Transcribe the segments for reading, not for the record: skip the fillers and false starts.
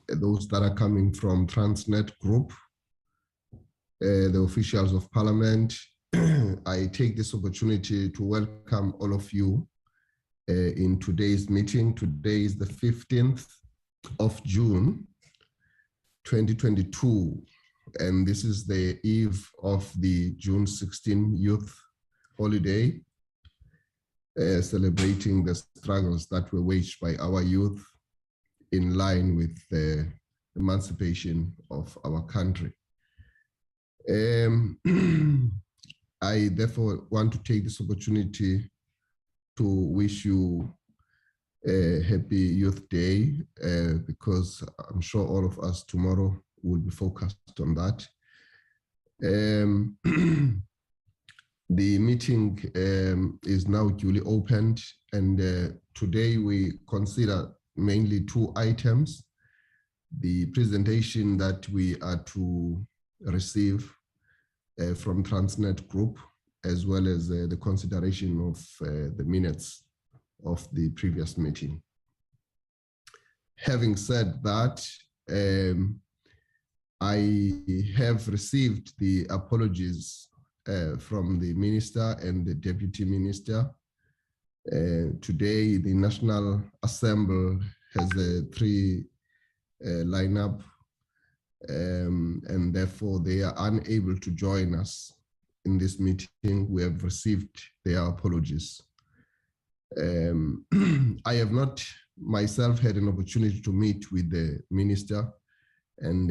those that are coming from Transnet Group, the officials of Parliament. I take this opportunity to welcome all of you in today's meeting. Today is the 15th of June, 2022, and this is the eve of the June 16 Youth Holiday, celebrating the struggles that were waged by our youth in line with the emancipation of our country. I therefore want to take this opportunity to wish you a happy Youth Day, because I'm sure all of us tomorrow will be focused on that. The meeting is now duly opened, and today we consider mainly two items: the presentation that we are to receive from Transnet Group, as well as the consideration of the minutes of the previous meeting. Having said that, I have received the apologies from the Minister and the Deputy Minister. Today, the National Assembly has a three lineup, and therefore they are unable to join us in this meeting. We have received their apologies. I have not myself had an opportunity to meet with the Minister, and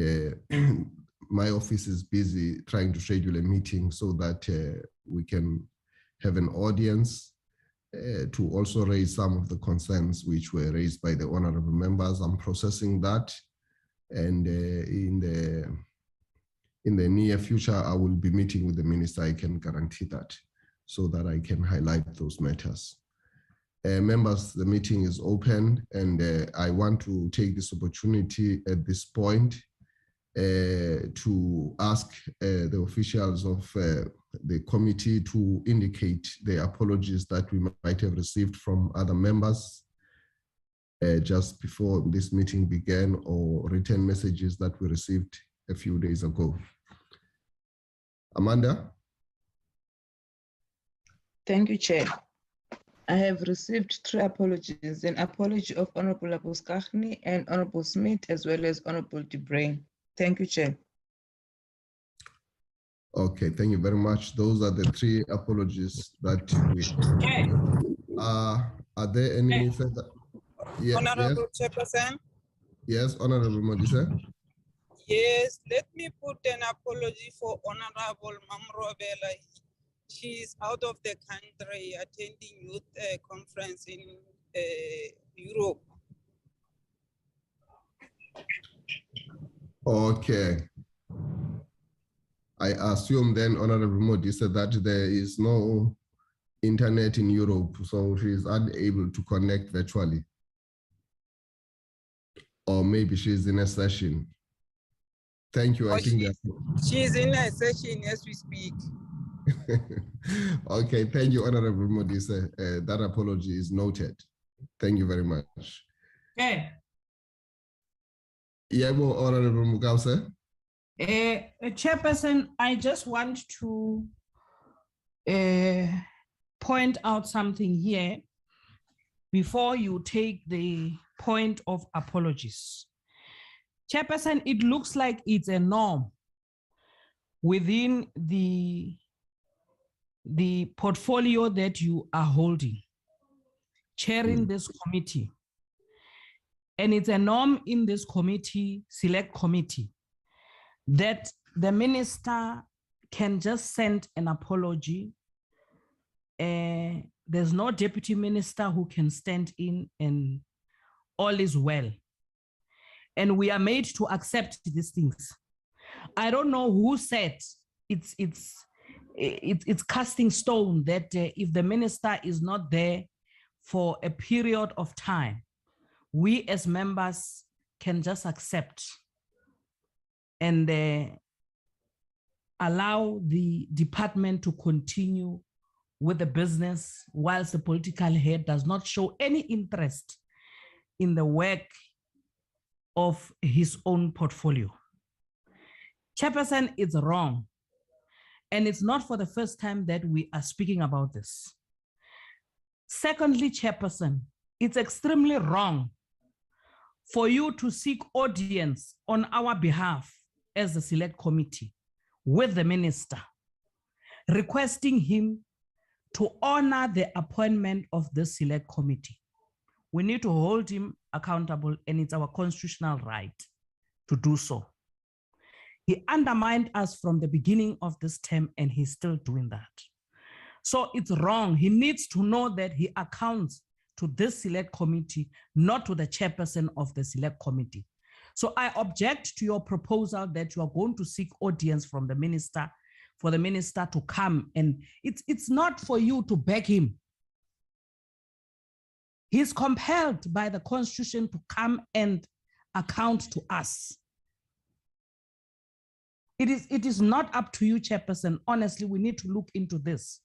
my office is busy trying to schedule a meeting so that we can have an audience to also raise some of the concerns which were raised by the honorable members. I'm processing that, and in the near future, I will be meeting with the Minister. I can guarantee that, so that I can highlight those matters. Members, the meeting is open, and I want to take this opportunity at this point to ask the officials of the committee to indicate the apologies that we might have received from other members just before this meeting began, or written messages that we received a few days ago. Amanda? Thank you, Chair. I have received three apologies: an apology of Honorable Abuskachni and Honorable Smith, as well as Honorable DeBrain. Thank you, Chair. Okay, thank you very much. Those are the three apologies that we are there any further? Yeah, Honorable yes. Chairperson. Yes, Honorable Modise. Yes, let me put an apology for Honorable Mamrobela. She is out of the country attending youth conference in Europe. Okay. I assume then, Honorable Modise, that there is no internet in Europe, so she is unable to connect virtually. Or maybe she's in a session. Thank you. Oh, I think she's in a session as we speak. Okay, thank you, Honorable Modise. That apology is noted. Thank you very much. Okay. Yebo, Honorable Mugause. Chairperson, I just want to point out something here before you take the point of apologies. Chairperson, it looks like it's a norm within the portfolio that you are holding, chairing this committee. And it's a norm in this committee, select committee, that the minister can just send an apology. There's no deputy minister who can stand in, and all is well. And we are made to accept these things. I don't know who said it's casting stone that if the minister is not there for a period of time, we as members can just accept and allow the department to continue with the business whilst the political head does not show any interest in the work of his own portfolio. Chairperson, it's wrong. And it's not for the first time that we are speaking about this. Secondly, Chairperson, it's extremely wrong for you to seek audience on our behalf as the select committee with the minister, requesting him to honor the appointment of the select committee. We need to hold him accountable, and it's our constitutional right to do so. He undermined us from the beginning of this term, and he's still doing that. So it's wrong. He needs to know that he accounts to this select committee, not to the chairperson of the select committee. So I object to your proposal that you are going to seek audience from the minister, for the minister to come, and it's not for you to beg him. He's compelled by the Constitution to come and account to us. It is not up to you, Chairperson. Honestly, we need to look into this.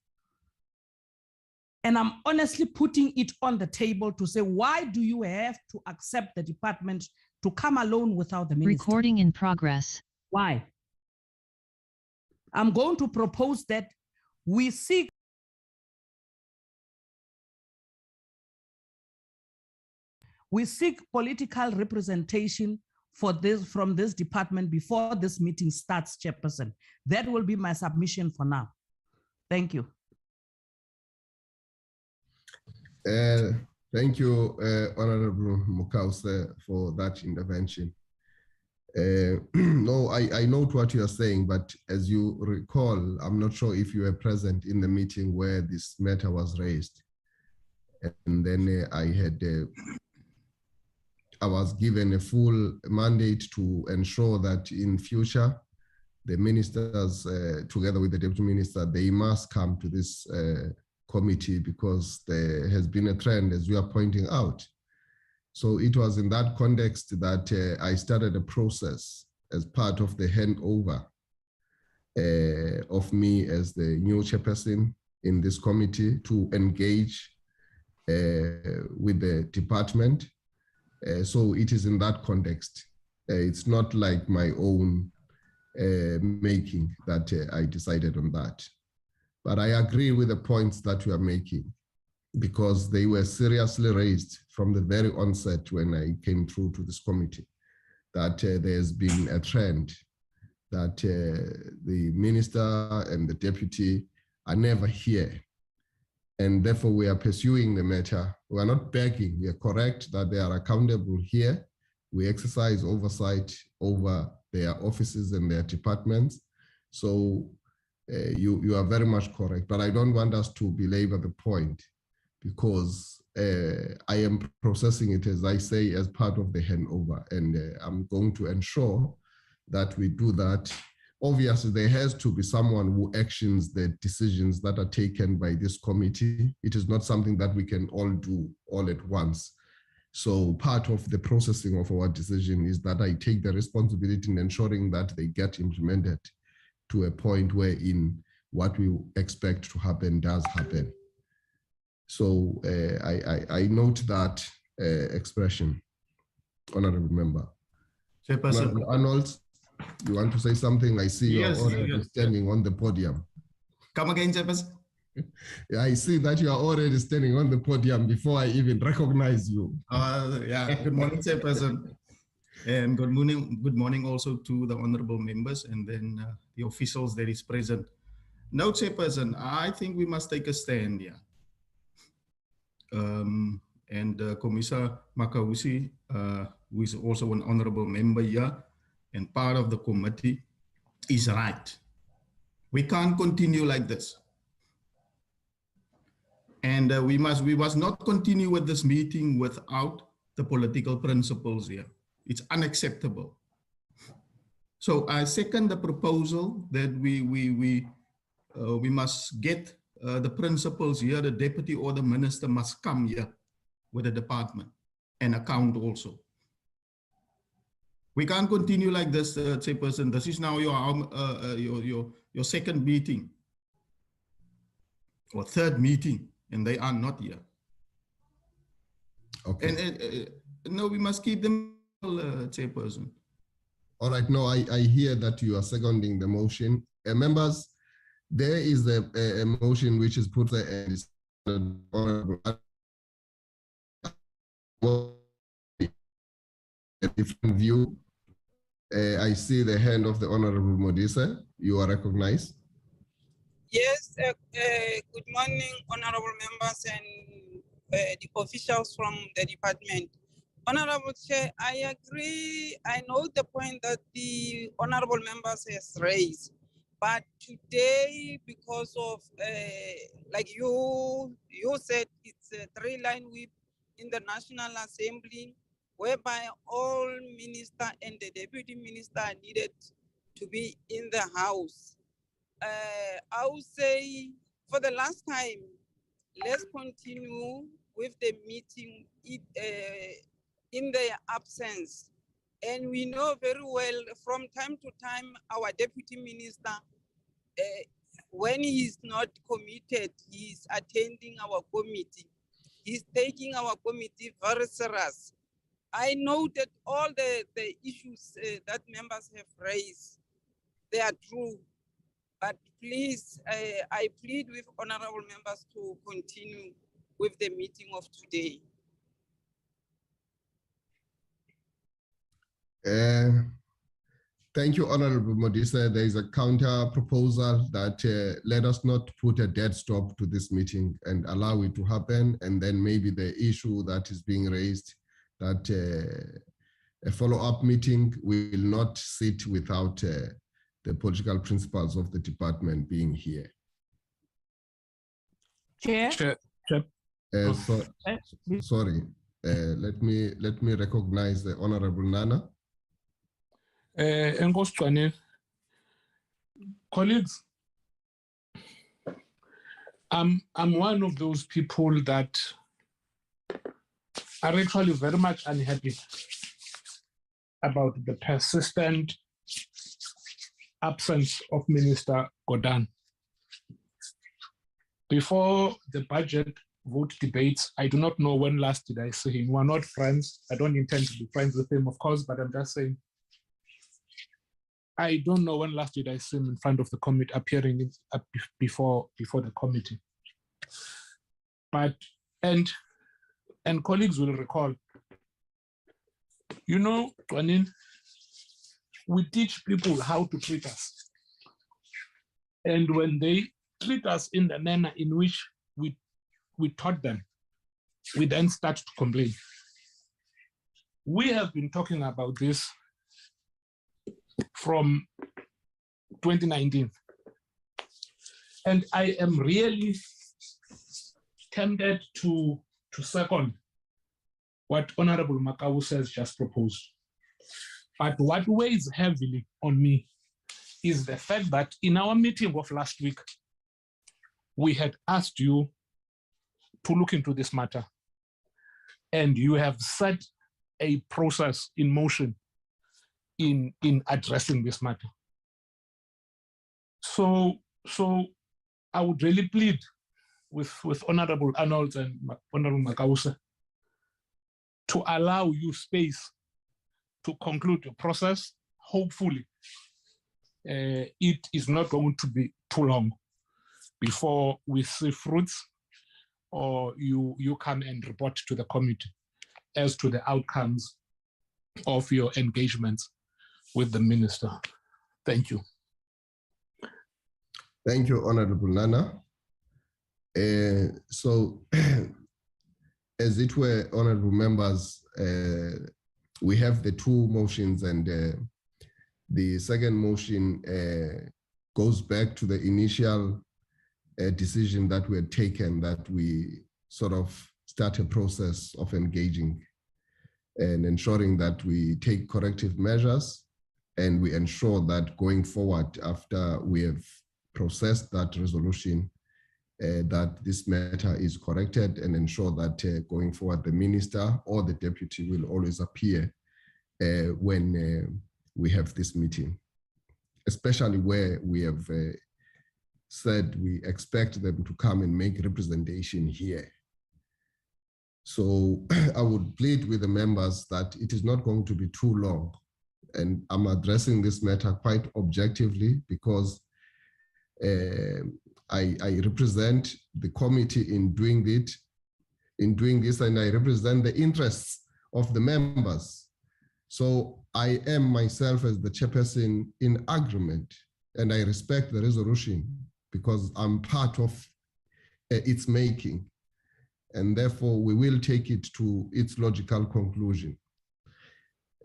And I'm honestly putting it on the table to say, why do you have to accept the department to come alone without the minister? Recording in progress. Why? I'm going to propose that we seek political representation for this from this department before this meeting starts, Chairperson. That will be my submission for now. Thank you. Thank you, Honorable Mukause, for that intervention. No, I note what you are saying, but as you recall, I'm not sure if you were present in the meeting where this matter was raised. And then I was given a full mandate to ensure that in future, the ministers, together with the deputy minister, they must come to this committee because there has been a trend, as you are pointing out. So it was in that context that I started a process as part of the handover of me as the new chairperson in this committee to engage with the department. So it is in that context. It's not like my own making that I decided on that. But I agree with the points that you are making because they were seriously raised from the very onset when I came through to this committee, that there's been a trend that the minister and the deputy are never here. And therefore we are pursuing the matter. We are not begging, we are correct that they are accountable here. We exercise oversight over their offices and their departments. So you are very much correct, but I don't want us to belabor the point because I am processing it, as I say, as part of the handover, and I'm going to ensure that we do that. Obviously, there has to be someone who actions the decisions that are taken by this committee. It is not something that we can all do all at once. So part of the processing of our decision is that I take the responsibility in ensuring that they get implemented to a point wherein what we expect to happen does happen. So I note that expression, Honorable Member. Chairperson. Arnold, you want to say something? I see Yes, you're already standing on the podium. Come again, Chairperson. Yeah, I see that you are already standing on the podium before I even recognize you. Yeah, good morning, Chairperson. And good morning also to the honorable members and then the officials that is present. No, Chairperson, I think we must take a stand here. Commissioner Makausi, who is also an honorable member here and part of the committee, is right. We can't continue like this. And we must not continue with this meeting without the political principles here. It's unacceptable. So I second the proposal that we must get the principals here, the deputy or the minister must come here with the department and account also. We can't continue like this, Chairperson. This is now your second meeting or third meeting, and they are not here. Okay. And no, we must keep them Chairperson. All right, no, I hear that you are seconding the motion. Members, there is a motion which is put a different view. I see the hand of the Honorable Modise. You are recognized. Yes, good morning, honorable members and the officials from the department. Honorable Chair, I agree. I know the point that the honorable members has raised, but today, because of like you said, it's a 3-line whip in the National Assembly, whereby all minister and the deputy minister are needed to be in the house. I would say for the last time, let's continue with the meeting in their absence. And we know very well from time to time, our deputy minister, when he is not committed, he is attending our committee. He's taking our committee very serious. I know that all the issues that members have raised, they are true. But please, I plead with honorable members to continue with the meeting of today. Thank you, Honorable Modise. There is a counter proposal that let us not put a dead stop to this meeting and allow it to happen. And then maybe the issue that is being raised, that a follow-up meeting will not sit without the political principals of the department being here. Chair. Sorry, let me recognize the Honorable Nana. Colleagues, I'm one of those people that are actually very much unhappy about the persistent absence of Minister Gordhan. Before the budget vote debates, I do not know when last did I see him. We're not friends. I don't intend to be friends with him, of course, but I'm just saying, I don't know when last did I see him in front of the committee, appearing before the committee. But, and colleagues will recall, you know, Twanin, we teach people how to treat us. And when they treat us in the manner in which we taught them, we then start to complain. We have been talking about this from 2019. And I am really tempted to second what Honorable Makau has just proposed. But what weighs heavily on me is the fact that in our meeting of last week, we had asked you to look into this matter. And you have set a process in motion in addressing this matter. So I would really plead with Honorable Arnold and Honorable Makau to allow you space to conclude the process. Hopefully, it is not going to be too long before we see fruits, or you come and report to the committee as to the outcomes of your engagements with the minister. Thank you. Thank you, Honorable Nana. So, as it were, honorable members, we have the two motions, and the second motion goes back to the initial decision that we had taken, that we sort of start a process of engaging and ensuring that we take corrective measures, and we ensure that going forward, after we have processed that resolution, that this matter is corrected, and ensure that going forward, the minister or the deputy will always appear when we have this meeting, especially where we have said we expect them to come and make representation here. So I would plead with the members that it is not going to be too long. And I'm addressing this matter quite objectively because I represent the committee in doing this, and I represent the interests of the members. So I am myself as the chairperson in agreement, and I respect the resolution because I'm part of its making. And therefore we will take it to its logical conclusion.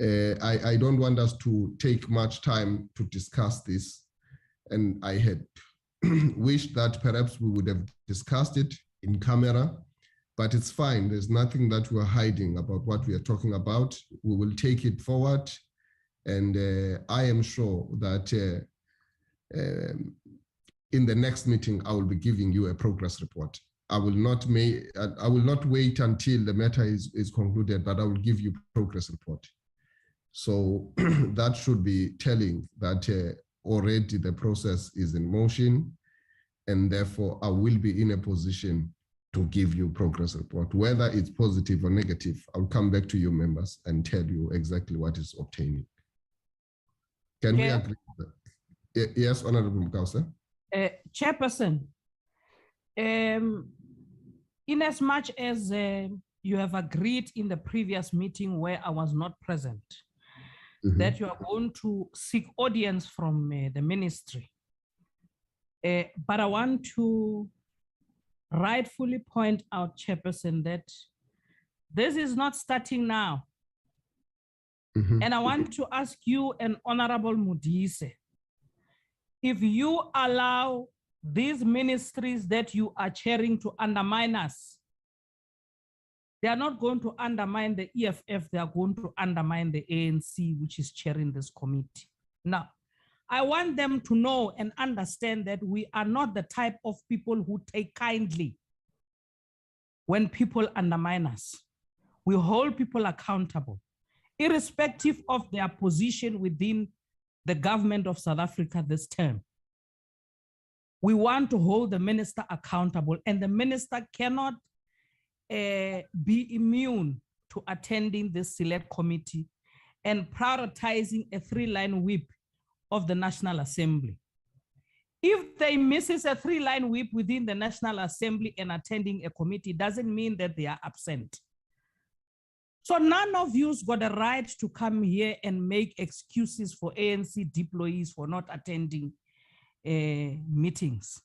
I don't want us to take much time to discuss this. And I had wished that perhaps we would have discussed it in camera, but it's fine. There's nothing that we're hiding about what we are talking about. We will take it forward. And I am sure that in the next meeting, I will be giving you a progress report. I will not wait until the matter is concluded, but I will give you progress report. So that should be telling that already the process is in motion, and therefore I will be in a position to give you progress report. Whether it's positive or negative, I'll come back to you members and tell you exactly what is obtaining. Can we agree with that? Yes, Honorable Mkausa. Chairperson, in as much as you have agreed in the previous meeting where I was not present, that you are going to seek audience from the ministry. But I want to rightfully point out, Chairperson, that this is not starting now. And I want to ask you and Honorable Modise, if you allow these ministries that you are chairing to undermine us, they are not going to undermine the EFF, they are going to undermine the ANC, which is chairing this committee. Now, I want them to know and understand that we are not the type of people who take kindly when people undermine us. We hold people accountable, irrespective of their position within the government of South Africa this term. We want to hold the minister accountable, and the minister cannot be immune to attending this select committee and prioritizing a 3-line whip of the National Assembly. If they misses a 3-line whip within the National Assembly and attending a committee, doesn't mean that they are absent. So none of you's got a right to come here and make excuses for ANC deployees for not attending meetings.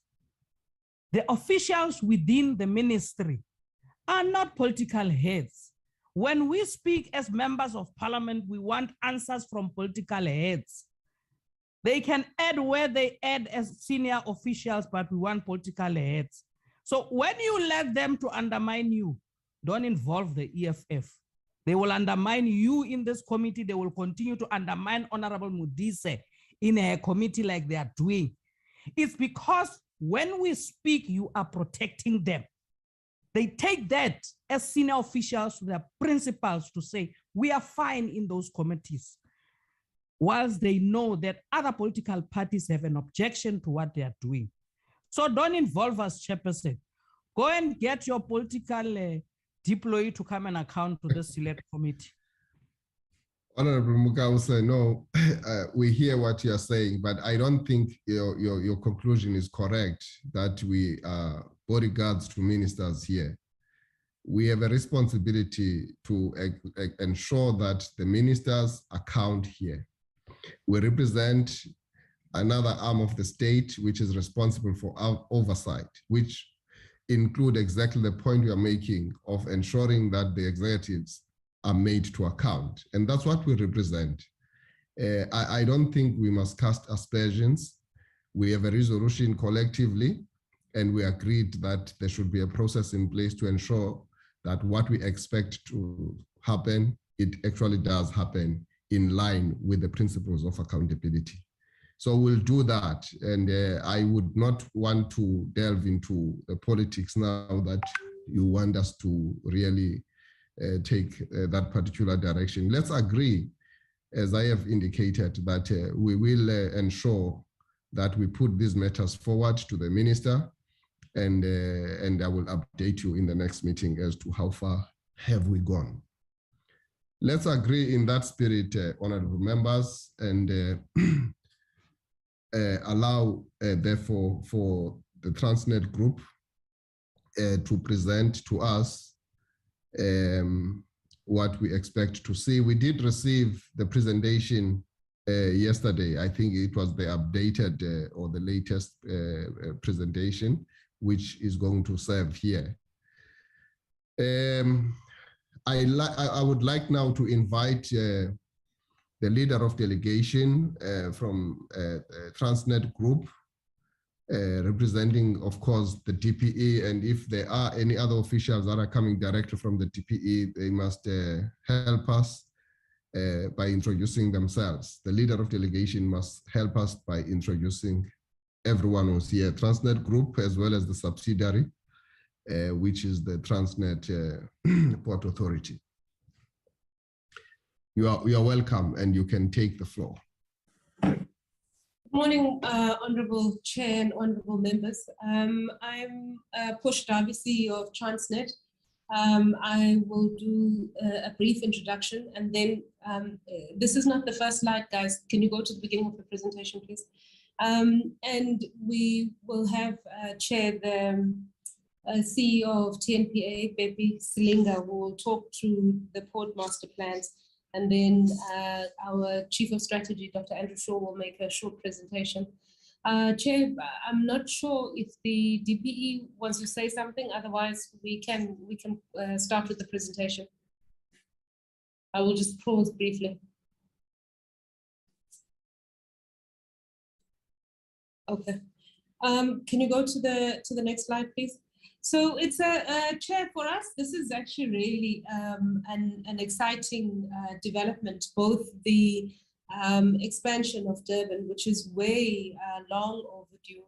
The officials within the ministry are not political heads. When we speak as members of parliament, we want answers from political heads. They can add where they add as senior officials, but we want political heads. So when you let them to undermine you, don't involve the EFF. They will undermine you in this committee. They will continue to undermine Honorable Modise in a committee like they are doing. It's because when we speak, you are protecting them. They take that as senior officials to their principals to say, we are fine in those committees, whilst they know that other political parties have an objection to what they are doing. So don't involve us, Chairperson. Go and get your political deployee to come and account to the select committee. Honorable Mukausa, no, we hear what you are saying, but I don't think your conclusion is correct that we are bodyguards to ministers here. We have a responsibility to ensure that the ministers account here. We represent another arm of the state which is responsible for our oversight, which include exactly the point we are making of ensuring that the executives are made to account. And that's what we represent. I don't think we must cast aspersions. We have a resolution collectively, and we agreed that there should be a process in place to ensure that what we expect to happen, it actually does happen in line with the principles of accountability. So we'll do that. And I would not want to delve into the politics now that you want us to really take that particular direction. Let's agree, as I have indicated, that we will ensure that we put these matters forward to the minister, and I will update you in the next meeting as to how far have we gone? Let's agree in that spirit, honorable members, and allow, therefore, for the Transnet Group to present to us what we expect to see. We did receive the presentation yesterday. I think it was the updated or the latest presentation, which is going to serve here. I would like now to invite the leader of delegation from Transnet Group, representing, of course, the DPE, and if there are any other officials that are coming directly from the DPE, they must help us by introducing themselves. The leader of delegation must help us by introducing everyone who's here, Transnet Group, as well as the subsidiary, which is the Transnet Port Authority. You are welcome, and you can take the floor. Good morning, Honorable Chair and Honorable members. I'm Portia Davy, CEO of Transnet. I will do a brief introduction, and then this is not the first slide, guys. Can you go to the beginning of the presentation, please? And we will have Chair, the CEO of Tmpa, Bepi Silinga, who will talk through the port master plans. And then our Chief of Strategy, Dr. Andrew Shaw, will make a short presentation. Chair, I'm not sure if the DPE wants to say something. Otherwise, we can start with the presentation. I will just pause briefly. Okay. Can you go to the next slide, please? So it's a Chair, for us, this is actually really an exciting development, both the expansion of Durban, which is way long overdue,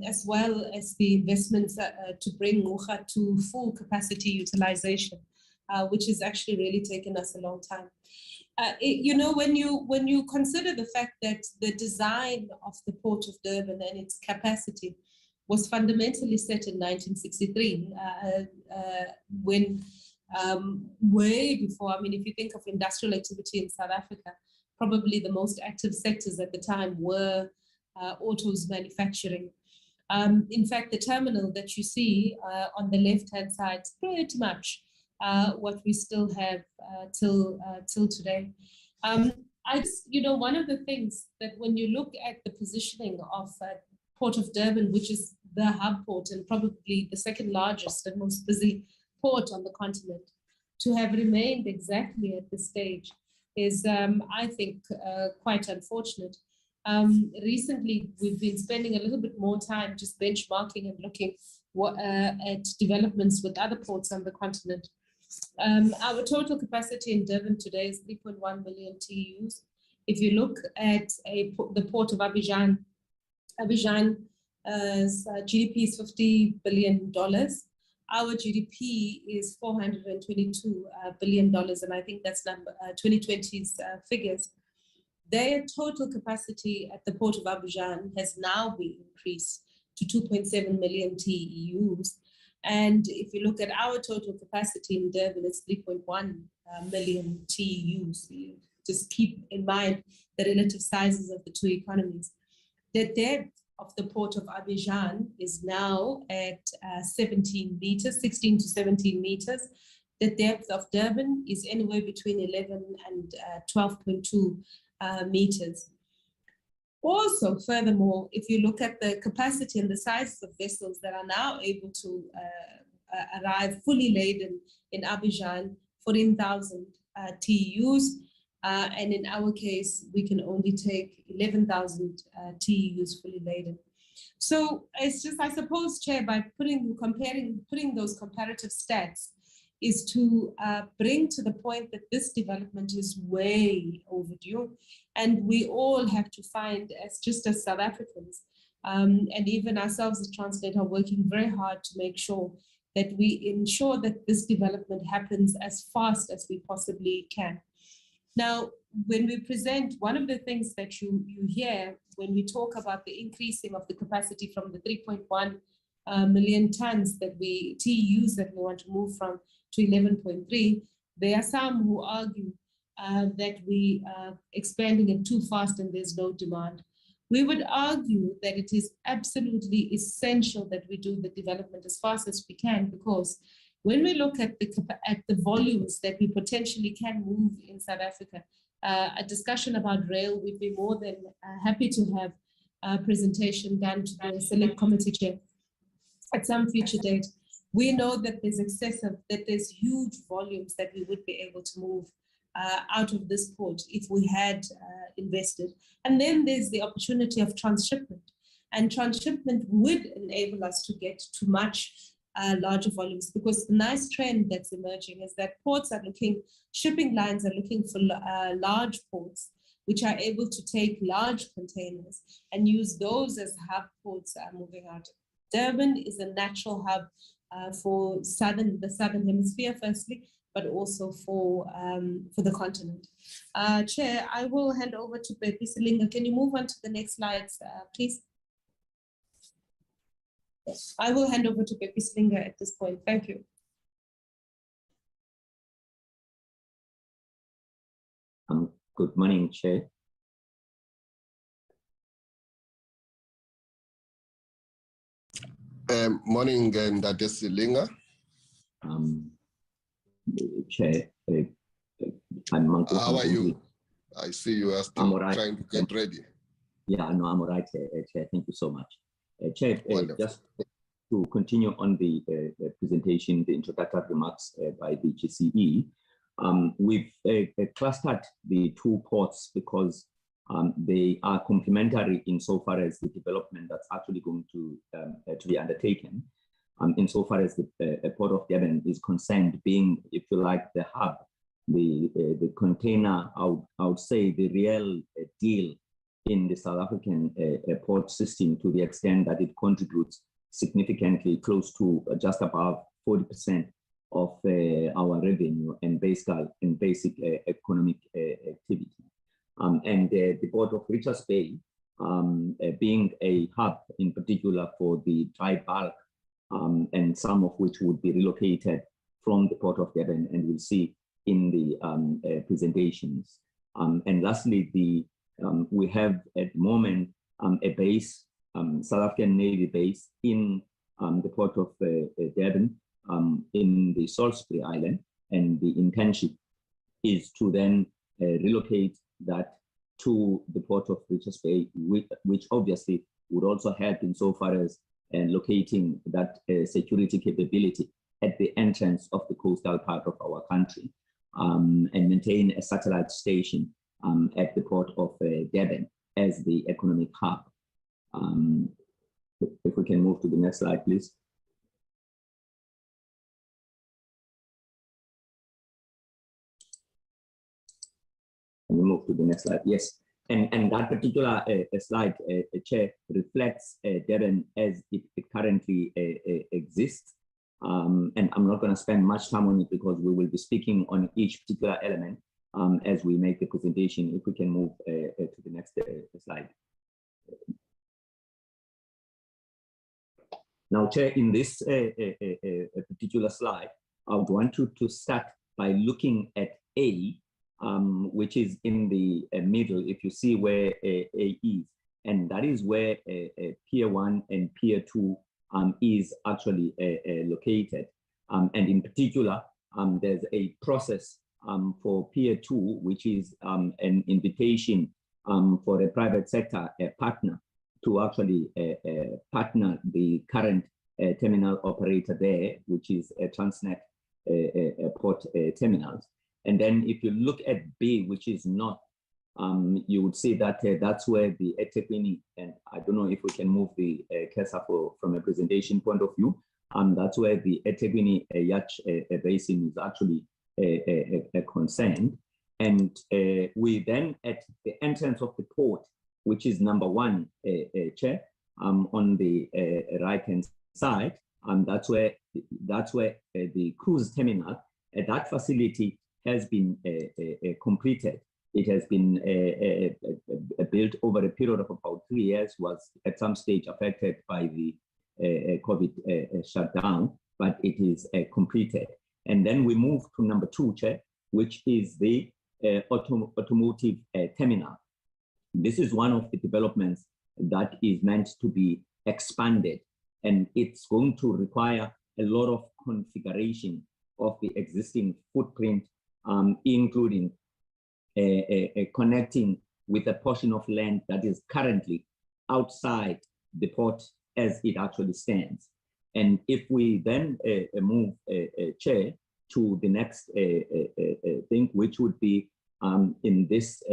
as well as the investments to bring Ngqurha to full capacity utilization, which has actually really taken us a long time. You know, when you consider the fact that the design of the Port of Durban and its capacity was fundamentally set in 1963, when way before, I mean, if you think of industrial activity in South Africa, probably the most active sectors at the time were autos manufacturing. In fact, the terminal that you see on the left-hand side is pretty much what we still have till today. You know, one of the things that when you look at the positioning of Port of Durban, which is the hub port and probably the second largest and most busy port on the continent, to have remained exactly at this stage is, I think, quite unfortunate. Recently, we've been spending a little bit more time just benchmarking and looking at developments with other ports on the continent. Our total capacity in Durban today is 3.1 million TEUs. If you look at the port of Abidjan's GDP is $50 billion. Our GDP is $422 billion, and I think that's 2020's figures. Their total capacity at the port of Abidjan has now been increased to 2.7 million TEUs. And if you look at our total capacity in Durban, it's 3.1 million TEUs. Just keep in mind the relative sizes of the two economies. The depth of the port of Abidjan is now at 16 to 17 meters. The depth of Durban is anywhere between 11 and 12.2 meters. Also, furthermore, if you look at the capacity and the sizes of vessels that are now able to arrive fully laden in Abidjan, 14,000 TEUs, and in our case, we can only take 11,000 TEUs fully laden. So it's just, I suppose, Chair, by putting those comparative stats, is to bring to the point that this development is way overdue, and we all have to find, just as South Africans, and even ourselves as Transnet, are working very hard to make sure that we ensure that this development happens as fast as we possibly can. Now, when we present, one of the things that you hear when we talk about the increasing of the capacity from the 3.1 million tons TEUs that we want to move from to 11.3, there are some who argue that we are expanding it too fast and there's no demand. We would argue that it is absolutely essential that we do the development as fast as we can, because when we look at the volumes that we potentially can move in South Africa, a discussion about rail, we'd be more than happy to have a presentation done to the Select Committee Chair at some future date. We know that there's huge volumes that we would be able to move out of this port if we had invested. And then there's the opportunity of transshipment. And transshipment would enable us to get to much larger volumes, because the nice trend that's emerging is that shipping lines are looking for large ports, which are able to take large containers and use those as hub ports moving out. Durban is a natural hub for the Southern Hemisphere, firstly, but also for the continent. Chair, I will hand over to Pepi Silinga. Can you move on to the next slides, please? Yes, I will hand over to Pepi Silinga at this point. Thank you. Good morning, Chair. Morning, Ndate Silinga. Chair, I'm Manqurha. How are you? I see you are still trying to get ready. Yeah, no, I'm all right, Chair. Thank you so much. Chair, just to continue on the presentation, the introductory remarks by the GCE, we've clustered the two ports because they are complementary insofar as the development that's actually going to be undertaken. Insofar as the Port of Durban is concerned, being, if you like, the hub, the container, I would say the real deal in the South African port system, to the extent that it contributes significantly, close to just above 40% of our revenue and basic economic activity. And the Port of Richards Bay, being a hub in particular for the dry bulk, and some of which would be relocated from the Port of Durban, and we'll see in the presentations. And lastly, we have at the moment a base, South African Navy base in the Port of Durban, in the Salisbury Island, and the intention is to then relocate that to the Port of Richards Bay, which obviously would also help insofar as locating that security capability at the entrance of the coastal part of our country, and maintain a satellite station at the Port of Durban as the economic hub. If we can move to the next slide, please. Can we move to the next slide? Yes. And that particular slide, Chair, reflects Durban as it currently exists. And I'm not going to spend much time on it because we will be speaking on each particular element as we make the presentation. If we can move to the next slide. Now, Chair, in this particular slide, I would want you to start by looking at A, which is in the middle, if you see where A is, and that is where Pier 1 and Pier 2 is actually located. And in particular, there's a process for Pier 2, which is an invitation for a private sector partner to actually partner the current terminal operator there, which is Transnet Port Terminals. And then if you look at B, which is not, you would see that that's where the eThekwini, and I don't know if we can move the cursor from a presentation point of view, that's where the eThekwini yacht basin is actually concerned. And we then, at the entrance of the port, which is number 1, Chair, on the right-hand side, that's where the cruise terminal, that facility has been completed. It has been built over a period of about 3 years, was at some stage affected by the COVID shutdown, but it is completed. And then we move to number 2, Chair, which is the automotive terminal. This is one of the developments that is meant to be expanded, and it's going to require a lot of configuration of the existing footprint, including connecting with a portion of land that is currently outside the port as it actually stands. And if we then move, Chair, to the next thing, which would be in this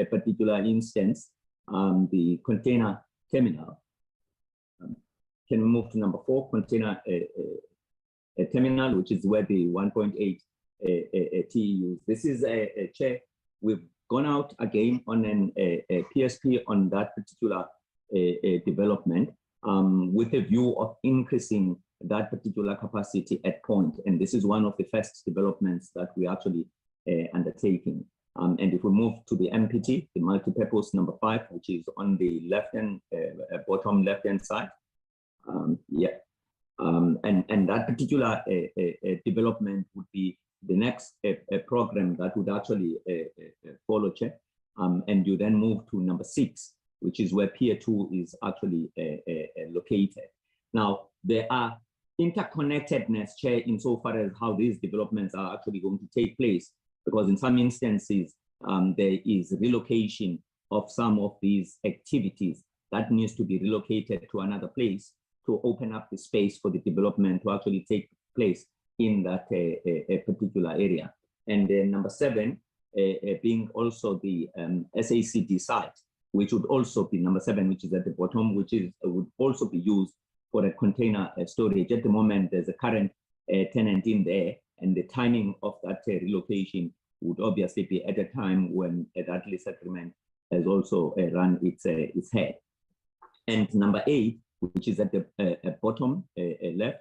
particular instance, the container terminal. Can we move to number 4, container terminal, which is where the 1.8 TEUs. This is a Chair. We've gone out again on a PSP on that particular development with a view of increasing that particular capacity at point. And this is one of the first developments that we actually undertaking. And if we move to the MPT, the multi-purpose number 5, which is on the left-hand, bottom left-hand side. And that particular development would be the next program that would actually follow, Chair. And you then move to number 6, which is where Pier 2 is actually located. Now, there are interconnectedness, Chair, insofar as how these developments are actually going to take place, because in some instances, there is relocation of some of these activities that needs to be relocated to another place to open up the space for the development to actually take place in that particular area. And then number 7, being also the SACD site, which would also be number 7, which is at the bottom, which is would also be used for a container storage. At the moment, there's a current tenant in there, and the timing of that relocation would obviously be at a time when that lease agreement has also run its head. And number 8, which is at the bottom left,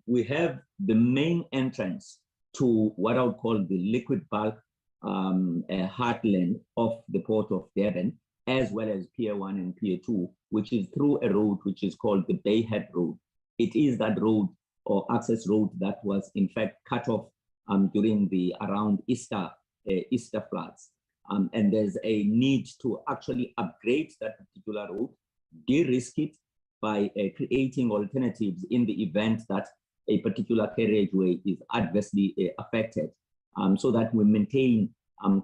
we have the main entrance to what I would call the liquid bulk heartland of the Port of Durban, as well as Pier 1 and Pier 2, which is through a road which is called the Bayhead Road. It is that road or access road that was in fact cut off during the around Easter floods. And there's a need to actually upgrade that particular road, de-risk it by creating alternatives in the event that a particular carriageway is adversely affected, so that we maintain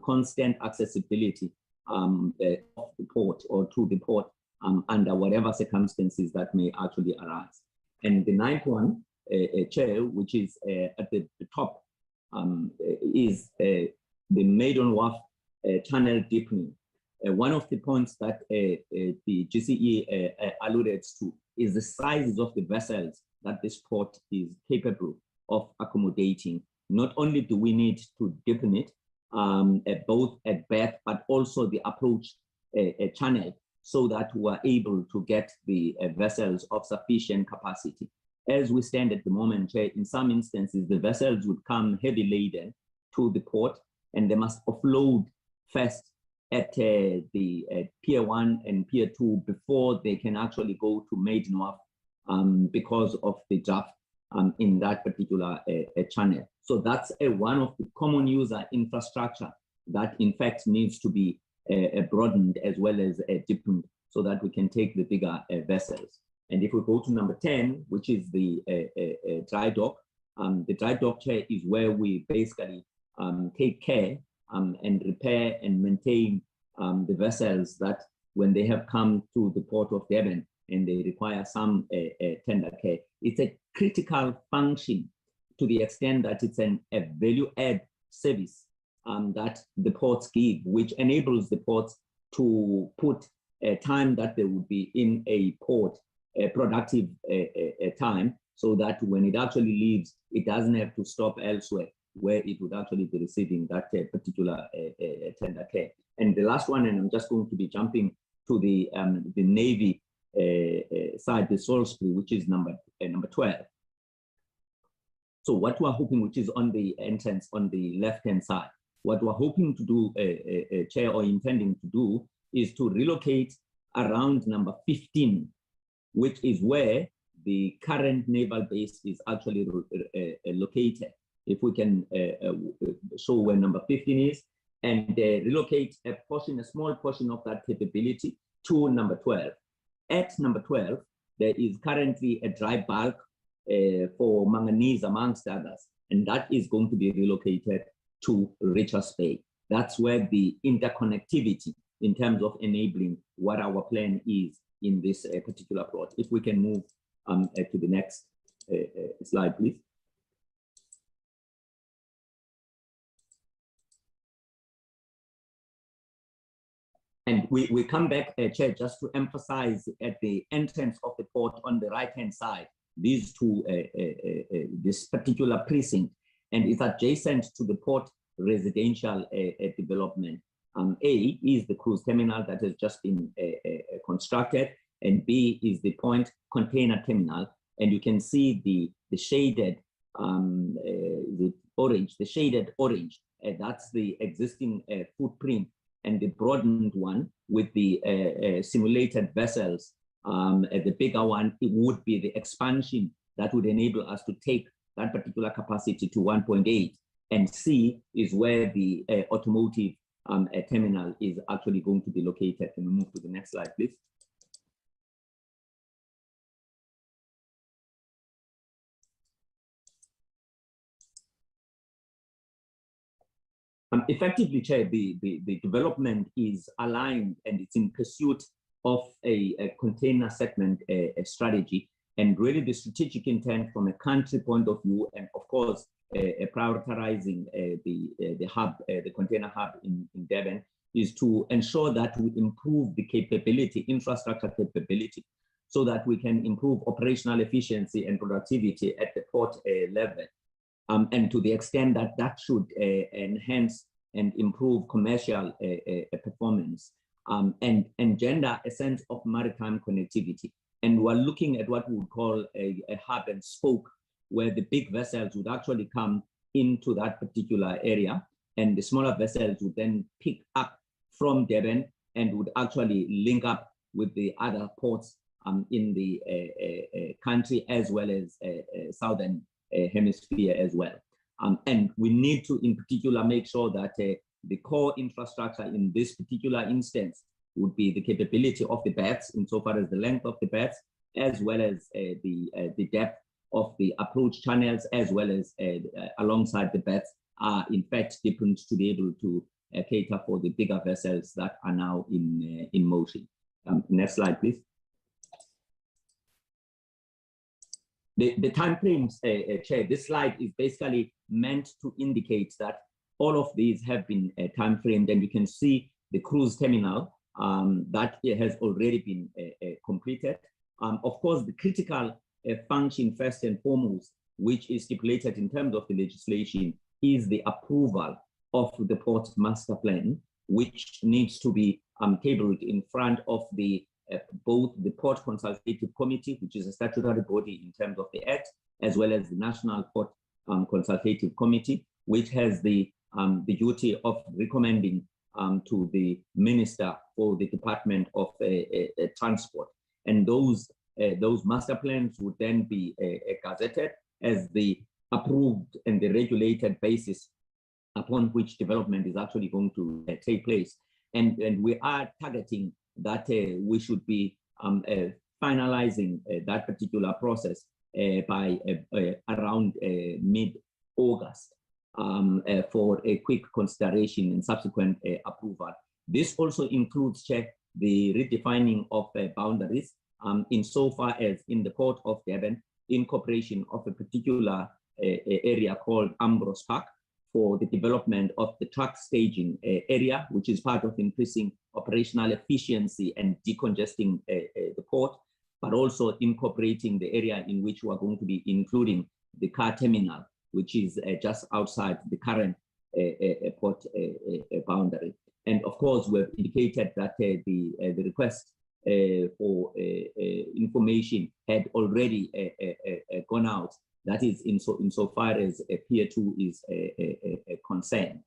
constant accessibility of the port or to the port under whatever circumstances that may actually arise. And the 9th one, Chair, which is at the top, is the Maiden Wharf channel deepening. One of the points that the GCE alluded to is the sizes of the vessels that this port is capable of accommodating. Not only do we need to deepen it, both at berth, but also the approach channel, so that we are able to get the vessels of sufficient capacity. As we stand at the moment, Chair, in some instances, the vessels would come heavy laden to the port, and they must offload first at the Pier 1 and Pier 2 before they can actually go to Maiden Wharf because of the draft in that particular channel. So that's one of the common user infrastructure that in fact needs to be broadened as well as deepened so that we can take the bigger vessels. And if we go to number 10, which is the dry dock, the dry dock, Chair, is where we basically take care and repair and maintain the vessels that when they have come to the Port of Durban and they require some tender care. It's a critical function to the extent that it's a value-add service that the ports give, which enables the ports to put a time that they would be in a port, a productive time, so that when it actually leaves, it doesn't have to stop elsewhere where it would actually be receiving that particular tender care. And the last one, and I'm just going to be jumping to the Navy side, the Salisbury, which is number 12. So what we're hoping, which is on the entrance on the left-hand side, what we're hoping to do, Chair, or intending to do, is to relocate around number 15, which is where the current naval base is actually located. If we can show where number 15 is, and relocate a small portion of that capability to number 12. At number 12, there is currently a dry bulk for manganese, amongst others, and that is going to be relocated to Richards Bay. That's where the interconnectivity in terms of enabling what our plan is in this particular plot. If we can move to the next slide, please. And we come back, Chair, just to emphasize at the entrance of the port on the right-hand side, these two, this particular precinct, and it's adjacent to the port residential development. A is the cruise terminal that has just been constructed, and B is the point container terminal. And you can see the shaded, the orange, the shaded orange, that's the existing footprint, and the broadened one with the simulated vessels. The bigger one, it would be the expansion that would enable us to take that particular capacity to 1.8. And C is where the automotive terminal is actually going to be located. Can we move to the next slide, please? Effectively, Chair, the development is aligned and it's in pursuit of a container segment strategy, and really the strategic intent from a country point of view, and of course, prioritizing the hub, the container hub in Durban, is to ensure that we improve the capability, infrastructure capability, so that we can improve operational efficiency and productivity at the port level. And to the extent that that should enhance and improve commercial performance and engender a sense of maritime connectivity. And we're looking at what we would call a hub and spoke, where the big vessels would actually come into that particular area, and the smaller vessels would then pick up from Durban and would actually link up with the other ports in the country, as well as southern hemisphere as well. And we need to, in particular, make sure that the core infrastructure in this particular instance would be the capability of the berths, insofar as the length of the berths, as well as the depth of the approach channels, as well as alongside the berths are in fact deepened to be able to cater for the bigger vessels that are now in motion. Next slide, please. The time frames, Chair, this slide is basically meant to indicate that all of these have been time framed, and you can see the cruise terminal that has already been completed. Of course, the critical function first and foremost, which is stipulated in terms of the legislation, is the approval of the port master plan, which needs to be tabled in front of the both the Port Consultative Committee, which is a statutory body in terms of the Act, as well as the National Port Consultative Committee, which has the duty of recommending to the Minister for the Department of Transport. And those master plans would then be gazetted as the approved and the regulated basis upon which development is actually going to take place. And we are targeting that we should be finalizing that particular process by around mid-August for a quick consideration and subsequent approval. This also includes, Chair, the redefining of boundaries insofar as in the Port of Durban, incorporation of a particular area called Ambrose Park for the development of the truck staging area, which is part of increasing operational efficiency and decongesting the port, but also incorporating the area in which we are going to be including the car terminal, which is just outside the current port boundary. And of course, we've indicated that the request for information had already gone out. That is insofar as Pier 2 is concerned.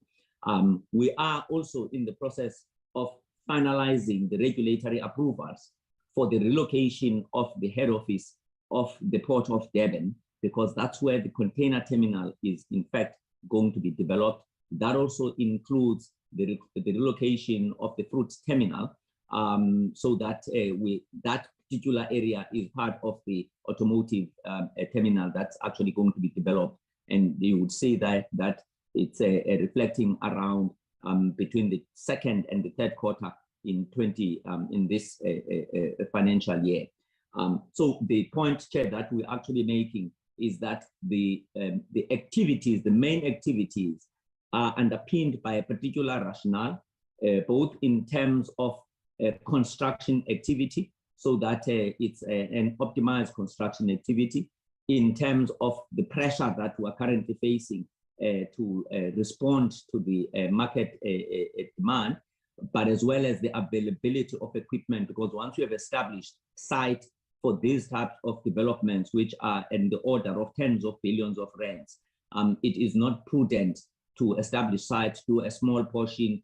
We are also in the process of finalizing the regulatory approvals for the relocation of the head office of the Port of Durban, because that's where the container terminal is in fact going to be developed. That also includes the relocation of the fruit terminal, so that that particular area is part of the automotive terminal that's actually going to be developed. And you would see that it's reflecting around between the second and the third quarter in this financial year. So the point, Chair, that we're actually making is that the activities, the main activities, are underpinned by a particular rationale, both in terms of construction activity, so that it's an optimized construction activity, in terms of the pressure that we're currently facing to respond to the market demand, but as well as the availability of equipment, because once we have established site for these types of developments, which are in the order of tens of billions of rands, it is not prudent to establish sites, do a small portion,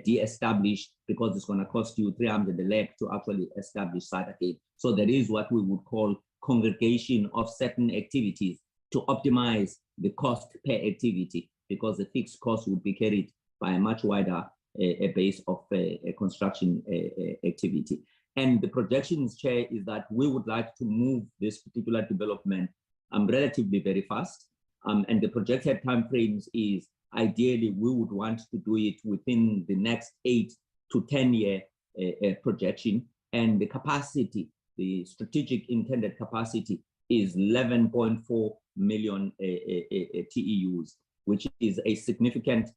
de-establish, because it's going to cost you 300 a leg to actually establish site again. So there is what we would call congregation of certain activities to optimize the cost per activity, because the fixed cost would be carried by a much wider base of construction activity. And the projections, Chair, is that we would like to move this particular development relatively very fast. And the projected timeframes is ideally we would want to do it within the next 8 to 10 year projection. And the capacity, the strategic intended capacity, is 11.4 million TEUs, which is a significant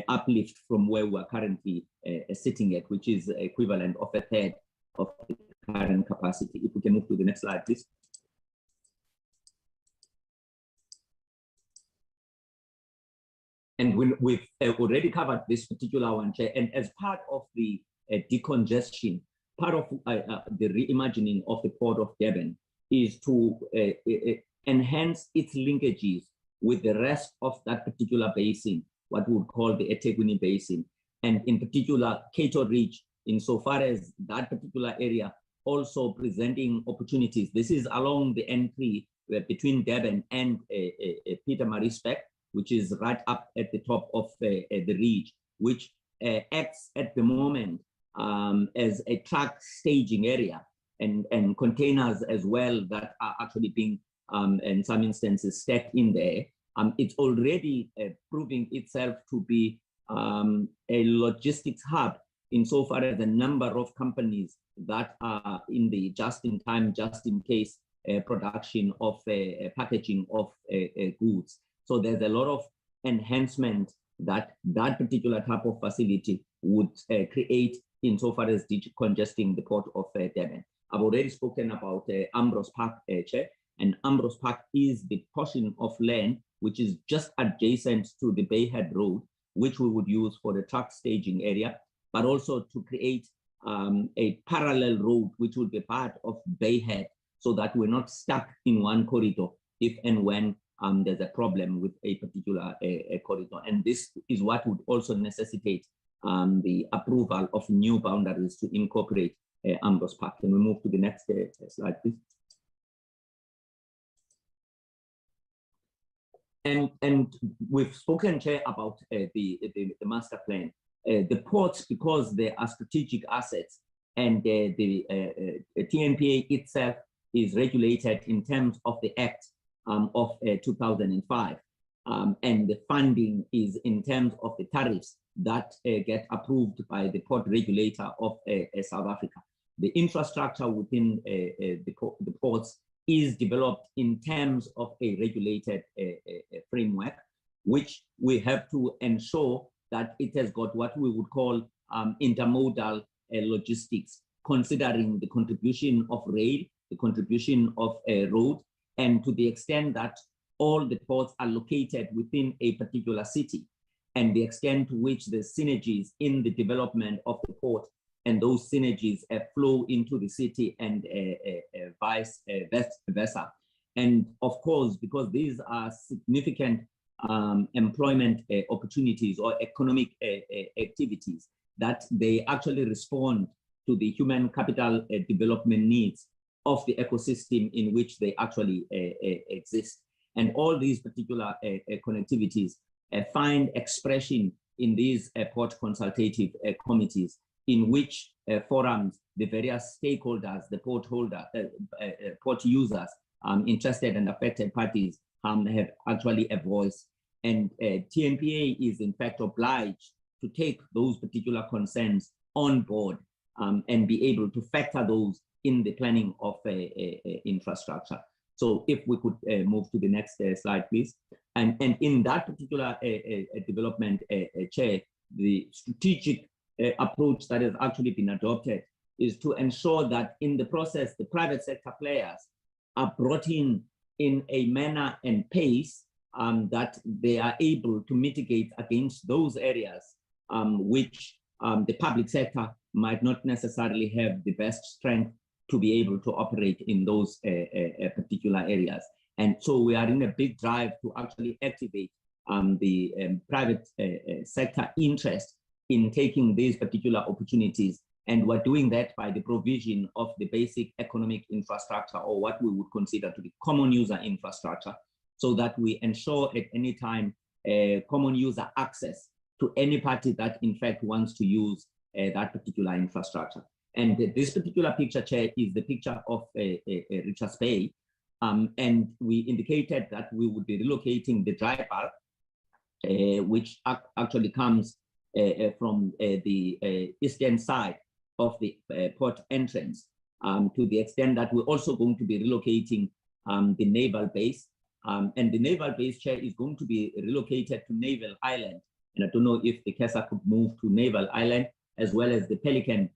uplift from where we're currently sitting at, which is equivalent of a third of the current capacity. If we can move to the next slide, please. And we've already covered this particular one, Chair, and as part of the decongestion, part of the reimagining of the Port of Durban is to enhance its linkages with the rest of that particular basin, what we would call the eThekwini Basin, and in particular, Cato Ridge, insofar as that particular area also presenting opportunities. This is along the N3 between Durban and Pietermaritzburg, which is right up at the top of the ridge, which acts at the moment as a truck staging area, and containers as well that are actually being, in some instances, stacked in there. It's already proving itself to be a logistics hub insofar as the number of companies that are in the just-in-time, just-in-case production of packaging of goods. So there's a lot of enhancement that that particular type of facility would create insofar as decongesting the Port of Durban. I've already spoken about Ambrose Park, Chair, and Ambrose Park is the portion of land which is just adjacent to the Bayhead Road, which we would use for the truck staging area, but also to create a parallel road which would be part of Bayhead, so that we're not stuck in one corridor if and when there's a problem with a particular corridor. And this is what would also necessitate the approval of new boundaries to incorporate Ambrose Park. Can we move to the next slide, please? And we've spoken, Chair, about the master plan. The ports, because they are strategic assets, and the Tmpa itself is regulated in terms of the Act of 2005, and the funding is in terms of the tariffs that get approved by the port regulator of South Africa. The infrastructure within the ports is developed in terms of a regulated framework, which we have to ensure that it has got what we would call intermodal logistics, considering the contribution of rail, the contribution of road, and to the extent that all the ports are located within a particular city, and the extent to which the synergies in the development of the port and those synergies flow into the city and vice versa. And of course, because these are significant employment opportunities or economic activities, that they actually respond to the human capital development needs of the ecosystem in which they actually exist. And all these particular connectivities find expression in these port consultative committees, in which forums the various stakeholders, the port users, interested and affected parties have actually a voice. And TMPA is in fact obliged to take those particular concerns on board and be able to factor those in the planning of infrastructure. So if we could move to the next slide, please. And in that particular development, Chair, the strategic approach that has actually been adopted is to ensure that in the process, the private sector players are brought in a manner and pace that they are able to mitigate against those areas which the public sector might not necessarily have the best strength to be able to operate in those particular areas. And so we are in a big drive to actually activate the private sector interest in taking these particular opportunities. And we're doing that by the provision of the basic economic infrastructure, or what we would consider to be common user infrastructure, so that we ensure at any time common user access to any party that in fact wants to use that particular infrastructure. And this particular picture, Chair, is the picture of Richards Bay. And we indicated that we would be relocating the dry bulk, which actually comes from the eastern side of the port entrance, to the extent that we're also going to be relocating the naval base. And the naval base, Chair, is going to be relocated to Naval Island. And I don't know if the CASA could move to Naval Island, as well as the Pelican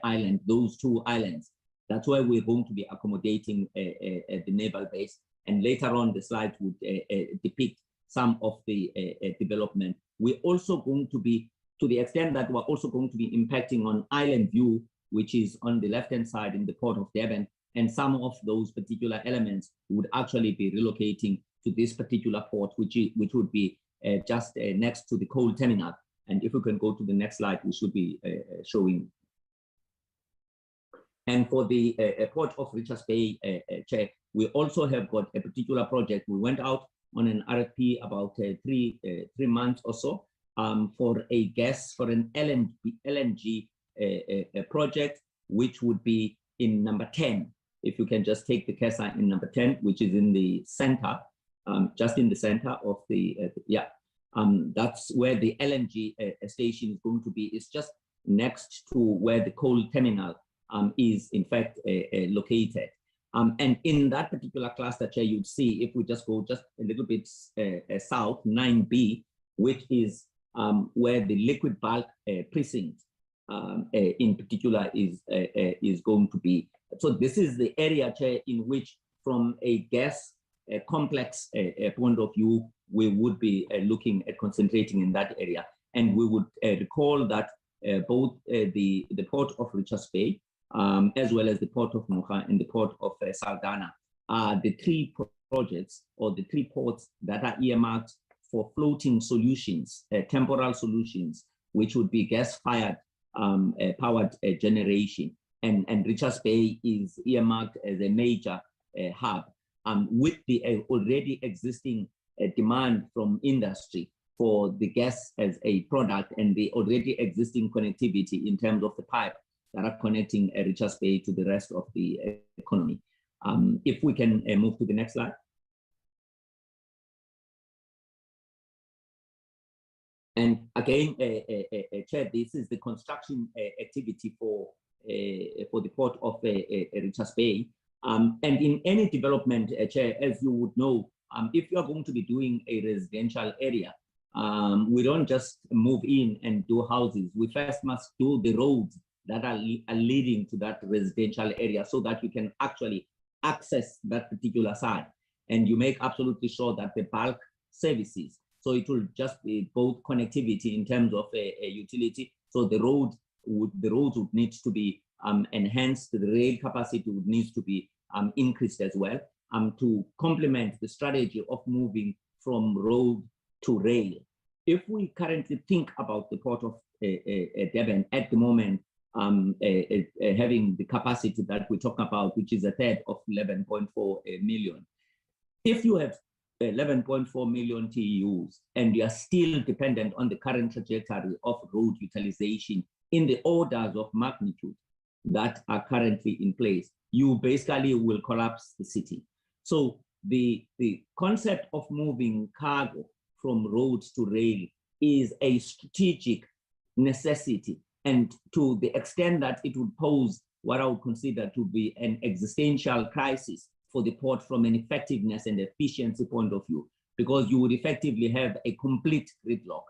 Island, those two islands. That's where we're going to be accommodating the naval base. And later on, the slide would depict some of the development. We're also going to be, to the extent that we're also going to be impacting on Island View, which is on the left-hand side in the Port of Durban, and some of those particular elements would actually be relocating to this particular port, which would be just next to the coal terminal. And if we can go to the next slide, we should be showing. And for the Port of Richards Bay, Chair, we also have got a particular project. We went out on an RFP about three months or so for an LNG project, which would be in number 10. If you can just take the CASA in number 10, which is in the center, just in the center of the, that's where the LNG station is going to be. It's just next to where the coal terminal is in fact located. And in that particular cluster, Chair, you'd see, if we just go just a little bit south, 9B, which is where the liquid bulk precinct in particular is going to be. So this is the area, Chair, in which from a gas complex point of view, we would be looking at concentrating in that area. And we would recall that both the Port of Richards Bay, as well as the Port of Ngqurha and the Port of Saldanha are the three projects or the three ports that are earmarked for floating solutions, temporal solutions, which would be gas-fired powered generation. And Richards Bay is earmarked as a major hub with the already existing demand from industry for the gas as a product and the already existing connectivity in terms of the pipe that are connecting Richards Bay to the rest of the economy. If we can move to the next slide. And again, Chair, this is the construction activity for the Port of Richards Bay. And in any development, Chair, as you would know, if you are going to be doing a residential area, we don't just move in and do houses. We first must do the roads that are leading to that residential area so that you can actually access that particular site. And you make absolutely sure that the bulk services, so it will just be both connectivity in terms of a utility. So the roads would need to be enhanced, the rail capacity would need to be increased as well to complement the strategy of moving from road to rail. If we currently think about the Port of Durban at the moment, having the capacity that we talk about, which is a third of 11.4 million. If you have 11.4 million TEUs and you are still dependent on the current trajectory of road utilization in the orders of magnitude that are currently in place, you basically will collapse the city. So the concept of moving cargo from roads to rail is a strategic necessity, and to the extent that it would pose what I would consider to be an existential crisis for the port from an effectiveness and efficiency point of view, because you would effectively have a complete gridlock.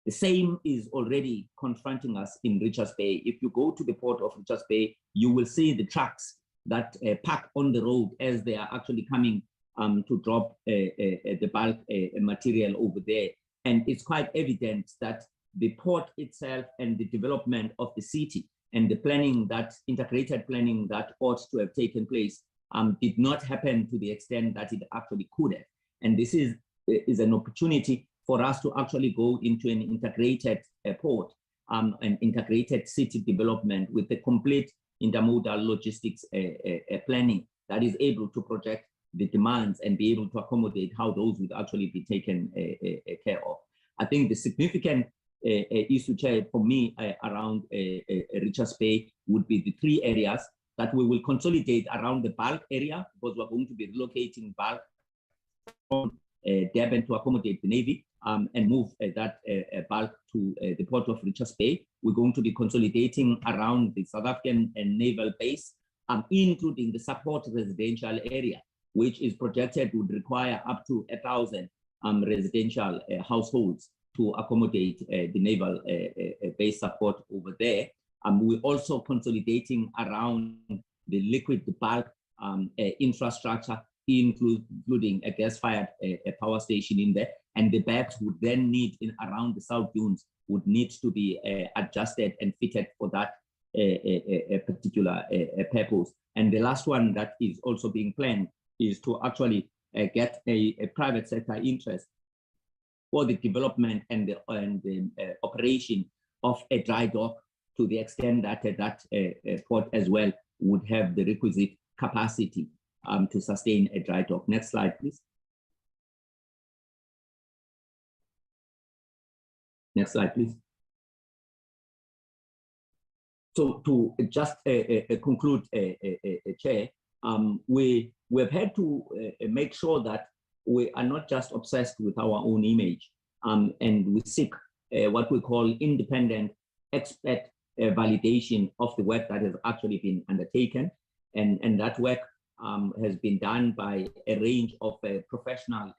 The same is already confronting us in Richards Bay. If you go to the port of Richards Bay, you will see the trucks that park on the road as they are actually coming to drop the bulk material over there. And it's quite evident that the port itself and the development of the city and the planning, that integrated planning that ought to have taken place did not happen to the extent that it actually could have. And this is an opportunity for us to actually go into an integrated port, an integrated city development with a complete intermodal logistics planning that is able to project the demands and be able to accommodate how those would actually be taken care of. I think the significant issue, Chair, for me around Richards Bay would be the three areas that we will consolidate around the bulk area, because we're going to be relocating bulk from Durban to accommodate the Navy and move that bulk to the port of Richards Bay. We're going to be consolidating around the South African naval base, including the support residential area, which is projected would require up to 1,000 residential households to accommodate the naval base support over there. We're also consolidating around the liquid bulk infrastructure, including a gas-fired power station in there. And the bags would then need, in around the South Dunes, would need to be adjusted and fitted for that particular purpose. And the last one that is also being planned is to actually get a private sector interest for the development and the operation of a dry dock, to the extent that that port as well would have the requisite capacity to sustain a dry dock. Next slide, please. Next slide, please. So to just conclude, Chair, we have had to make sure that we are not just obsessed with our own image, and we seek what we call independent expert validation of the work that has actually been undertaken. And that work has been done by a range of professional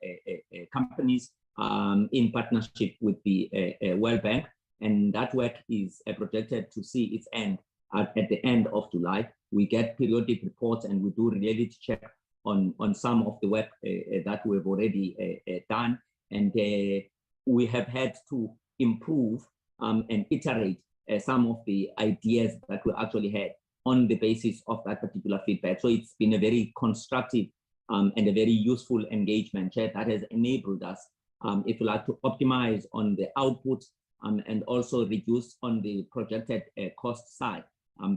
companies in partnership with the World Bank. And that work is projected to see its end at the end of July. We get periodic reports and we do reality check on some of the work that we've already done. And we have had to improve and iterate some of the ideas that we actually had on the basis of that particular feedback. So it's been a very constructive and a very useful engagement, Chair, that has enabled us, if you like, to optimize on the output and also reduce on the projected cost side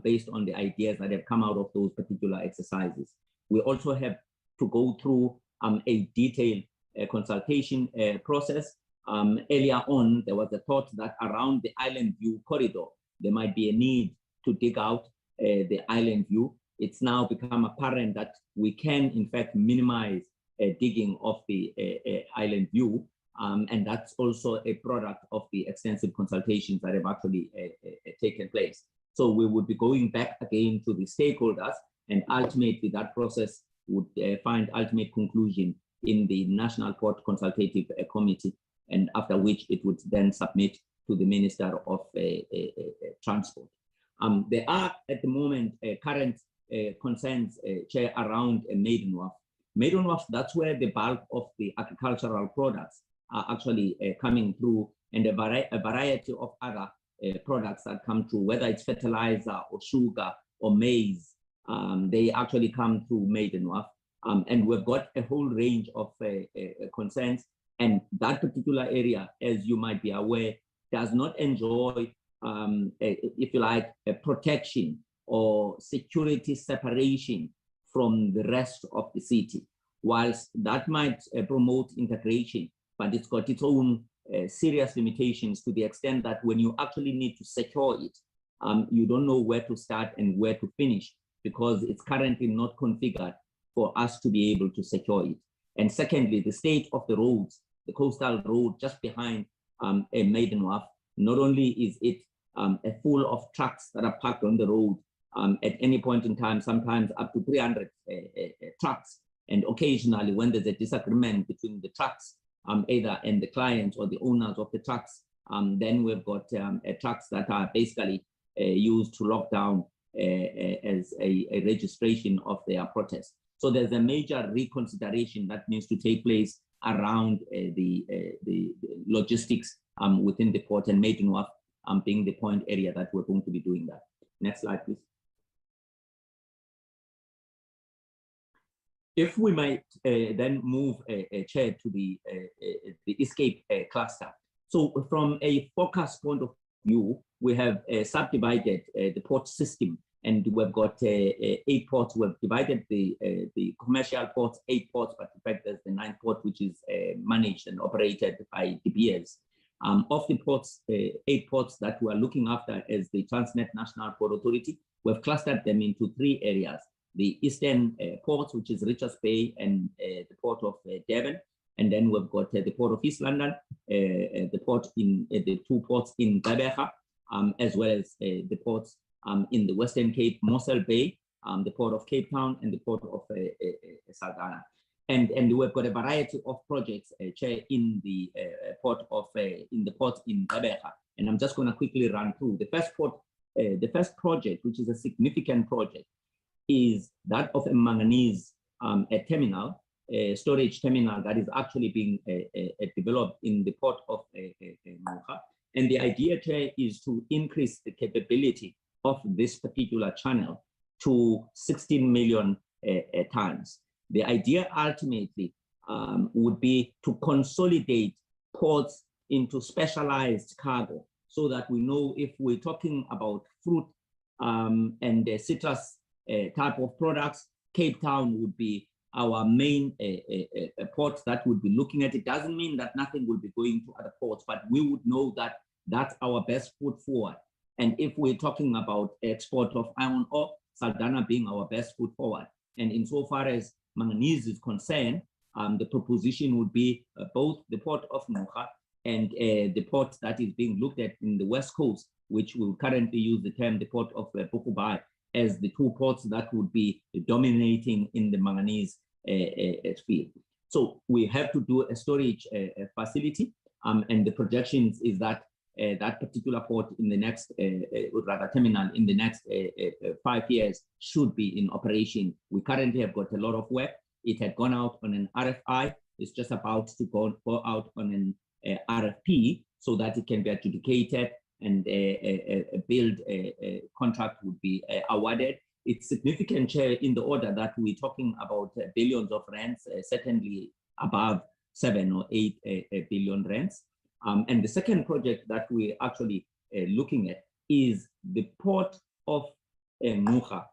based on the ideas that have come out of those particular exercises. We also have to go through a detailed consultation process. Earlier on, there was a thought that around the Island View corridor, there might be a need to dig out the Island View. It's now become apparent that we can, in fact, minimize digging of the Island View. And that's also a product of the extensive consultations that have actually taken place. So we would be going back again to the stakeholders, and ultimately that process would find ultimate conclusion in the National Port Consultative Committee, and after which it would then submit to the Minister of Transport. There are at the moment current concerns, Chair, around Maiden Wharf. Maiden Wharf, that's where the bulk of the agricultural products are actually coming through, and a variety of other products that come through, whether it's fertilizer or sugar or maize, they actually come through Maiden Wharf. And we've got a whole range of concerns. And that particular area, as you might be aware, does not enjoy if you like, a protection or security separation from the rest of the city. Whilst that might promote integration, but it's got its own serious limitations to the extent that when you actually need to secure it, you don't know where to start and where to finish, because it's currently not configured for us to be able to secure it. And secondly, the state of the roads, the coastal road just behind Maiden Wharf, not only is it full of trucks that are parked on the road at any point in time, sometimes up to 300 trucks. And occasionally when there's a disagreement between the trucks, either and the clients or the owners of the trucks, then we've got trucks that are basically used to lock down as a registration of their protest. So there's a major reconsideration that needs to take place around the logistics within the port, and Maiden Wharf being the point area that we're going to be doing that. Next slide, please. If we might then move Chair to the escape cluster. So from a focus point of view, we have subdivided the port system, and we've got 8 ports. We've divided the commercial ports, 8 ports, but in fact there's the 9th port, which is managed and operated by De Beers. Of the ports, 8 ports that we're looking after as the Transnet National Port Authority, we've clustered them into 3 areas. The eastern ports, which is Richards Bay and the port of Durban. And then we've got the port of East London, the 2 ports in Gqeberha, as well as the ports in the Western Cape, Mossel Bay, the port of Cape Town, and the port of Saldanha. And we've got a variety of projects, Chair, in the port in Gqeberha. And I'm just going to quickly run through the first project, which is a significant project, is that of a manganese terminal, storage terminal that is actually being developed in the port of Ngqurha. And the idea, Chair, is to increase the capability of this particular channel to 16 million tons. The idea ultimately would be to consolidate ports into specialized cargo, so that we know if we're talking about fruit and citrus type of products, Cape Town would be our main port that would be looking at it. Doesn't mean that nothing will be going to other ports, but we would know that that's our best foot forward. And if we're talking about export of iron ore, Saldanha being our best foot forward. And insofar as manganese is concerned, the proposition would be both the port of Ngqurha and the port that is being looked at in the West Coast, which will currently use the term the port of Bokubai, as the 2 ports that would be dominating in the manganese field. So we have to do a storage facility, and the projections is that that particular port in the next, rather terminal in the next 5 years should be in operation. We currently have got a lot of work. It had gone out on an RFI. It's just about to go out on an RFP so that it can be adjudicated and a build contract would be awarded. It's significant, Chair, in the order that we're talking about billions of rands, certainly above 7 or 8 billion rands. And the second project that we're actually looking at is the port of Ngqurha.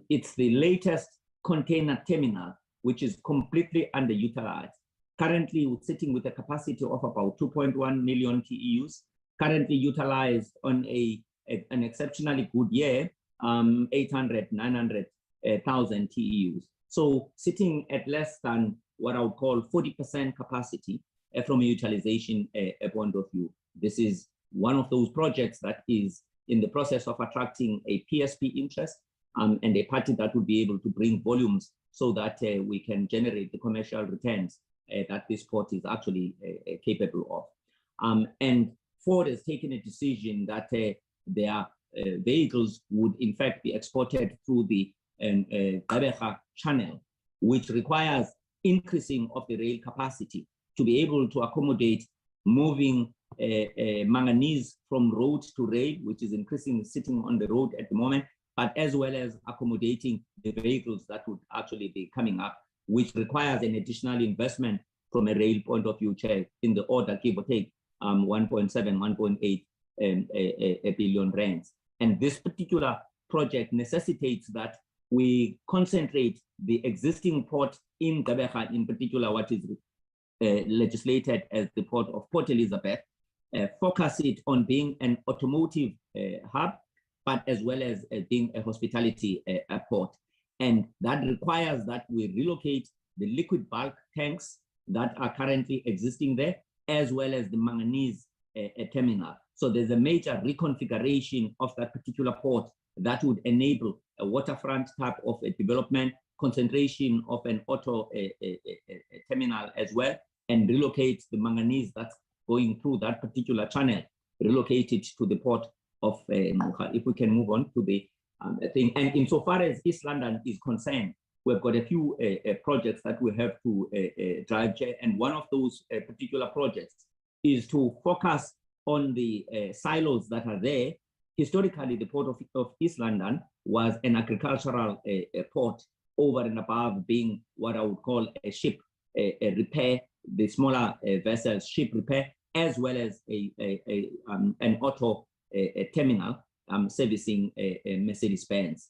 It's the latest container terminal, which is completely underutilized. Currently, we're sitting with a capacity of about 2.1 million TEUs. Currently utilized on an exceptionally good year, 800, 900,000 TEUs. So sitting at less than what I would call 40% capacity from a utilization point of view. This is one of those projects that is in the process of attracting a PSP interest and a party that would be able to bring volumes so that we can generate the commercial returns that this port is actually capable of. And Ford has taken a decision that their vehicles would in fact be exported through the Gqeberha channel, which requires increasing of the rail capacity to be able to accommodate moving manganese from road to rail, which is increasing sitting on the road at the moment, but as well as accommodating the vehicles that would actually be coming up, which requires an additional investment from a rail point of view, Chair, in the order, give or take, 1.7, 1.8 a billion rands. And this particular project necessitates that we concentrate the existing port in Ngqurha, in particular, what is legislated as the port of Port Elizabeth, focus it on being an automotive hub, but as well as being a hospitality port. And that requires that we relocate the liquid bulk tanks that are currently existing there, as well as the manganese terminal. So there's a major reconfiguration of that particular port that would enable a waterfront type of a development, concentration of an auto terminal as well, and relocate the manganese that's going through that particular channel, relocate it to the port of Ngqurha. If we can move on to the thing. And insofar as East London is concerned, we've got a few projects that we have to drive, and one of those particular projects is to focus on the silos that are there. Historically, the port of East London was an agricultural port, over and above being what I would call a ship repair, the smaller vessels ship repair, as well as an auto terminal servicing Mercedes-Benz.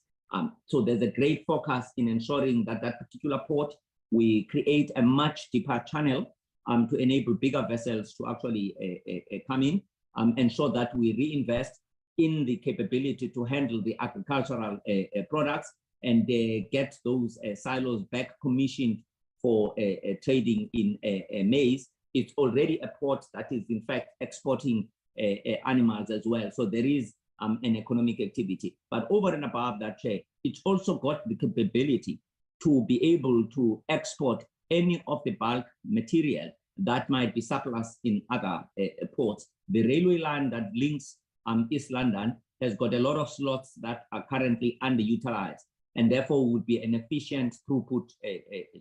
So there's a great focus in ensuring that that particular port, we create a much deeper channel to enable bigger vessels to actually come in, ensure that we reinvest in the capability to handle the agricultural products, and get those silos back commissioned for trading in maize. It's already a port that is in fact exporting animals as well. So there is an economic activity. But over and above that, it's also got the capability to be able to export any of the bulk material that might be surplus in other ports. The railway line that links East London has got a lot of slots that are currently underutilized, and therefore would be an efficient throughput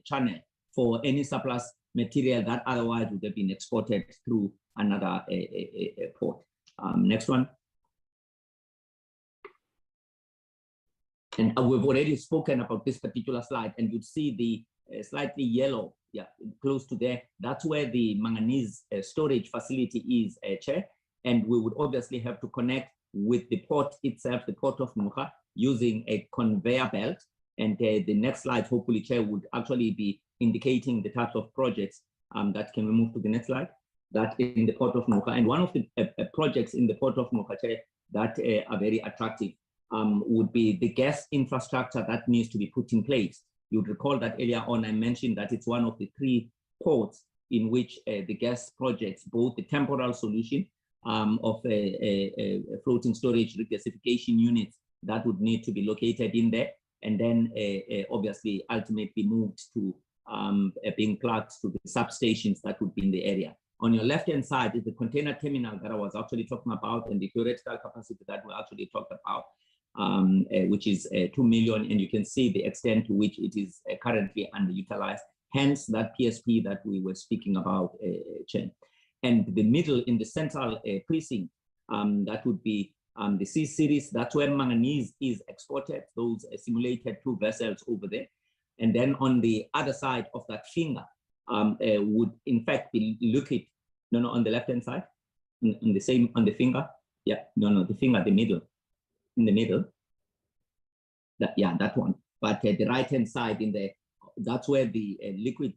channel for any surplus material that otherwise would have been exported through another port. Next one. And we've already spoken about this particular slide, and you'd see the slightly yellow, close to there. That's where the manganese storage facility is, Chair. And we would obviously have to connect with the port itself, the Port of Ngqurha, using a conveyor belt. And the next slide, hopefully, Chair, would actually be indicating the types of projects that can we move to the next slide, that in the Port of Ngqurha. And one of the projects in the Port of Ngqurha, Chair, that are very attractive would be the gas infrastructure that needs to be put in place. You'd recall that earlier on I mentioned that it's one of the 3 ports in which the gas projects, both the temporal solution of a floating storage regasification units that would need to be located in there, and then obviously ultimately moved to being plugged to the substations that would be in the area. On your left-hand side is the container terminal that I was actually talking about, and the theoretical capacity that we actually talked about, which is 2 million, and you can see the extent to which it is currently underutilized, hence that PSP that we were speaking about, Chen. And the middle in the central precinct, that would be the C series, that's where manganese is exported, those simulated 2 vessels over there. And then on the other side of that finger would in fact be liquid, on the left-hand side, on the same, on the finger, the finger, the middle, in the middle, that one. But the right-hand side in the, that's where the liquid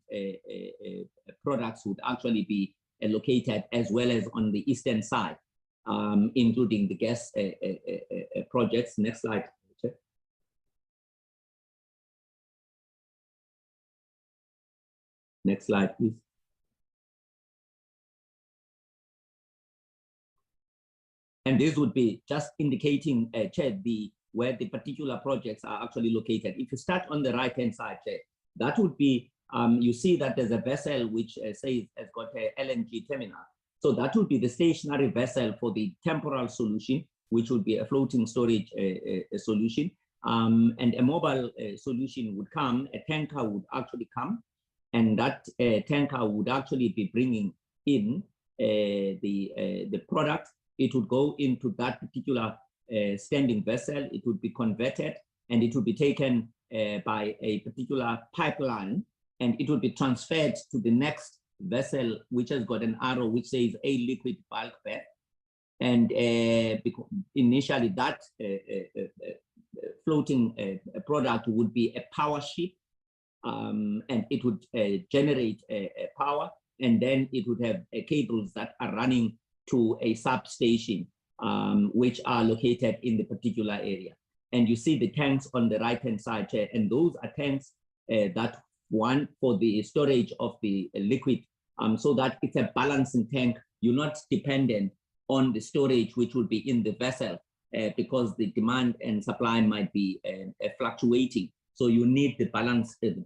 products would actually be located, as well as on the eastern side, including the gas projects. Next slide. Next slide, please. And this would be just indicating, Chair, where the particular projects are actually located. If you start on the right-hand side, Chair, that would be, you see that there's a vessel which says has got a LNG terminal. So that would be the stationary vessel for the temporal solution, which would be a floating storage solution. And a mobile solution would come, a tanker would actually come, and that tanker would actually be bringing in the product. It would go into that particular standing vessel, it would be converted, and it would be taken by a particular pipeline, and it would be transferred to the next vessel, which has got an arrow which says a liquid bulk bed. And initially that floating product would be a power ship, and it would generate power, and then it would have cables that are running to a substation, which are located in the particular area. And you see the tanks on the right-hand side here, and those are tanks that one for the storage of the liquid, so that it's a balancing tank. You're not dependent on the storage which will be in the vessel because the demand and supply might be fluctuating. So you need the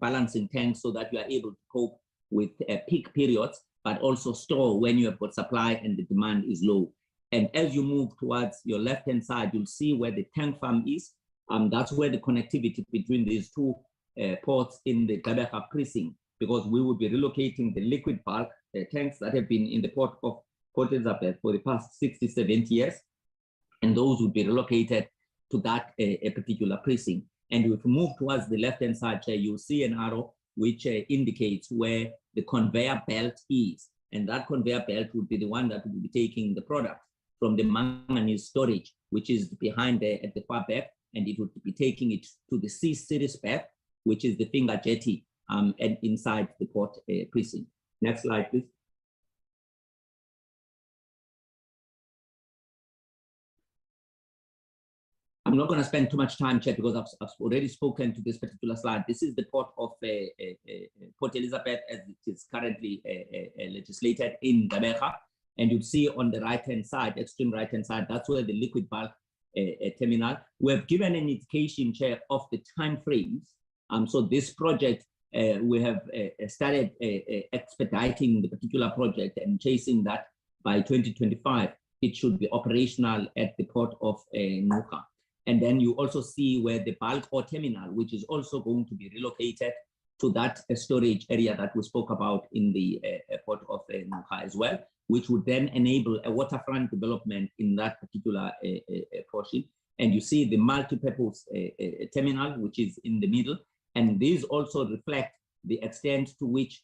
balancing tank so that you are able to cope with peak periods, but also store when you have got supply and the demand is low. And as you move towards your left-hand side, you'll see where the tank farm is. That's where the connectivity between these two ports in the Ngqurha precinct, because we will be relocating the liquid bulk tanks that have been in the port of Port Elizabeth for the past 60, 70 years. And those will be relocated to that particular precinct. And if you move towards the left-hand side here, you'll see an arrow which indicates where the conveyor belt is. And that conveyor belt would be the one that will be taking the product from the Manganese Storage, which is behind there at the far back, and it would be taking it to the C-series berth, which is the finger jetty and inside the port precinct. Next slide, please. I'm not going to spend too much time, Chair, because I've already spoken to this particular slide. This is the port of Port Elizabeth as it is currently legislated in Ngqurha. And you see on the right-hand side, extreme right-hand side, that's where the liquid bulk terminal. We have given an indication, Chair, of the timeframes. So this project, we have started expediting the particular project and chasing that by 2025. It should be operational at the Port of Ngqurha. And then you also see where the bulk ore terminal, which is also going to be relocated to that storage area that we spoke about in the Port of Ngqurha as well, which would then enable a waterfront development in that particular portion. And you see the multi-purpose terminal, which is in the middle. And these also reflect the extent to which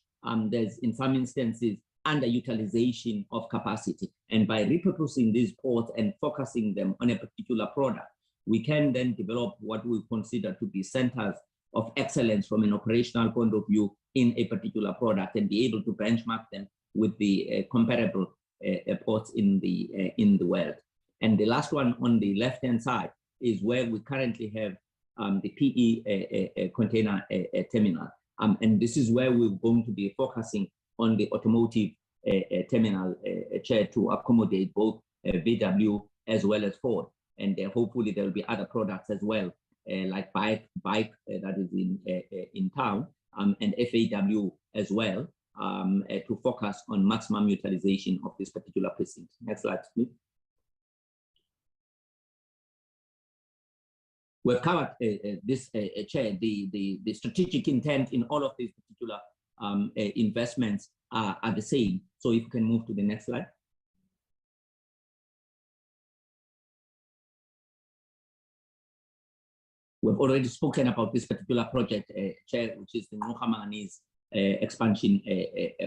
there's, in some instances, underutilization of capacity. And by repurposing these ports and focusing them on a particular product, we can then develop what we consider to be centers of excellence from an operational point of view in a particular product and be able to benchmark them with the comparable ports in the world. And the last one on the left-hand side is where we currently have the PE container terminal. And this is where we're going to be focusing on the automotive terminal Chair, to accommodate both VW as well as Ford. And hopefully there will be other products as well, like bike that is in town, and FAW as well, to focus on maximum utilization of this particular precinct. Next slide, please. We've covered this, Chair, the strategic intent in all of these particular investments are the same. So if you can move to the next slide. We've already spoken about this particular project, Chair, which is the Ngqurha Manganese expansion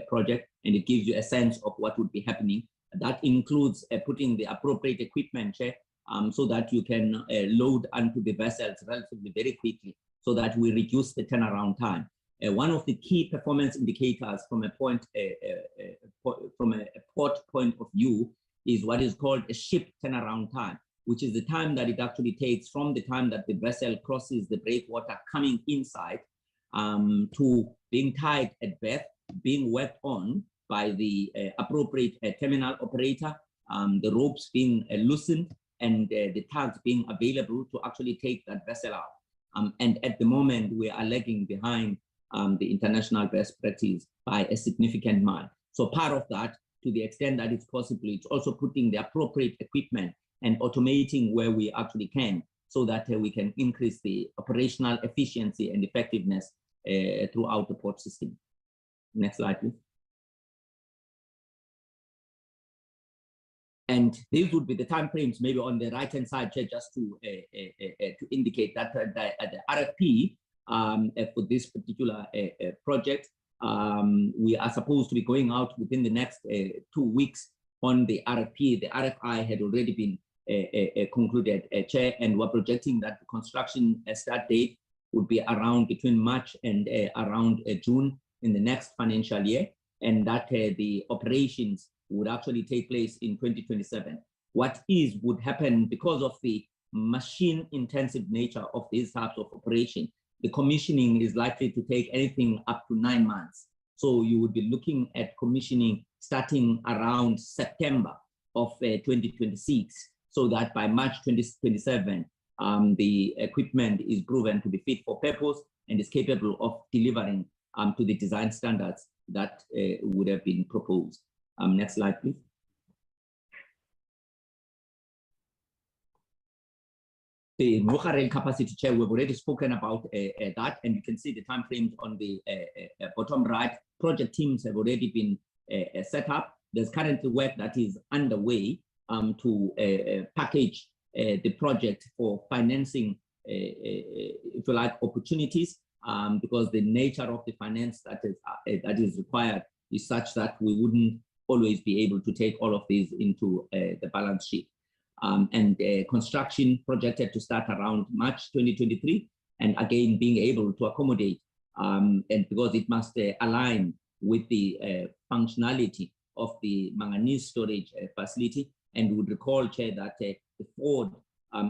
project, and it gives you a sense of what would be happening. That includes putting the appropriate equipment, Chair, so that you can load onto the vessels relatively very quickly, so that we reduce the turnaround time. One of the key performance indicators from a port point of view is what is called a ship turnaround time, which is the time that it actually takes from the time that the vessel crosses the breakwater coming inside to being tied at berth, being worked on by the appropriate terminal operator, the ropes being loosened, and the tugs being available to actually take that vessel out. And at the moment, we are lagging behind the international best practice by a significant mile. So part of that, to the extent that it's possible, it's also putting the appropriate equipment and automating where we actually can, so that we can increase the operational efficiency and effectiveness throughout the port system. Next slide, please. And these would be the timeframes, maybe on the right-hand side, just to indicate that the RFP for this particular project, we are supposed to be going out within the next 2 weeks on the RFP. The RFI had already been concluded, Chair, and we're projecting that the construction start date would be around between March and around June in the next financial year, and that the operations would actually take place in 2027. What would happen because of the machine-intensive nature of these types of operation, the commissioning is likely to take anything up to 9 months. So you would be looking at commissioning starting around September of 2026, so that by March 2027, the equipment is proven to be fit for purpose and is capable of delivering to the design standards that would have been proposed. Next slide, please. The Ngqurha rail capacity, Chair, we've already spoken about that, and you can see the timeframes on the bottom right. Project teams have already been set up. There's currently work that is underway to package the project for financing, if you like, opportunities, because the nature of the finance that is required is such that we wouldn't always be able to take all of these into the balance sheet. Construction projected to start around March 2023, and again being able to accommodate, and because it must align with the functionality of the Manganese Storage facility. And we would recall, Chair, that the Ford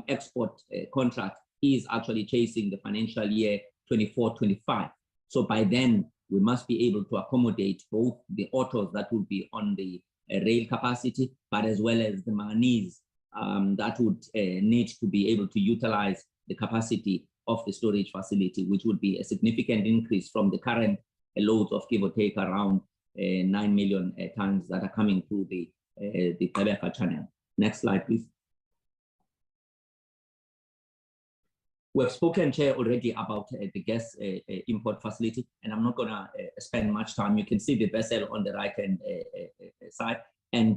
export contract is actually chasing the financial year 24-25. So by then, we must be able to accommodate both the autos that will be on the rail capacity, but as well as the manganese that would need to be able to utilize the capacity of the storage facility, which would be a significant increase from the current loads of give or take around 9 million tons that are coming through the Tmpa channel. Next slide, please. We've spoken, Chair, already about the gas import facility, and I'm not going to spend much time. You can see the vessel on the right-hand side. And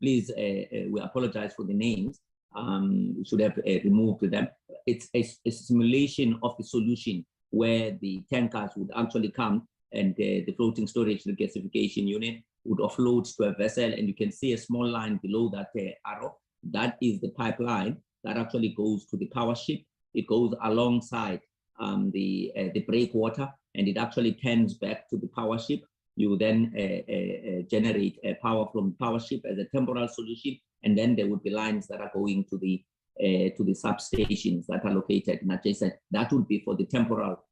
please, we apologize for the names. We should have removed them. It's a simulation of the solution where the tankers would actually come and the floating storage regasification unit would offload to a vessel. And you can see a small line below that arrow. That is the pipeline that actually goes to the power ship. It goes alongside the breakwater, and it actually turns back to the power ship. You then generate power from the power ship as a temporal solution, and then there would be lines that are going to the substations that are located in adjacent. That would be for the temporal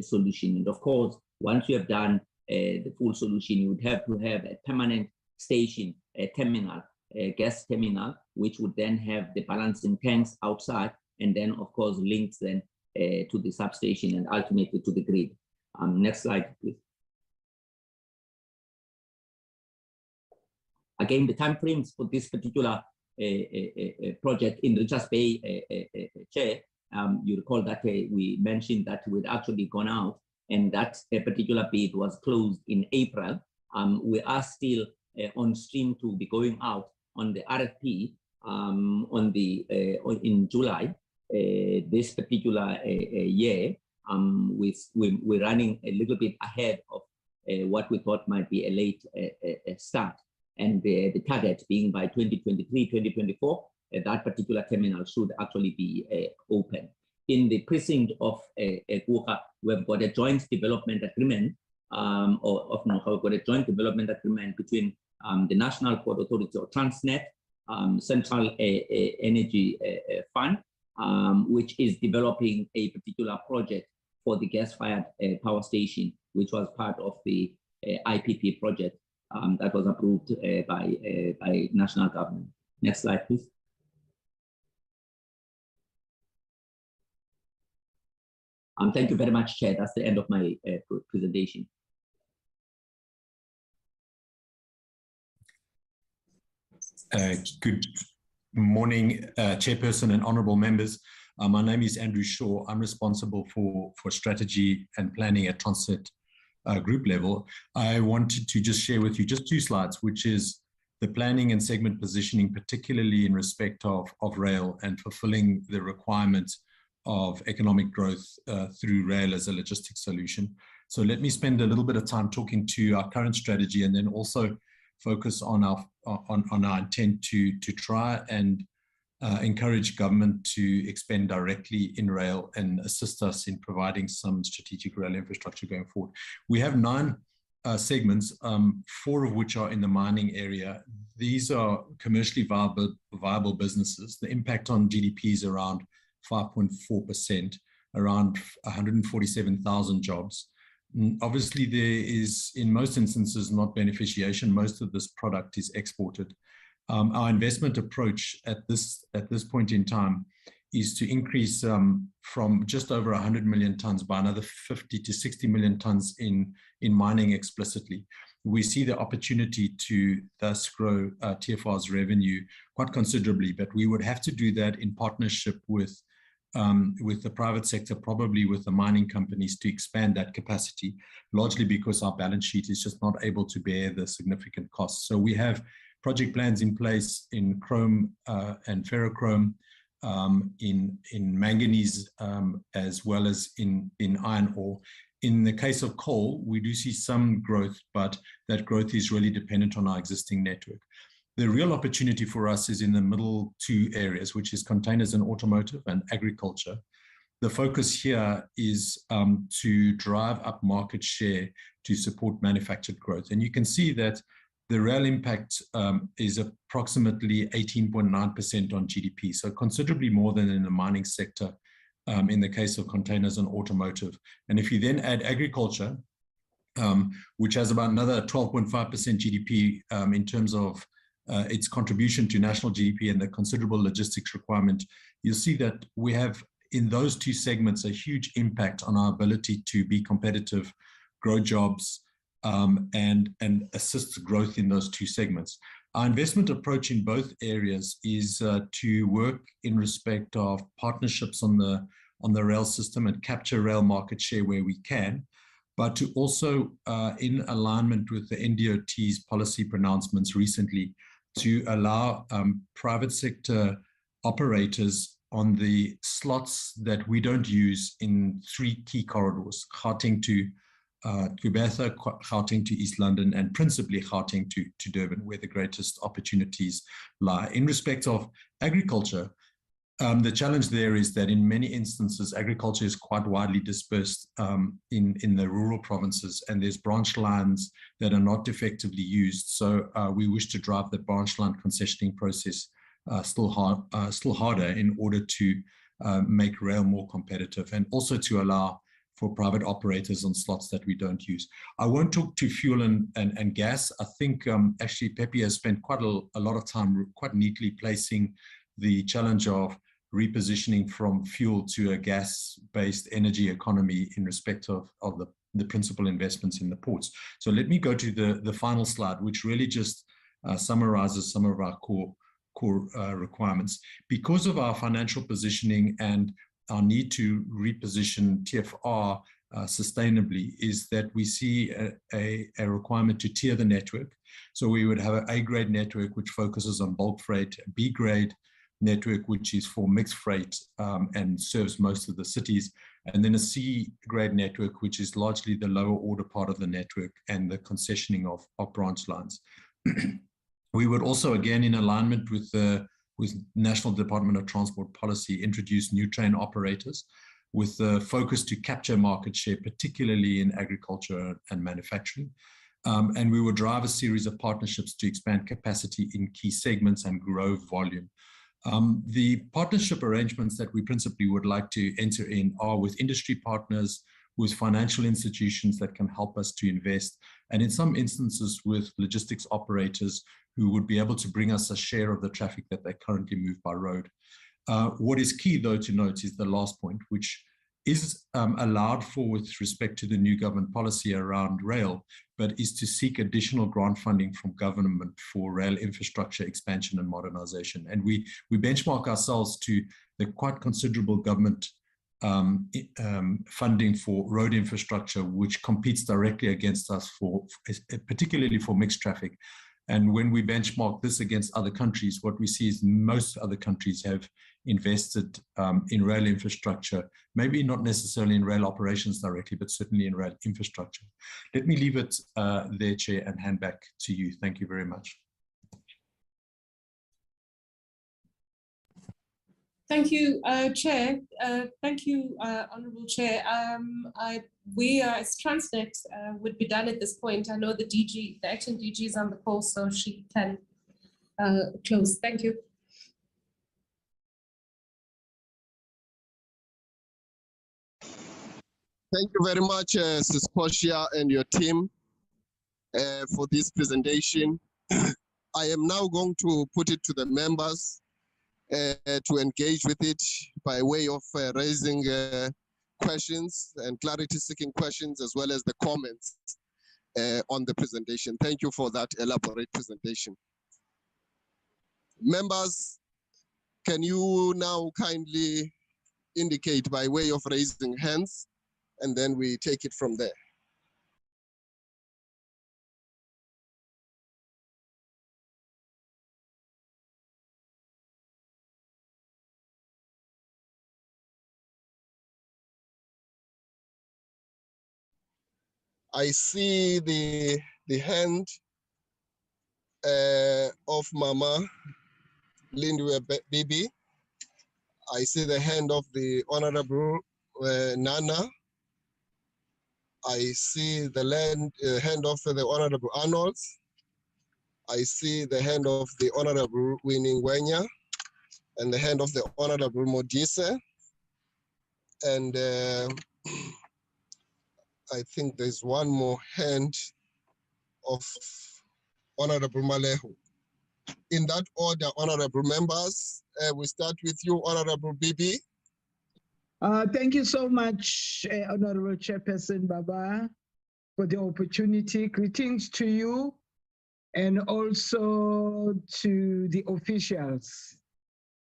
solution. And of course, once you have done the full solution, you would have to have a permanent station, a terminal, a gas terminal, which would then have the balancing tanks outside, and then of course links then to the substation and ultimately to the grid. Next slide, please. Again, the timeframes for this particular project in Richards Bay, Chair, you recall that we mentioned that we'd actually gone out, and that particular bid was closed in April. We are still on stream to be going out on the RFP in July this particular year. We're running a little bit ahead of what we thought might be a late start. And the target being by 2023, 2024, that particular terminal should actually be open. In the precinct of Ngqurha, we've got a joint development agreement, we've got a joint development agreement between the National Port Authority or Transnet, Central Energy Fund, which is developing a particular project for the gas-fired power station, which was part of the IPP project. That was approved by national government. Next slide, please. Thank you very much, Chair. That's the end of my presentation. Good morning, Chairperson and honourable members. My name is Andrew Shaw. I'm responsible for strategy and planning at Transnet group level. I wanted to just share with you just 2 slides, which is the planning and segment positioning, particularly in respect of rail and fulfilling the requirements of economic growth through rail as a logistics solution. So let me spend a little bit of time talking to our current strategy and then also focus on our intent to try and encourage government to expand directly in rail and assist us in providing some strategic rail infrastructure going forward. We have 9 segments, 4 of which are in the mining area. These are commercially viable businesses. The impact on GDP is around 5.4%, around 147,000 jobs. Obviously, there is, in most instances, not beneficiation. Most of this product is exported. Our investment approach at this point in time is to increase from just over 100 million tons by another 50 to 60 million tons in mining explicitly. We see the opportunity to thus grow TFR's revenue quite considerably, but we would have to do that in partnership with the private sector, probably with the mining companies, to expand that capacity, largely because our balance sheet is just not able to bear the significant costs. So we have project plans in place in chrome and ferrochrome, in manganese, as well as in iron ore. In the case of coal, we do see some growth, but that growth is really dependent on our existing network. The real opportunity for us is in the middle 2 areas, which is containers and automotive and agriculture. The focus here is to drive up market share to support manufactured growth. And you can see that the rail impact is approximately 18.9% on GDP, so considerably more than in the mining sector in the case of containers and automotive. And if you then add agriculture, which has about another 12.5% GDP in terms of its contribution to national GDP and the considerable logistics requirement, you'll see that we have in those 2 segments a huge impact on our ability to be competitive, grow jobs, and assist growth in those 2 segments. Our investment approach in both areas is to work in respect of partnerships on the rail system and capture rail market share where we can, but to also, in alignment with the NDOT's policy pronouncements recently, to allow private sector operators on the slots that we don't use in 3 key corridors: Gauteng to Gqeberha, Gauteng to East London, and principally Gauteng to Durban, where the greatest opportunities lie. In respect of agriculture, the challenge there is that in many instances, agriculture is quite widely dispersed in the rural provinces, and there's branch lines that are not effectively used. So we wish to drive the branch line concessioning process still harder in order to make rail more competitive, and also to allow for private operators on slots that we don't use. I won't talk to fuel and gas. I think actually Pepe has spent quite a lot of time quite neatly placing the challenge of repositioning from fuel to a gas-based energy economy in respect of the principal investments in the ports. So let me go to the final slide, which really just summarizes some of our core requirements. Because of our financial positioning and our need to reposition TFR sustainably, is that we see a requirement to tier the network. So we would have an A-grade network which focuses on bulk freight, a B-grade network which is for mixed freight and serves most of the cities, and then a C-grade network which is largely the lower order part of the network and the concessioning of branch lines. We would also, again in alignment with National Department of Transport policy, introduce new train operators with the focus to capture market share, particularly in agriculture and manufacturing. And we will drive a series of partnerships to expand capacity in key segments and grow volume. The partnership arrangements that we principally would like to enter in are with industry partners, with financial institutions that can help us to invest, and in some instances with logistics operators who would be able to bring us a share of the traffic that they currently move by road. What is key, though, to note is the last point, which is allowed for with respect to the new government policy around rail, but is to seek additional grant funding from government for rail infrastructure expansion and modernization. And we benchmark ourselves to the quite considerable government funding for road infrastructure, which competes directly against us particularly for mixed traffic. And when we benchmark this against other countries, what we see is most other countries have invested in rail infrastructure, maybe not necessarily in rail operations directly, but certainly in rail infrastructure. Let me leave it there, Chair, and hand back to you. Thank you very much. Thank you, Chair. Thank you, Honourable Chair. We as Transnet would be done at this point. I know the DG, the acting DG is on the call, so she can close. Thank you. Thank you very much, Ms. Portia and your team for this presentation. I am now going to put it to the members to engage with it by way of raising questions and clarity-seeking questions, as well as the comments on the presentation. Thank you for that elaborate presentation. Members, can you now kindly indicate by way of raising hands, and then we take it from there. I see the hand of Mama Lindwe Bibi. I see the hand of the Honorable Nana. I see the hand of the Honorable Arnold. I see the hand of the Honorable Winnie Ngwenya and the hand of the Honorable Modise. And I think there's one more hand of Honorable Malehu. In that order, honorable members, we start with you, Honorable Bibi. Thank you so much, Honorable Chairperson Baba, for the opportunity. Greetings to you and also to the officials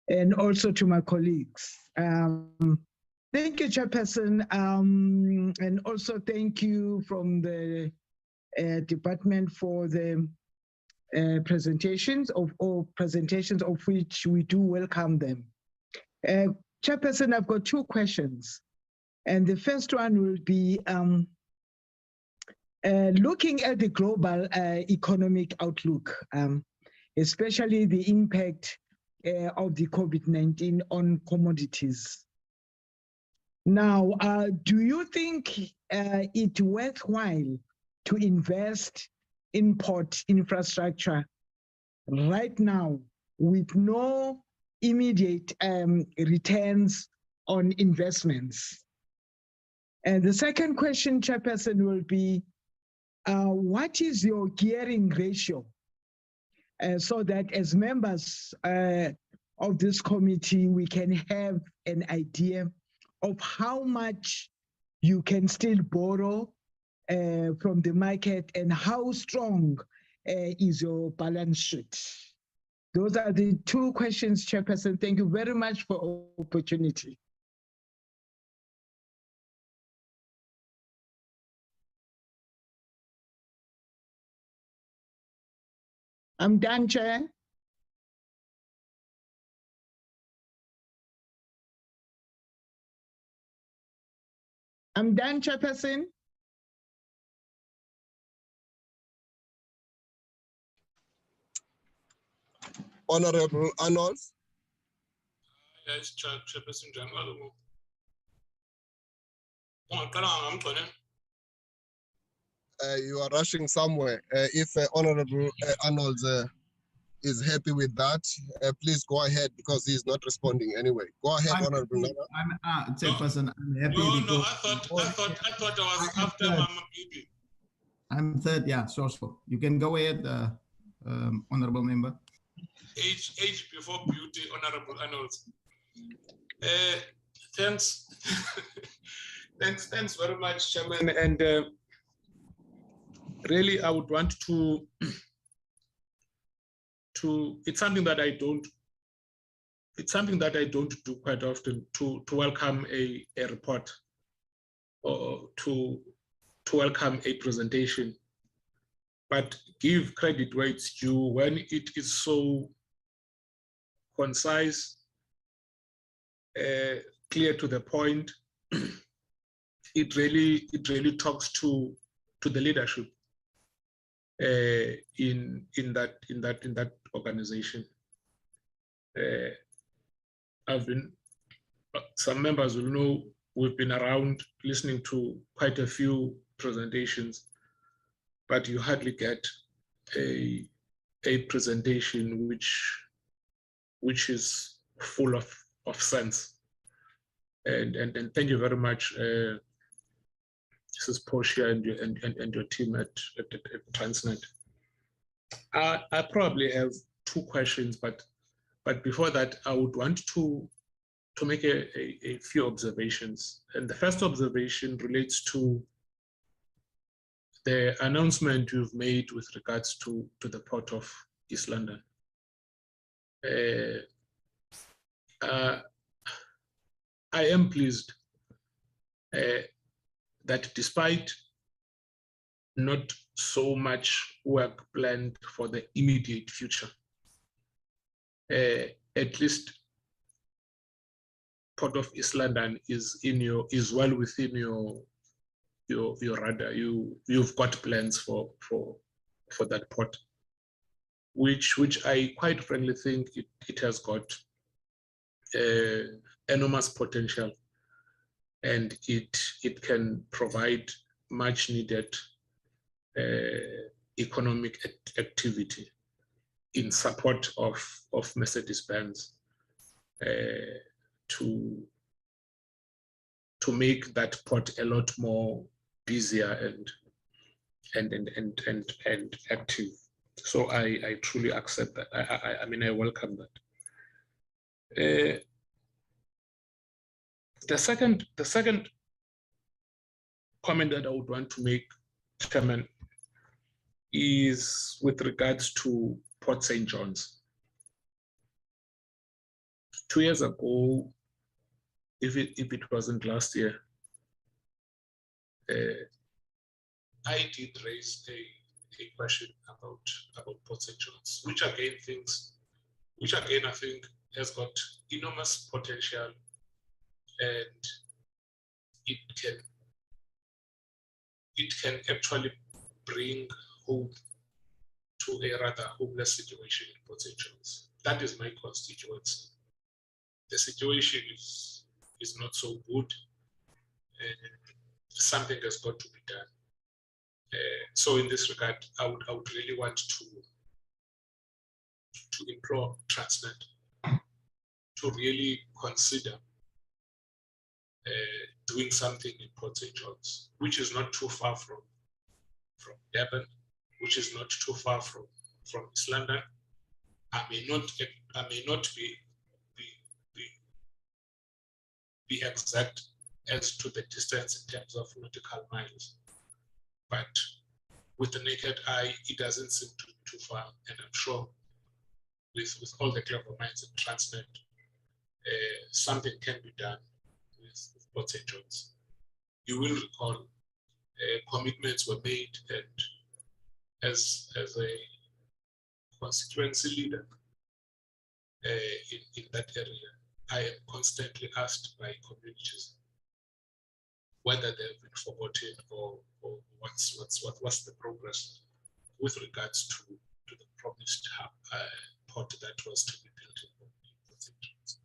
and also to my colleagues. Thank you, Chairperson, and also thank you from the department for the presentations of which we do welcome them. Chairperson, I've got two questions. And the first one will be looking at the global economic outlook, especially the impact of the COVID-19 on commodities. Now, do you think it's worthwhile to invest in port infrastructure right now with no immediate returns on investments? And the second question, Chairperson, will be, what is your gearing ratio so that as members of this committee, we can have an idea of how much you can still borrow from the market and how strong is your balance sheet? Those are the two questions, Chairperson. Thank you very much for the opportunity. I'm done, Chair. I'm done, Chairperson. Honorable Arnold. Yes, Chairperson General. You are rushing somewhere. If Honorable Arnold is happy with that, please go ahead because he is not responding anyway. Go ahead, Honorable Nana. Chairperson, I'm happy. No, I thought I was after Mama Bibi. I'm third, yeah, so. You can go ahead, Honorable Member. Age before beauty, Honorable Arnold. Thanks. thanks very much, Chairman. And really, I would want to it's something that I don't do quite often, to welcome a report or to welcome a presentation but give credit where it's due. When it is so concise, clear to the point, it really talks to the leadership in that organization. Some members will know we've been around listening to quite a few presentations, but you hardly get a presentation which is full of sense. And thank you very much, Mrs. Portia and your team at Transnet. I probably have two questions, but before that, I would want to make a few observations. And the first observation relates to the announcement you've made with regards to the Port of East London. I am pleased that despite not so much work planned for the immediate future, at least Port of East London is well within your radar. You've got plans for that port, which I quite frankly think it has got enormous potential, and it can provide much needed economic activity in support of Mercedes-Benz to make that port a lot more busier and active. So I truly accept that. I mean, I welcome that. The second comment that I would want to make, Chairman, is with regards to Port St. John's. 2 years ago, if it wasn't last year, I did raise a question about Port St. John's, which again I think has got enormous potential, and it can actually bring hope to a rather hopeless situation in Port St. John's. That is my constituency. The situation is not so good, and something has got to be done. So in this regard, I would really want to implore Transnet to really consider doing something in Port St. John's, which is not too far from Durban, which is not too far from East London. I may not be exact as to the distance in terms of nautical miles, but with the naked eye, it doesn't seem too far. And I'm sure with all the clever minds in Transnet, something can be done with Port St. John's. You will recall commitments were made, and as a constituency leader in that area, I am constantly asked by communities whether they've been forgotten or what's the progress with regards to the promised port that was to be built in Port St. John's.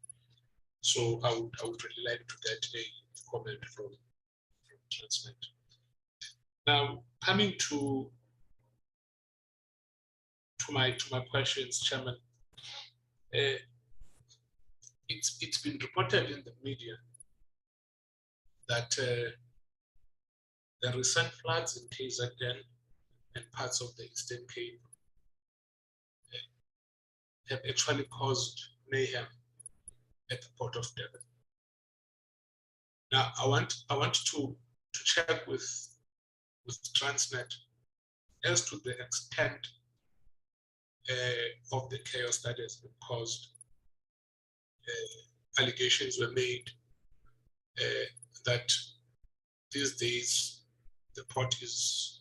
So I would really like to get a comment from Transnet. Now, coming to my questions, Chairman, it's been reported in the media that the recent floods in KZN and parts of the Eastern Cape have actually caused mayhem at the Port of Durban. Now, I want to check with Transnet as to the extent of the chaos that has been caused. Allegations were made that these days the port is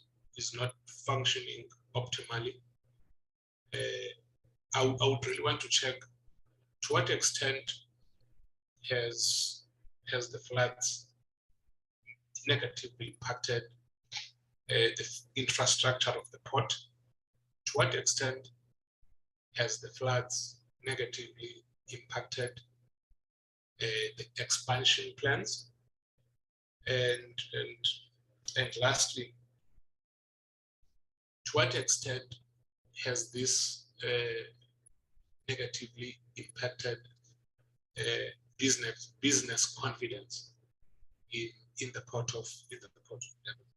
not functioning optimally. I would really want to check to what extent has the floods negatively impacted the infrastructure of the port? To what extent has the floods negatively impacted the expansion plans? And lastly, to what extent has this negatively impacted business confidence in the port of Durban?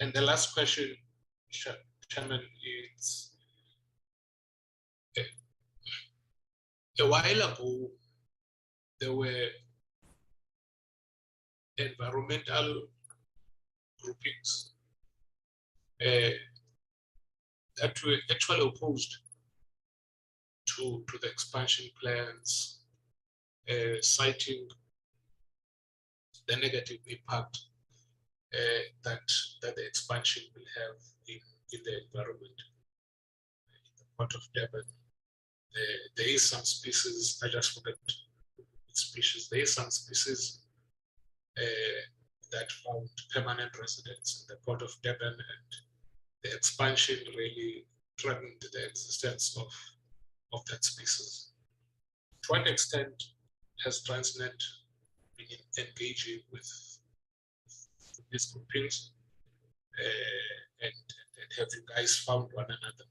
And the last question, Chairman, is a while ago there were environmental groupings that were actually opposed to the expansion plans, citing the negative impact that the expansion will have in the environment. In the Port of Durban, there is some species, I just forgot which species, there is some species that found permanent residence in the Port of Durban, and the expansion really threatened the existence of that species. To what extent has Transnet been engaging with these groupings, and have you guys found one another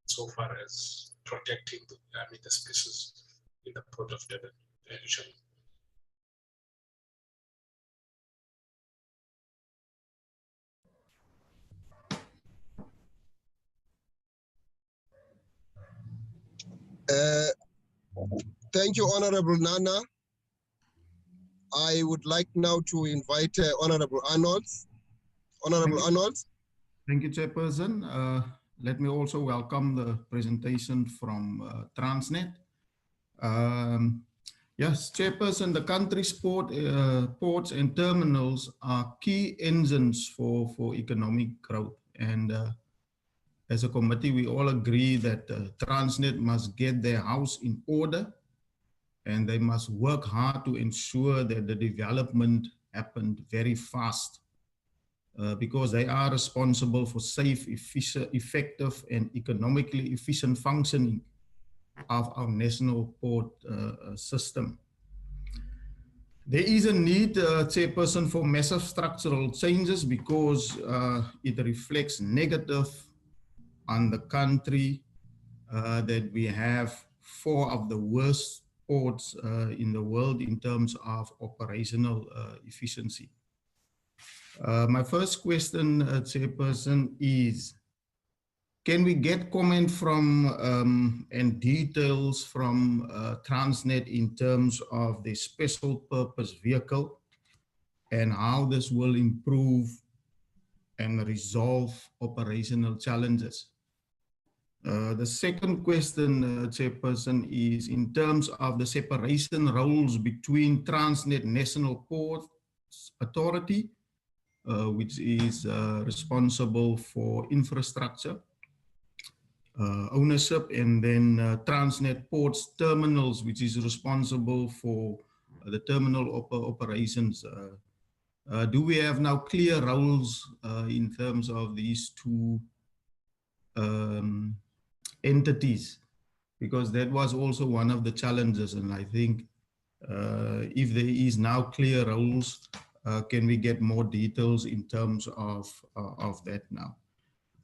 so far as protecting the species in the Port of Durban? Thank you, Honorable Nana. I would like now to invite Honorable Arnold. Honorable Arnold. Thank you, Chairperson. Let me also welcome the presentation from Transnet. Yes, Chairperson, the country's ports and terminals are key engines for economic growth. And as a committee, we all agree that Transnet must get their house in order, and they must work hard to ensure that the development happened very fast, because they are responsible for safe, effective, and economically efficient functioning of our national port system. There is a need, Chairperson, for massive structural changes because it reflects negative on the country that we have 4 of the worst ports in the world in terms of operational efficiency. My first question, Chairperson, is can we get comment from and details from Transnet in terms of the special purpose vehicle and how this will improve and resolve operational challenges? The second question, Chairperson, is in terms of the separation roles between Transnet National Ports Authority, which is responsible for infrastructure, ownership, and then Transnet Ports Terminals, which is responsible for the terminal operations. Do we have now clear roles in terms of these 2 entities? Because that was also one of the challenges, and I think if there is now clear roles, can we get more details in terms of that now?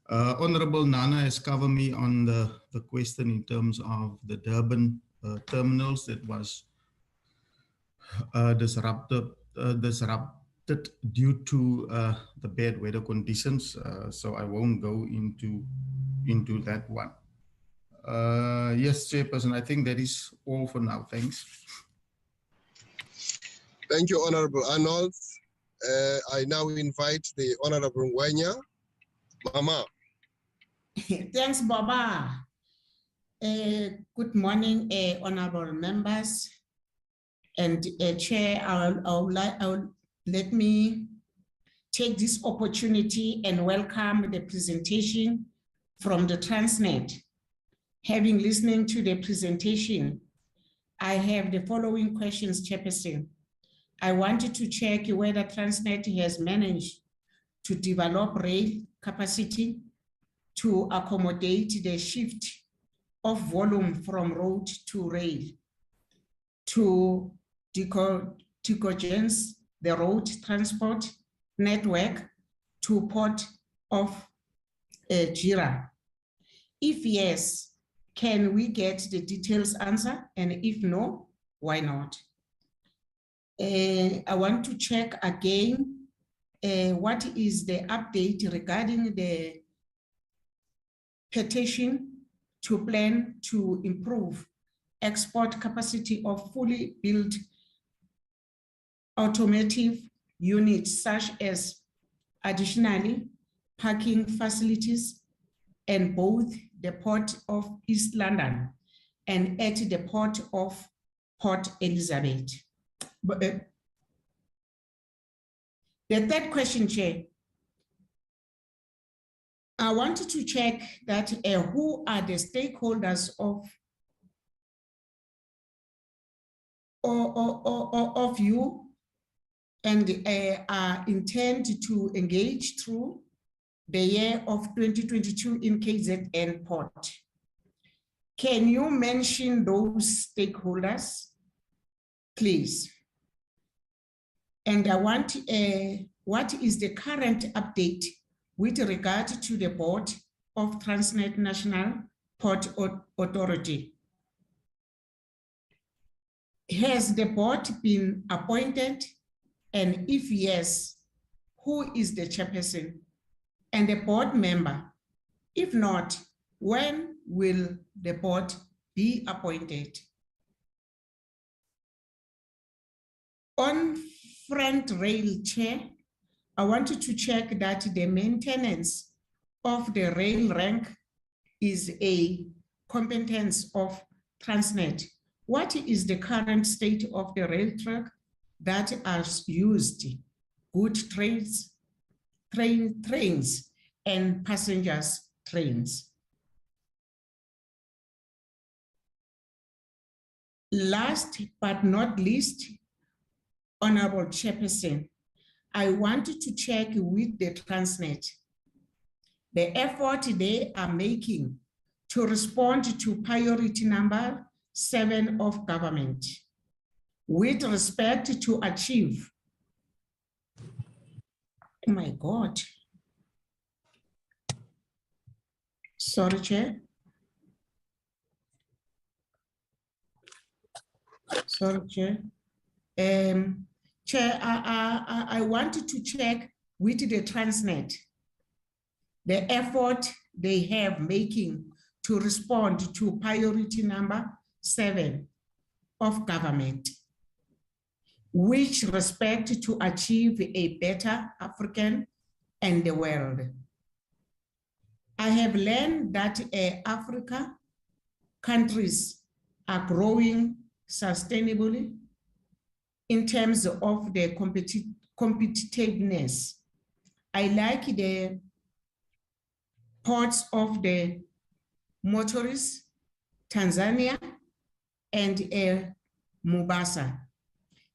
Honorable Nana has covered me on the question in terms of the Durban terminals that was disrupted due to the bad weather conditions. So I won't go into that one. Yes, Chairperson, I think that is all for now. Thanks. Thank you, Honorable Arnold. I now invite the Honorable Ngqurha. Mama. Thanks, Baba. Good morning, honorable members. And Chair, let me take this opportunity and welcome the presentation from the Transnet. Having listened to the presentation, I have the following questions, Chairperson. I wanted to check whether Transnet has managed to develop rail capacity to accommodate the shift of volume from road to rail, to decongest the road transport network to Port of Ngqurha. If yes, can we get the details answer? And if no, why not? I want to check again what is the update regarding the petition to plan to improve export capacity of fully built automotive units, such as additionally parking facilities in both the Port of East London and at the Port of Port Elizabeth. But, the third question, Chair, I wanted to check that who are the stakeholders of you and intend to engage through the year of 2022 in KZN Port. Can you mention those stakeholders, please? And I want, what is the current update with regard to the board of Transnet National Port Authority? Has the board been appointed? And if yes, who is the chairperson and the board member? If not, when will the board be appointed? On front rail, Chair, I wanted to check that the maintenance of the rail rank is a competence of Transnet. What is the current state of the rail track that are used, good trains and passengers trains? Last but not least, Honorable Chairperson, I wanted to check with the Transnet the effort they are making to respond to priority number 7 of government with respect to achieve. Oh my God. Sorry, Chair. Sorry, Chair. Chair, I wanted to check with the Transnet the effort they have making to respond to priority number 7 of government, which respect to achieve a better African and the world. I have learned that Africa countries are growing sustainably in terms of the competitiveness. I like the ports of the motorists, Tanzania and Mombasa.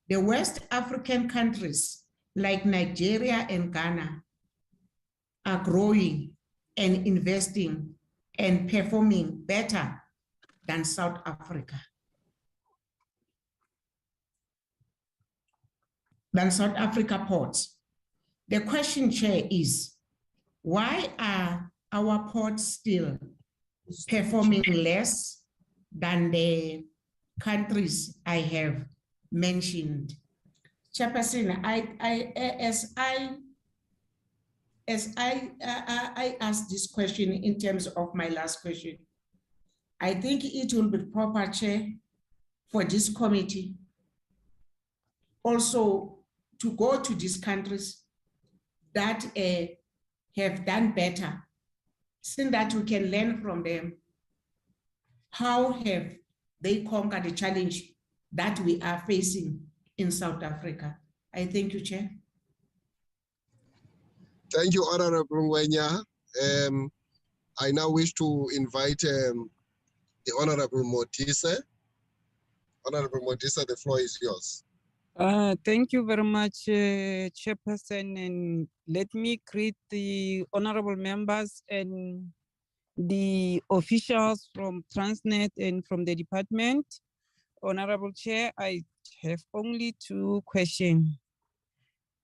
The West African countries like Nigeria and Ghana are growing and investing and performing better than South Africa. South Africa ports. The question, Chair, is why are our ports still performing less than the countries I have mentioned? Chairperson, as I asked this question in terms of my last question, I think it will be proper, Chair, for this committee also to go to these countries that have done better, so that we can learn from them. How have they conquered the challenge that we are facing in South Africa? I thank you, Chair. Thank you, Honorable Ngwenya. I now wish to invite the Honorable Modise. Honorable Modise, the floor is yours. Thank you very much, Chairperson, and let me greet the honorable members and the officials from Transnet and from the department. Honorable Chair, I have only 2 questions.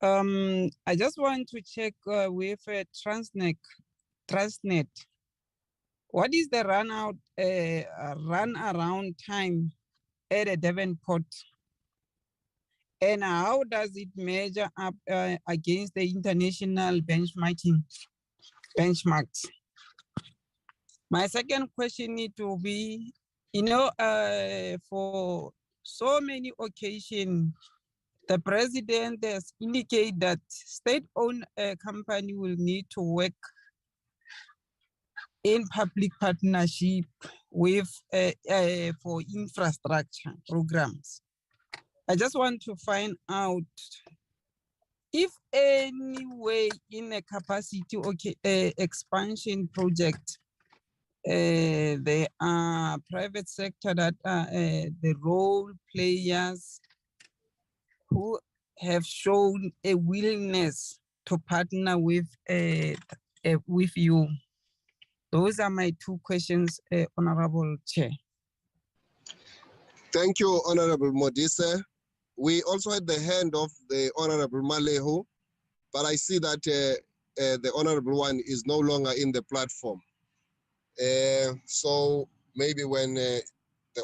I just want to check with Transnet. What is the run around time at the Durban Port? And how does it measure up against the international benchmarks? My second question need to be, for so many occasions, the president has indicated that state-owned company will need to work in public partnership with for infrastructure programs. I just want to find out if any way in a capacity expansion project, there are private sector that are the role players who have shown a willingness to partner with you. Those are my 2 questions, Honorable Chair. Thank you, Honorable Modise. We also had the hand of the Honorable Malehu, but I see that the Honorable one is no longer in the platform. So maybe when the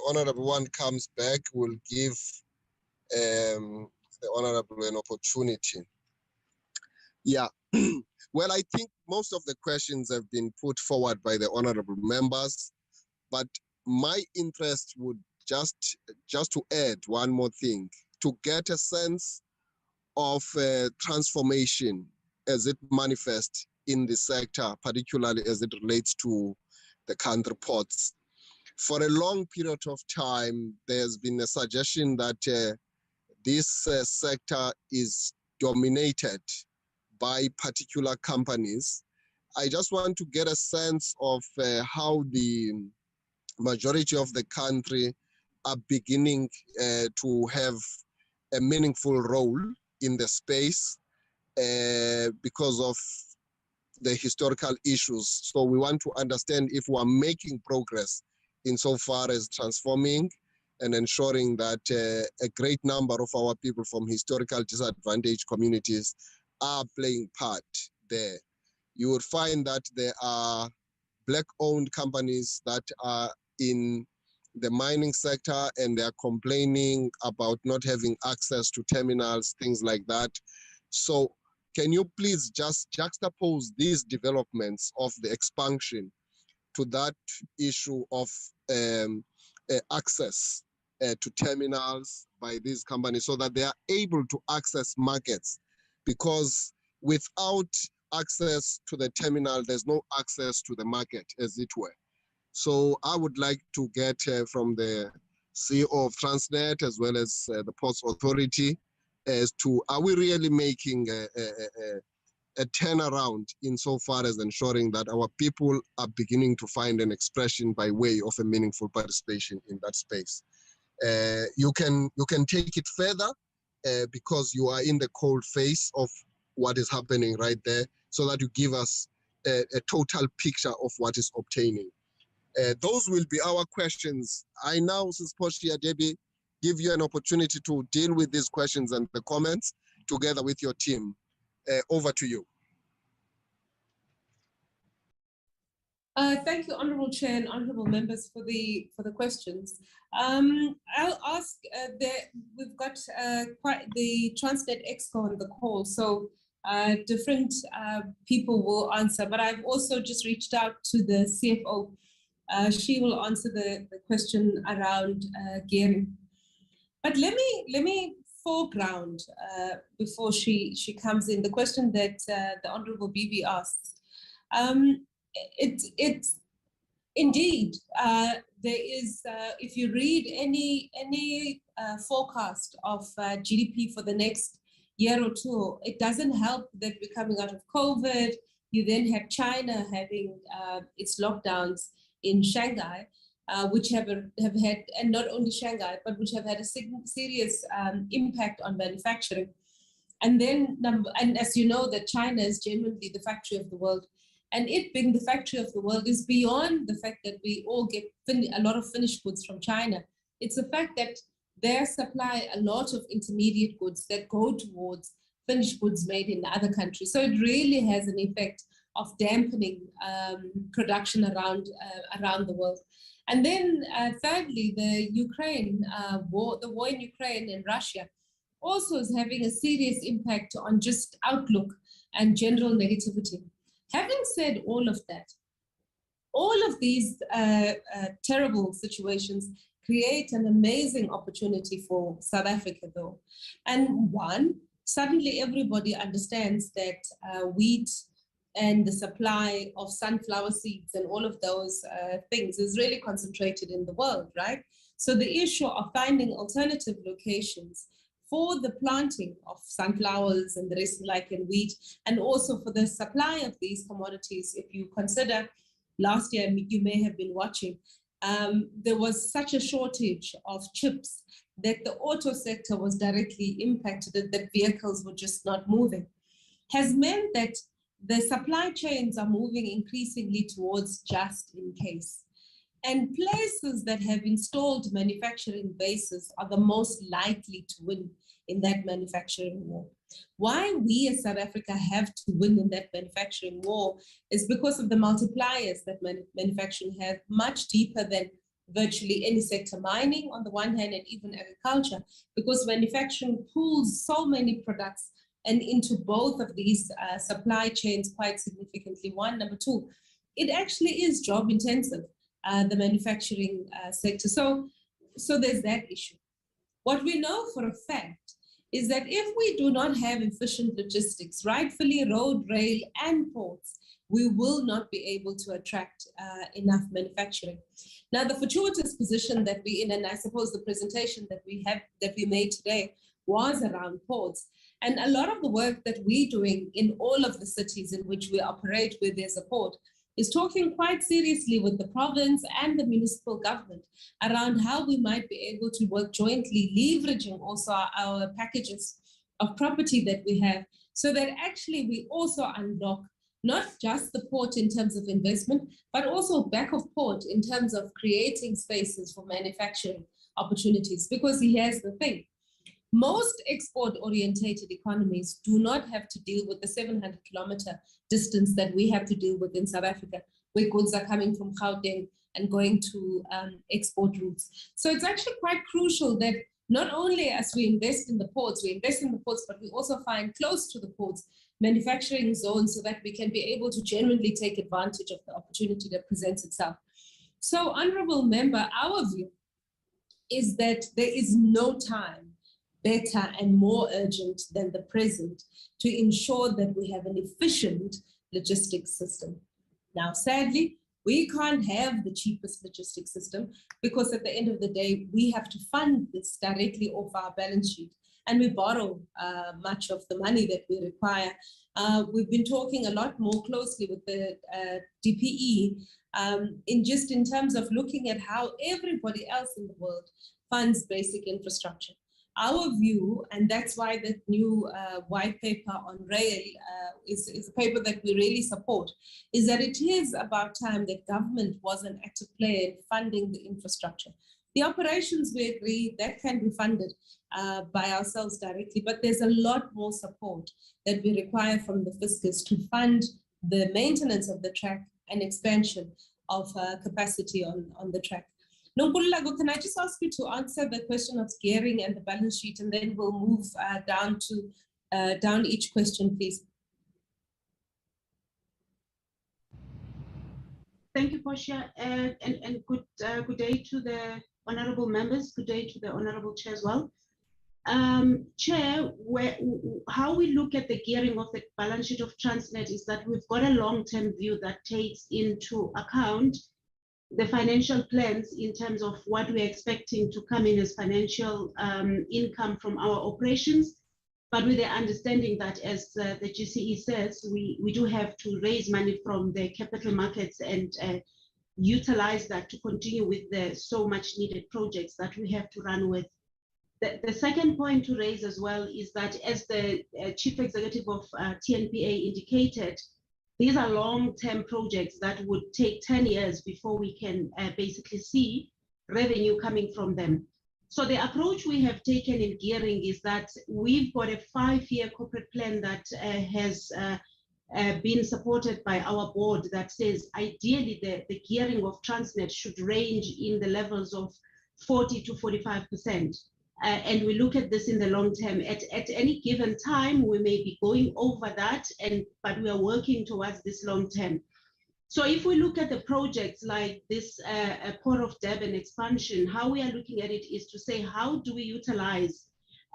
Honorable one comes back, we'll give the Honorable an opportunity. Yeah, well, I think most of the questions have been put forward by the Honorable members, but my interest would just to add one more thing, to get a sense of transformation as it manifests in the sector, particularly as it relates to the country ports. For a long period of time, there's been a suggestion that this sector is dominated by particular companies. I just want to get a sense of how the majority of the country are beginning to have a meaningful role in the space because of the historical issues. So we want to understand if we are making progress insofar as transforming and ensuring that a great number of our people from historical disadvantaged communities are playing part there. You would find that there are Black-owned companies that are in the mining sector and they are complaining about not having access to terminals, things like that. So can you please just juxtapose these developments of the expansion to that issue of access to terminals by these companies so that they are able to access markets? Because without access to the terminal, there's no access to the market, as it were. So I would like to get from the CEO of Transnet as well as the Ports Authority as to, are we really making a turnaround insofar as ensuring that our people are beginning to find an expression by way of a meaningful participation in that space? You can take it further because you are in the cold face of what is happening right there, so that you give us a total picture of what is obtaining. Those will be our questions. I now, since Portia Debbie, give you an opportunity to deal with these questions and the comments together with your team. Over to you. Thank you, Honourable Chair and Honourable Members for the questions. I'll ask, we've got quite the Transnet Exco on the call, so different people will answer, but I've also just reached out to the CFO. She will answer the question around gearing. But let me foreground before she comes in the question that the Honourable Bibi asked. It's indeed there is if you read any forecast of GDP for the next year or two, it doesn't help that we're coming out of COVID. You then have China having its lockdowns in Shanghai, which have had, and not only Shanghai, but which have had a serious impact on manufacturing. And then, and as you know, that China is genuinely the factory of the world. And it being the factory of the world is beyond the fact that we all get a lot of finished goods from China. It's the fact that they supply a lot of intermediate goods that go towards finished goods made in other countries. So it really has an effect of dampening production around the world. And then thirdly, the Ukraine war, the war in Ukraine and Russia also is having a serious impact on just outlook and general negativity. Having said all of that, all of these terrible situations create an amazing opportunity for South Africa though. And one, suddenly everybody understands that wheat and the supply of sunflower seeds and all of those things is really concentrated in the world, right? So the issue of finding alternative locations for the planting of sunflowers and the rest like in wheat, and also for the supply of these commodities, if you consider last year, you may have been watching, there was such a shortage of chips that the auto sector was directly impacted, that vehicles were just not moving, has meant that the supply chains are moving increasingly towards just in case. And places that have installed manufacturing bases are the most likely to win in that manufacturing war. Why we as South Africa have to win in that manufacturing war is because of the multipliers that manufacturing has, much deeper than virtually any sector. Mining on the one hand, and even agriculture, because manufacturing pulls so many products and into both of these supply chains quite significantly. One, number two, it actually is job intensive, the manufacturing sector. So there's that issue. What we know for a fact is that if we do not have efficient logistics, rightfully road, rail, and ports, we will not be able to attract enough manufacturing. Now, the fortuitous position that we're in, and I suppose the presentation that we made today was around ports. And a lot of the work that we're doing in all of the cities in which we operate where there's a port is talking quite seriously with the province and the municipal government around how we might be able to work jointly, leveraging also our packages of property that we have, so that actually we also unlock not just the port in terms of investment, but also back of port in terms of creating spaces for manufacturing opportunities. Because here's the thing, most export-orientated economies do not have to deal with the 700-kilometer distance that we have to deal with in South Africa, where goods are coming from Gauteng and going to export routes. So it's actually quite crucial that not only as we invest in the ports, but we also find close to the ports manufacturing zones so that we can be able to genuinely take advantage of the opportunity that presents itself. So, Honorable Member, our view is that there is no time better and more urgent than the present to ensure that we have an efficient logistics system. Now, sadly, we can't have the cheapest logistics system because at the end of the day, we have to fund this directly off our balance sheet, and we borrow much of the money that we require. We've been talking a lot more closely with the DPE in terms of looking at how everybody else in the world funds basic infrastructure. Our view, and that's why the new white paper on rail is a paper that we really support, is that it is about time that government was an active player in funding the infrastructure. The operations, we agree, that can be funded by ourselves directly, but there's a lot more support that we require from the fiscus to fund the maintenance of the track and expansion of capacity on the track. Nonkululeko, can I just ask you to answer the question of gearing and the balance sheet, and then we'll move down each question, please. Thank you, Portia, and good day to the honourable members. Good day to the honourable chair as well. Chair, how we look at the gearing of the balance sheet of Transnet is that we've got a long-term view that takes into account the financial plans in terms of what we're expecting to come in as financial income from our operations, but with the understanding that, as the GCE says, we do have to raise money from the capital markets and utilize that to continue with the so much needed projects that we have to run with. The second point to raise as well is that, as the Chief Executive of TNPA indicated, these are long-term projects that would take 10 years before we can basically see revenue coming from them. So the approach we have taken in gearing is that we've got a 5-year corporate plan that has been supported by our board that says ideally the gearing of Transnet should range in the levels of 40 to 45%. And we look at this in the long term. At any given time, we may be going over that, but we are working towards this long term. So if we look at the projects like this Port of Durban expansion, how we are looking at it is to say, how do we utilize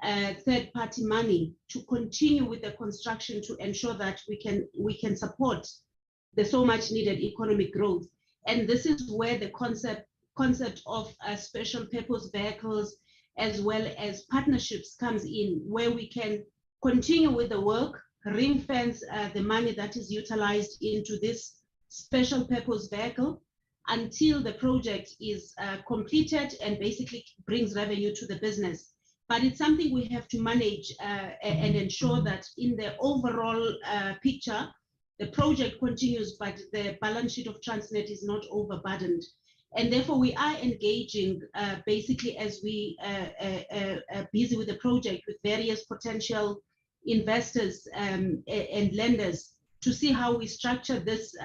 third-party money to continue with the construction to ensure that we can support the so much needed economic growth? And this is where the concept of special purpose vehicles as well as partnerships comes in, where we can continue with the work, ring fence the money that is utilized into this special purpose vehicle until the project is completed and basically brings revenue to the business. But it's something we have to manage and ensure that in the overall picture, the project continues, but the balance sheet of Transnet is not overburdened. And therefore, we are engaging basically as we are busy with the project with various potential investors and lenders to see how we structure this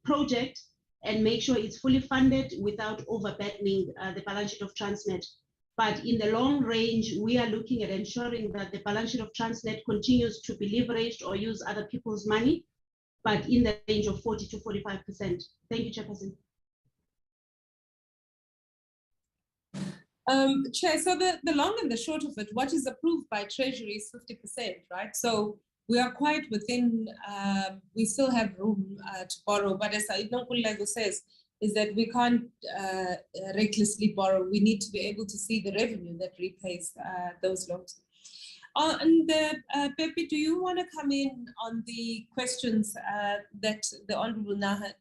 project and make sure it's fully funded without overburdening the balance sheet of Transnet. But in the long range, we are looking at ensuring that the balance sheet of Transnet continues to be leveraged or use other people's money, but in the range of 40 to 45%. Thank you, Chairperson. Chair, so the long and the short of it, what is approved by Treasury is 50%, right? So we are quite within, we still have room to borrow, but as Nonkululeko says, is that we can't recklessly borrow. We need to be able to see the revenue that repays those loans. And Pepe, do you want to come in on the questions that the Honorable Naha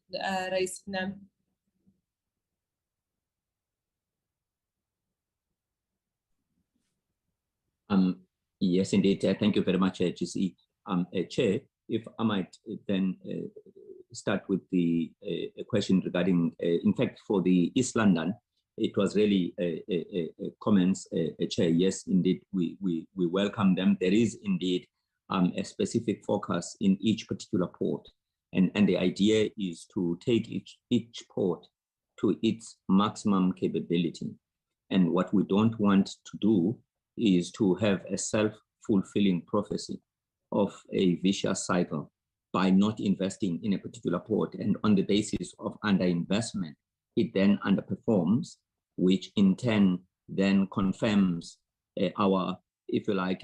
raised now? Yes, indeed. Thank you very much, GC. Chair, if I might then start with the question regarding, in fact, for the East London, it was really comments, Chair. Yes, indeed, we welcome them. There is indeed a specific focus in each particular port. And the idea is to take each port to its maximum capability. And what we don't want to do is to have a self-fulfilling prophecy of a vicious cycle by not investing in a particular port. And on the basis of underinvestment, it then underperforms, which in turn then confirms our, if you like,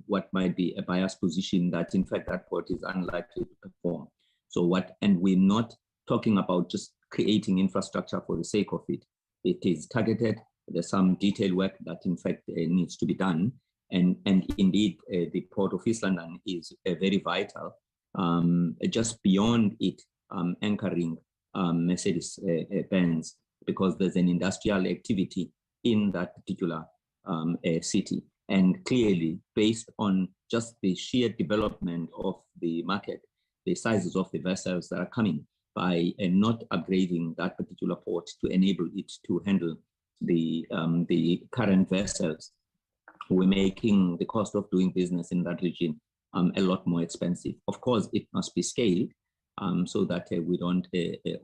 what might be a biased position that in fact that port is unlikely to perform. So and we're not talking about just creating infrastructure for the sake of it. It is targeted. There's some detailed work that in fact needs to be done. And indeed, the Port of East London is very vital, just beyond it anchoring Mercedes-Benz, because there's an industrial activity in that particular city. And clearly, based on just the sheer development of the market, the sizes of the vessels that are coming, by not upgrading that particular port to enable it to handle the current vessels, we're making the cost of doing business in that region a lot more expensive. Of course, it must be scaled so that we don't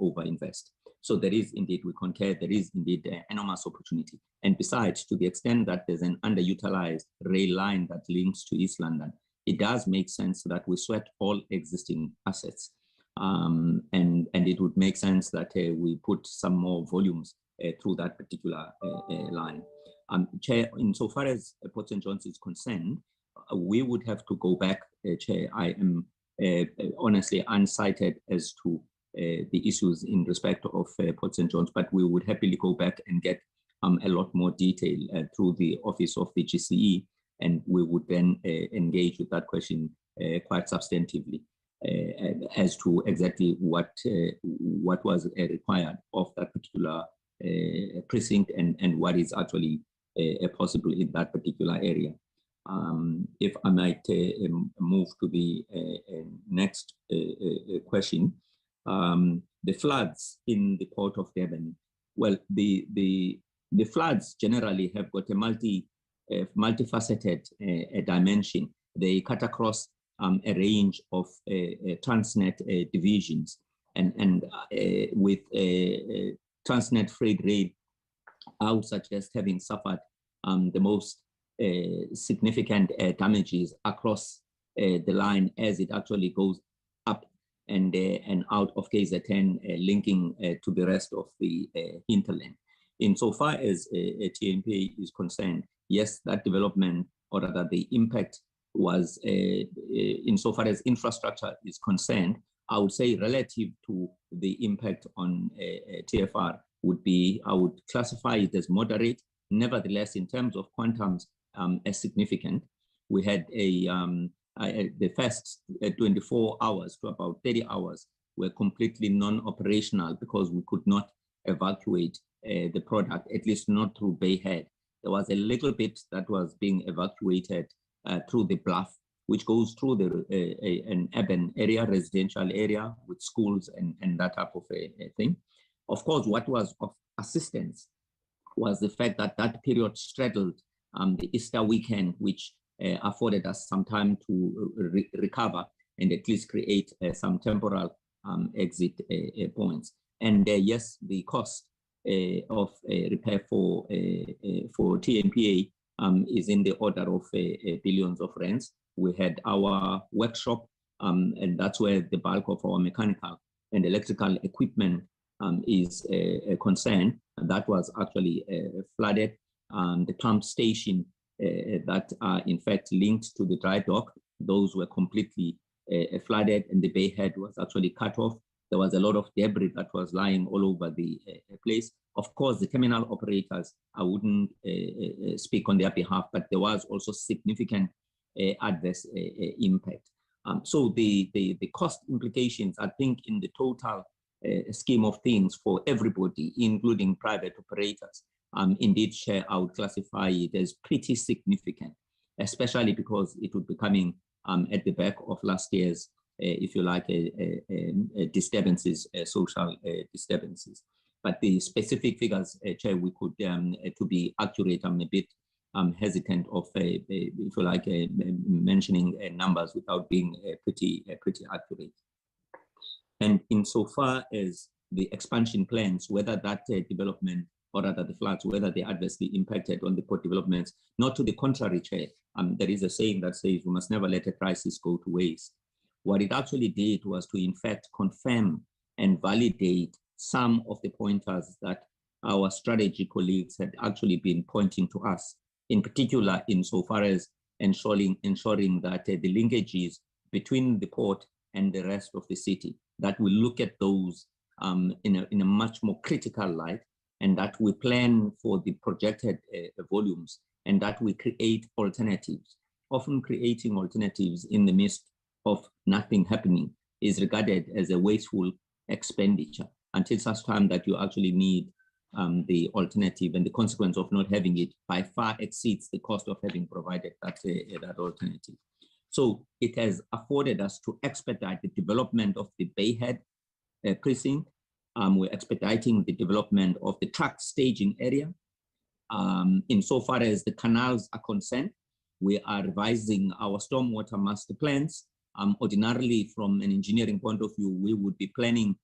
overinvest. So there is indeed, we concur, there is indeed enormous opportunity. And besides, to the extent that there's an underutilized rail line that links to East London, it does make sense that we sweat all existing assets. And it would make sense that we put some more volumes through that particular line. Chair, insofar as Port St. John's is concerned, we would have to go back, Chair. I am honestly unsighted as to the issues in respect of Port St. John's, but we would happily go back and get a lot more detail through the office of the GCE and we would then engage with that question quite substantively as to exactly what was required of that particular precinct and what is actually possible in that particular area. If I might move to the next question, the floods in the Port of Durban. Well, the floods generally have got a multifaceted dimension. They cut across a range of Transnet divisions, and with Transnet freight rail, I would suggest having suffered the most significant damages across the line as it actually goes up and out of KZN, linking to the rest of the hinterland. Insofar as Tmpa is concerned, yes, that development, or rather the impact was, insofar as infrastructure is concerned, I would say relative to the impact on TFR would be, I would classify it as moderate. Nevertheless, in terms of quantums, as significant. We had the first 24 hours to about 30 hours were completely non-operational because we could not evacuate the product, at least not through Bayhead. There was a little bit that was being evacuated through the bluff, which goes through an urban area, residential area with schools and that type of a thing. Of course, what was of assistance was the fact that that period straddled the Easter weekend, which afforded us some time to recover and at least create some temporal exit points. And yes, the cost of repair for Tmpa is in the order of billions of rands. We had our workshop, and that's where the bulk of our mechanical and electrical equipment is concerned. And that was actually flooded. The pump station that are in fact linked to the dry dock, those were completely flooded, and the Bayhead was actually cut off. There was a lot of debris that was lying all over the place. Of course, the terminal operators, I wouldn't speak on their behalf, but there was also significant adverse impact. So the cost implications, I think, in the total scheme of things for everybody, including private operators, indeed, I would classify it as pretty significant, especially because it would be coming at the back of last year's, if you like, disturbances, social disturbances. But the specific figures, Chair, we could, to be accurate, I'm a bit hesitant of, if you like, mentioning numbers without being pretty accurate. And insofar as the expansion plans, whether that development or rather the floods, whether they adversely impacted on the port developments, not to the contrary, Chair. There is a saying that says we must never let a crisis go to waste. What it actually did was to, in fact, confirm and validate some of the pointers that our strategy colleagues had actually been pointing to us, in particular, insofar as ensuring that the linkages between the port and the rest of the city, that we look at those in a much more critical light, and that we plan for the projected volumes, and that we create alternatives. Often creating alternatives in the midst of nothing happening is regarded as a wasteful expenditure until such time that you actually need the alternative, and the consequence of not having it by far exceeds the cost of having provided that alternative. So it has afforded us to expedite the development of the Bayhead precinct. We're expediting the development of the truck staging area. Insofar as the canals are concerned, we are revising our stormwater master plans. Ordinarily, from an engineering point of view, we would be planning,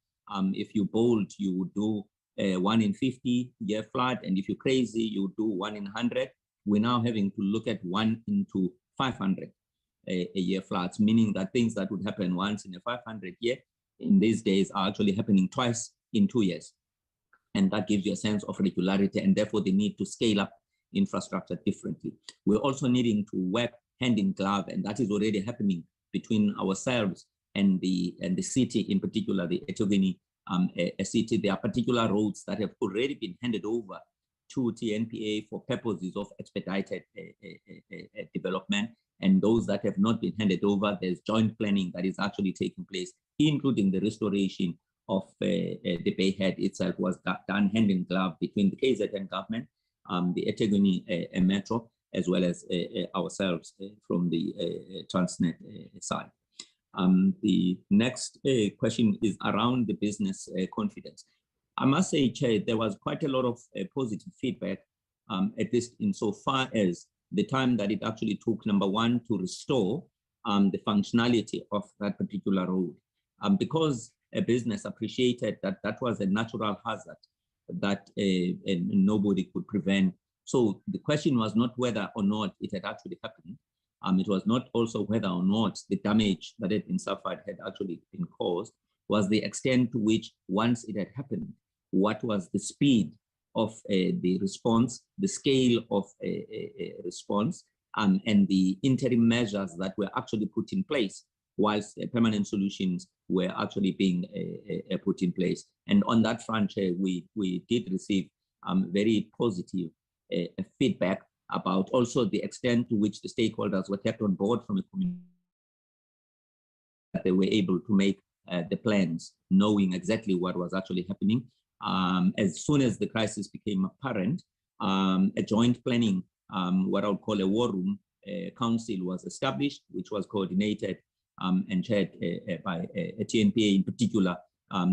if you bold, you would do 1 in 50 year flood, and if you're crazy, you do 1 in 100. We're now having to look at 1 into 500 a year floods, meaning that things that would happen once in a 500 year in these days are actually happening twice in 2 years. And that gives you a sense of regularity, and therefore the need to scale up infrastructure differently. We're also needing to work hand in glove, and that is already happening between ourselves and the city, in particular the eThekwini city. There are particular roads that have already been handed over to Tnpa for purposes of expedited development. And those that have not been handed over, there's joint planning that is actually taking place, including the restoration of the Bayhead itself was done hand in glove between the KZN government, the eThekwini Metro, as well as ourselves from the Transnet side. The next question is around the business confidence. I must say, Chair, there was quite a lot of positive feedback, at least insofar as the time that it actually took, number one, to restore the functionality of that particular road. Because a business appreciated that that was a natural hazard that nobody could prevent. So the question was not whether or not it had actually happened. It was not also whether or not the damage that had been suffered had actually been caused, was the extent to which, once it had happened, what was the speed of the response, the scale of a response, and the interim measures that were actually put in place whilst permanent solutions were actually being put in place. And on that front, we did receive very positive feedback about also the extent to which the stakeholders were kept on board from a community, that they were able to make the plans, knowing exactly what was actually happening. As soon as the crisis became apparent, a joint planning, what I would call a war room council, was established, which was coordinated and chaired by Tmpa, in particular,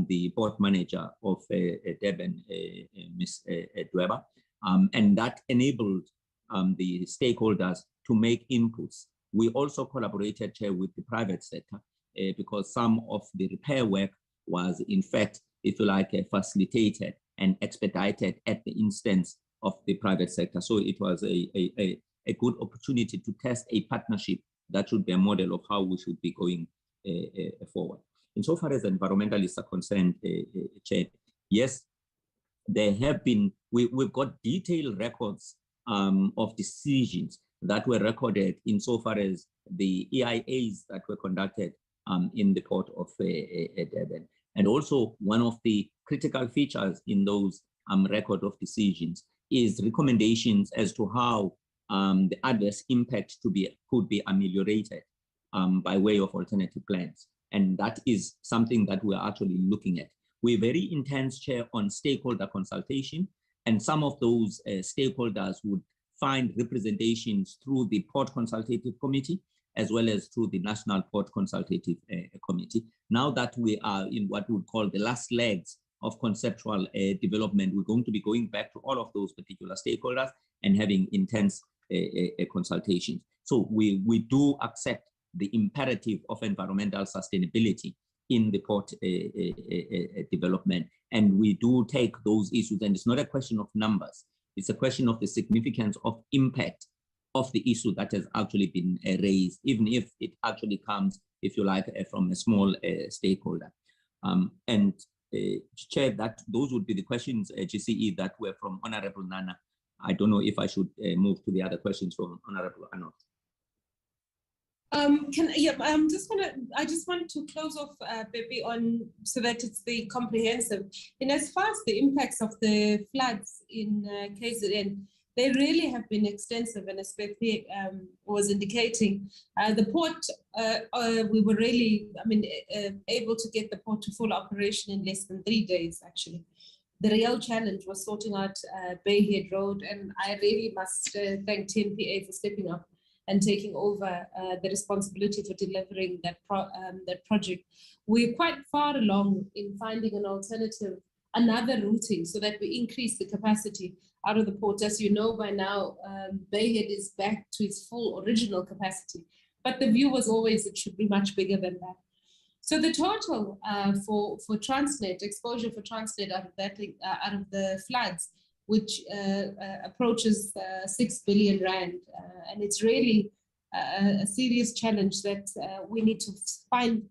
the port manager of Durban, Ms. Dweba, and that enabled the stakeholders to make inputs. We also collaborated, Chair, with the private sector because some of the repair work was, in fact, if you like, facilitated and expedited at the instance of the private sector. So it was a good opportunity to test a partnership that should be a model of how we should be going forward. Insofar as environmentalists are concerned, Chair, yes, there have been, we've got detailed records of decisions that were recorded insofar as the EIAs that were conducted in the port of Durban. And also one of the critical features in those record of decisions is recommendations as to how the adverse impact could be ameliorated by way of alternative plans. And that is something that we're actually looking at. We're very intense, Chair, on stakeholder consultation, and some of those stakeholders would find representations through the Port Consultative Committee, as well as through the National Port Consultative Committee. Now that we are in what we would call the last legs of conceptual development, we're going to be going back to all of those particular stakeholders and having intense consultations. So we do accept the imperative of environmental sustainability in the port development. And we do take those issues, and it's not a question of numbers, it's a question of the significance of impact of the issue that has actually been raised, even if it actually comes, if you like, from a small stakeholder. Chair, those would be the questions, GCE, that were from Honorable Nana. I don't know if I should move to the other questions from Honorable Arnold. I just want to close off, Pepe, on so that it's the comprehensive. In as far as the impacts of the floods in KZN, they really have been extensive, and as Pepe was indicating, the port, we were really, able to get the port to full operation in less than 3 days, actually. The real challenge was sorting out Bayhead Road, and I really must thank Tmpa for stepping up and taking over the responsibility for delivering that project. We're quite far along in finding an alternative, another routing, so that we increase the capacity out of the port. As you know by now, Bayhead is back to its full original capacity, but the view was always it should be much bigger than that. So the total for Transnet, exposure for Transnet out of that, out of the floods, which approaches 6 billion rand, and it's really a serious challenge that we need to find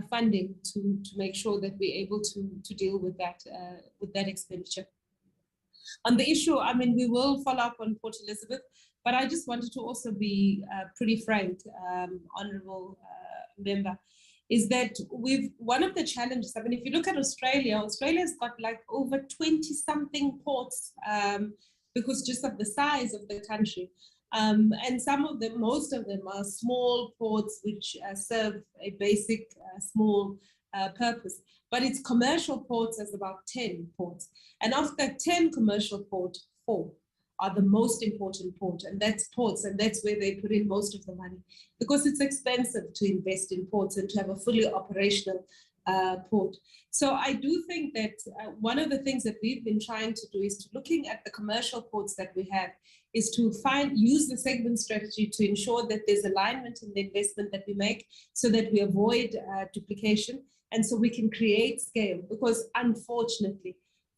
funding to make sure that we're able to deal with that expenditure. On the issue, we will follow up on Port Elizabeth, but I just wanted to also be pretty frank, honourable member, is that one of the challenges, if you look at Australia's got like over 20 something ports because just of the size of the country. And some of them, most of them are small ports which serve a basic small purpose. But it's commercial ports, as about 10 ports. And of the 10 commercial ports, 4 are the most important port, and that's ports, and that's where they put in most of the money, because it's expensive to invest in ports and to have a fully operational port. So I do think that one of the things that we've been trying to do is to looking at the commercial ports that we have is to use the segment strategy to ensure that there's alignment in the investment that we make so that we avoid duplication and so we can create scale, because unfortunately,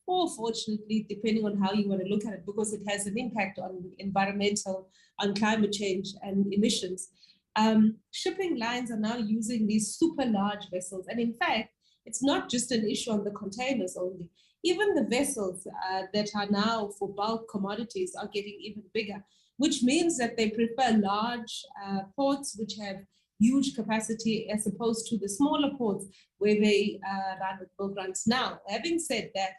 or fortunately, depending on how you want to look at it, because it has an impact on environmental, on climate change and emissions, shipping lines are now using these super large vessels. And in fact, it's not just an issue on the containers only. Even the vessels that are now for bulk commodities are getting even bigger, which means that they prefer large ports which have huge capacity as opposed to the smaller ports where they run with bulk runs. Now, having said that,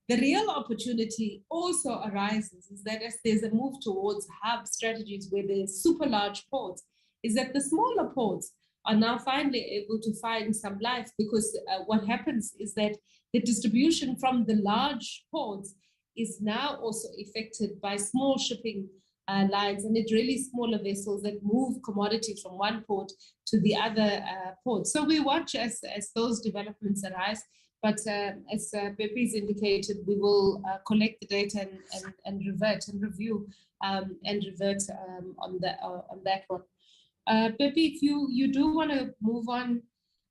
the real opportunity also arises is that as there's a move towards hub strategies where there's super large ports, is that the smaller ports are now finally able to find some life, because what happens is that the distribution from the large ports is now also affected by small shipping lines, and it's really smaller vessels that move commodities from one port to the other port. So we watch as those developments arise, but as Pepe's indicated, we will collect the data and revert and review and revert on that one. Pepe, if you do want to move on,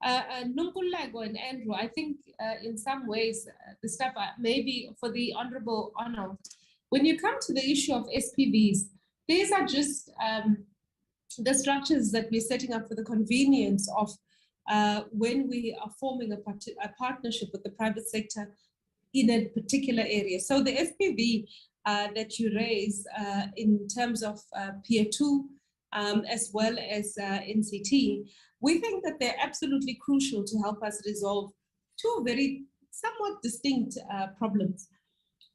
Nonkululeko and Andrew, I think in some ways the stuff maybe for the Honorable Honor, when you come to the issue of SPVs, these are just the structures that we're setting up for the convenience of when we are forming a partnership with the private sector in a particular area. So the SPV that you raise in terms of Pier 2, as well as NCT, we think that they're absolutely crucial to help us resolve two very somewhat distinct problems.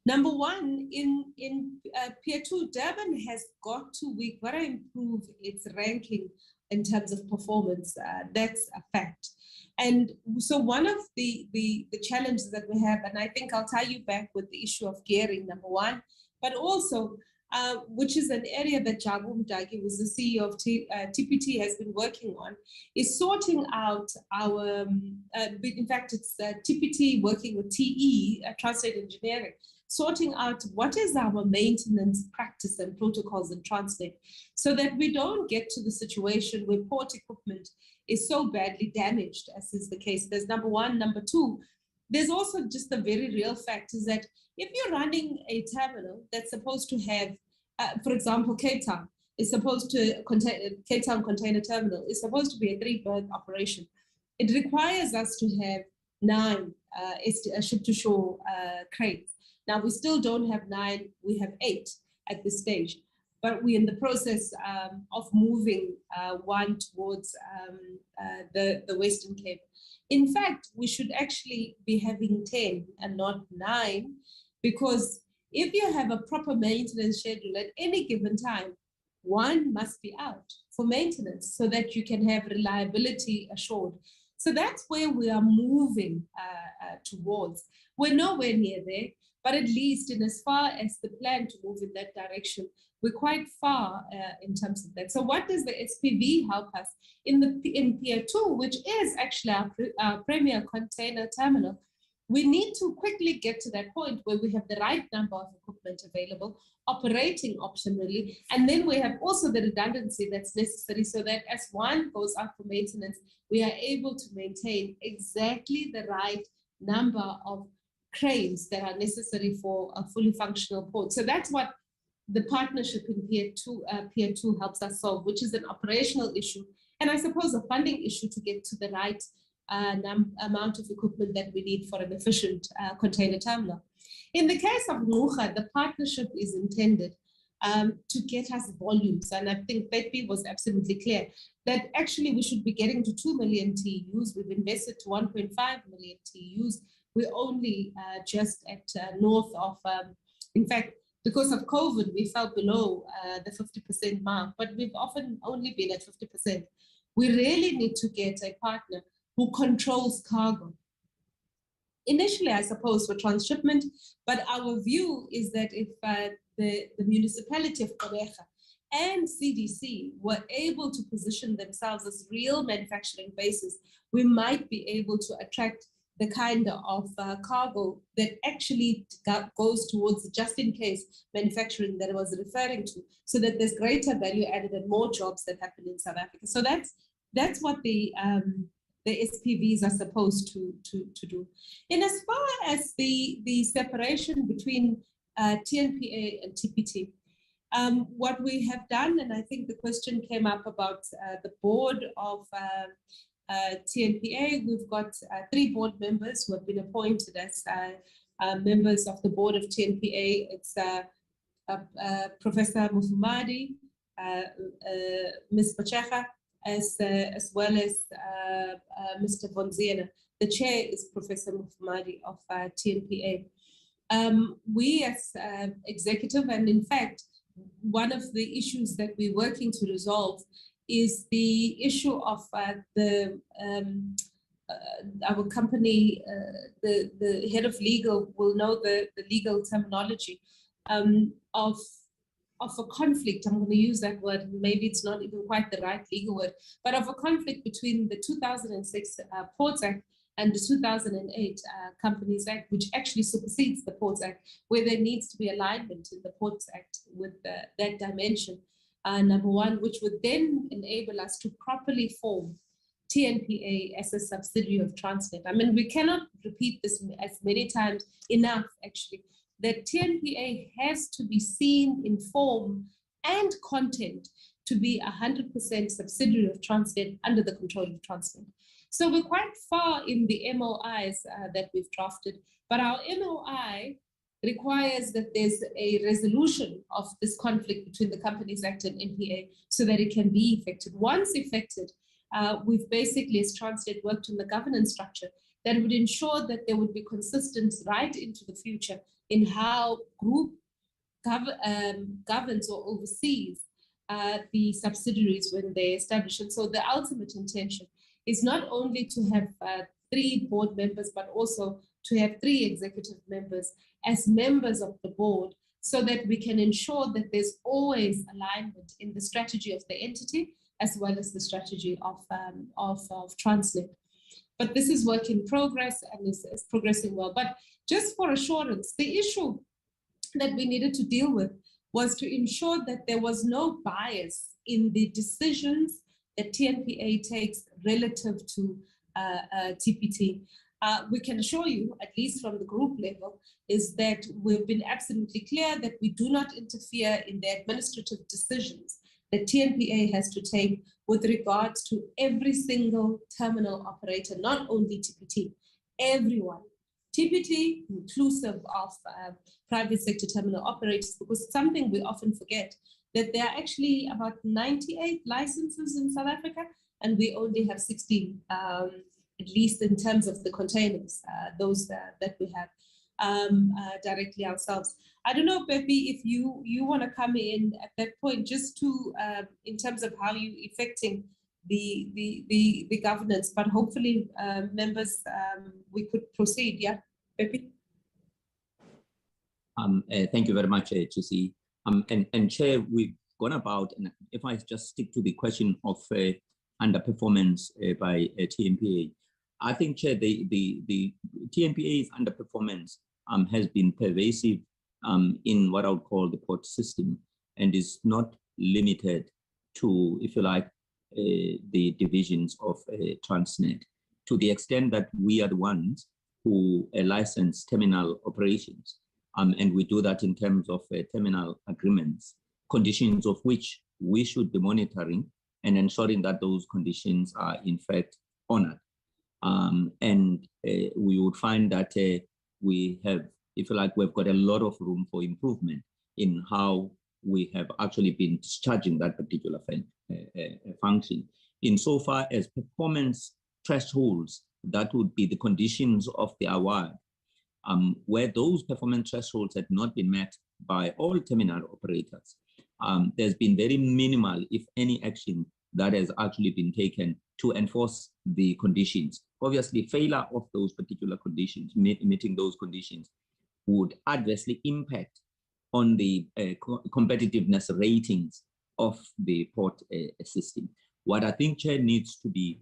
Number one, in Pier 2, Durban has got to improve its ranking in terms of performance. That's a fact. And so one of the challenges that we have, and I think I'll tie you back with the issue of gearing, number one, but also which is an area that Jabu Mdagi, who's the CEO of TPT, has been working on, is sorting out our, in fact, it's TPT working with TE, Transnet Engineering, sorting out what is our maintenance practice and protocols in Transnet, so that we don't get to the situation where port equipment is so badly damaged, as is the case. There's number one. Number two, there's also just the very real fact is that if you're running a terminal that's supposed to have, for example, Cape Town is supposed to contain, Cape Town Container Terminal is supposed to be a 3-berth operation. It requires us to have 9 ship-to-shore cranes. Now, we still don't have 9, we have 8 at this stage, but we're in the process of moving one towards the Western Cape. In fact, we should actually be having 10 and not 9, because if you have a proper maintenance schedule at any given time, one must be out for maintenance so that you can have reliability assured. So that's where we are moving towards. We're nowhere near there, but at least in as far as the plan to move in that direction, we're quite far in terms of that. So what does the SPV help us? In Pier 2, which is actually our premier container terminal, we need to quickly get to that point where we have the right number of equipment available, operating optionally, and then we have also the redundancy that's necessary so that as one goes out for maintenance, we are able to maintain exactly the right number of cranes that are necessary for a fully functional port. So that's what the partnership in Pier 2 helps us solve, which is an operational issue, and I suppose a funding issue to get to the right amount of equipment that we need for an efficient container terminal. In the case of Ngqurha, the partnership is intended to get us volumes, and I think Pepe was absolutely clear that actually we should be getting to 2 million TEUs. We've invested to 1.5 million TEUs. We're only just at north of, in fact, Because of COVID, we fell below the 50% mark, but we've often only been at 50%. We really need to get a partner who controls cargo. Initially, I suppose, for transshipment, but our view is that if the municipality of Ngqurha and CDC were able to position themselves as real manufacturing bases, we might be able to attract the kind of cargo that actually goes towards the just-in-case manufacturing that I was referring to, so that there's greater value added and more jobs that happen in South Africa. So that's what the SPVs are supposed to do. And as far as the separation between TNPA and TPT, what we have done, and I think the question came up about the board of TNPA, we've got 3 board members who have been appointed as members of the board of TNPA. It's Professor Mufumadi, Ms. Pacheca, as well as Mr. Vonziana. The chair is Professor Mufumadi of TNPA. We as executive, and in fact, one of the issues that we're working to resolve is the issue of our company, the head of legal will know the legal terminology of a conflict. I'm going to use that word. Maybe it's not even quite the right legal word, but of a conflict between the 2006 Ports Act and the 2008 Companies Act, which actually supersedes the Ports Act, where there needs to be alignment in the Ports Act with that dimension. Number one, which would then enable us to properly form TNPA as a subsidiary of Transnet. I mean, we cannot repeat this as many times enough, actually, that TNPA has to be seen in form and content to be 100% subsidiary of Transnet under the control of Transnet. So we're quite far in the MOIs that we've drafted, but our MOI requires that there's a resolution of this conflict between the Companies Act and NPA so that it can be effected. Once effected, we've basically, as Transnet, worked on the governance structure that would ensure that there would be consistency right into the future in how group governs or oversees the subsidiaries when they're established. And so the ultimate intention is not only to have 3 board members, but also to have 3 executive members as members of the board, so that we can ensure that there's always alignment in the strategy of the entity as well as the strategy of Transnet. But this is work in progress and is progressing well. But just for assurance, the issue that we needed to deal with was to ensure that there was no bias in the decisions that TNPA takes relative to TPT. We can assure you, at least from the group level, is that we've been absolutely clear that we do not interfere in the administrative decisions that TNPA has to take with regards to every single terminal operator, not only TPT, everyone. TPT, inclusive of private sector terminal operators, because something we often forget, that there are actually about 98 licenses in South Africa, and we only have 16, at least in terms of the containers, those that we have directly ourselves. I don't know, Pepe, if you want to come in at that point, just to, in terms of how you effecting the governance, but hopefully members, we could proceed, yeah, Pepe? Thank you very much, GC. And Chair, we've gone about, and if I just stick to the question of underperformance by TNPA, I think, Chair, the TNPA's underperformance has been pervasive in what I would call the port system, and is not limited to, if you like, the divisions of Transnet, to the extent that we are the ones who license terminal operations. And we do that in terms of terminal agreements, conditions of which we should be monitoring and ensuring that those conditions are in fact honored. And we would find that we have, if you like, we've got a lot of room for improvement in how we have actually been discharging that particular function. Insofar as performance thresholds, that would be the conditions of the award. Where those performance thresholds had not been met, by all terminal operators. There's been very minimal, if any, action that has actually been taken to enforce the conditions. Obviously, failure of those particular conditions, meeting those conditions, would adversely impact on the competitiveness ratings of the port system. What I think, Chair, needs to be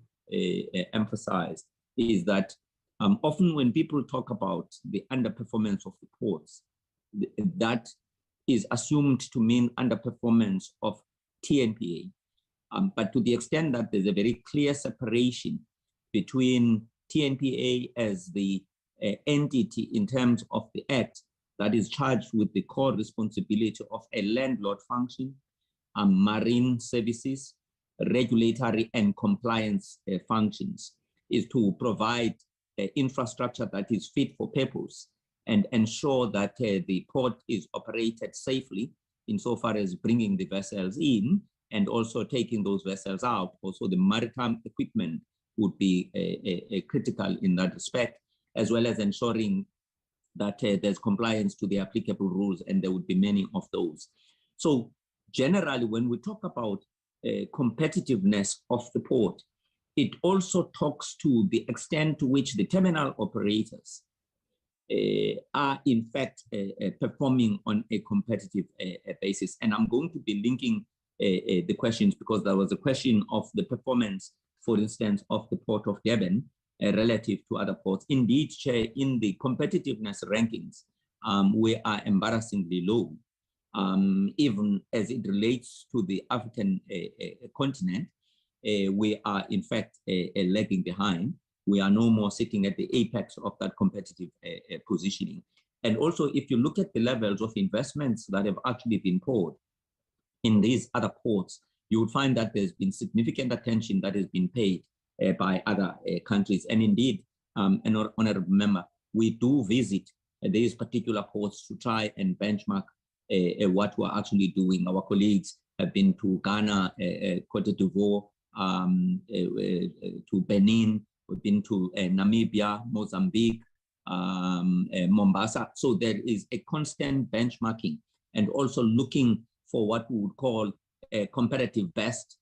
emphasized is that often when people talk about the underperformance of the ports, that is assumed to mean underperformance of Tmpa. But to the extent that there's a very clear separation between Tmpa as the entity in terms of the act that is charged with the core responsibility of a landlord function, marine services, regulatory and compliance functions, is to provide infrastructure that is fit for purpose and ensure that the port is operated safely insofar as bringing the vessels in and also taking those vessels out. Also, the maritime equipment would be critical in that respect, as well as ensuring that there's compliance to the applicable rules, and there would be many of those. So generally, when we talk about competitiveness of the port, it also talks to the extent to which the terminal operators are in fact performing on a competitive basis. And I'm going to be linking the questions because there was a question of the performance, for instance, of the Port of Durban relative to other ports. Indeed, Chair, in the competitiveness rankings, we are embarrassingly low, even as it relates to the African continent. We are in fact lagging behind. We are no more sitting at the apex of that competitive positioning. And also, if you look at the levels of investments that have actually been poured in these other ports, you would find that there's been significant attention that has been paid by other countries. And indeed, an honorable member, we do visit these particular ports to try and benchmark what we're actually doing. Our colleagues have been to Ghana, Cote d'Ivoire, to Benin, we've been to Namibia, Mozambique, Mombasa. So there is a constant benchmarking and also looking for what we would call a comparative best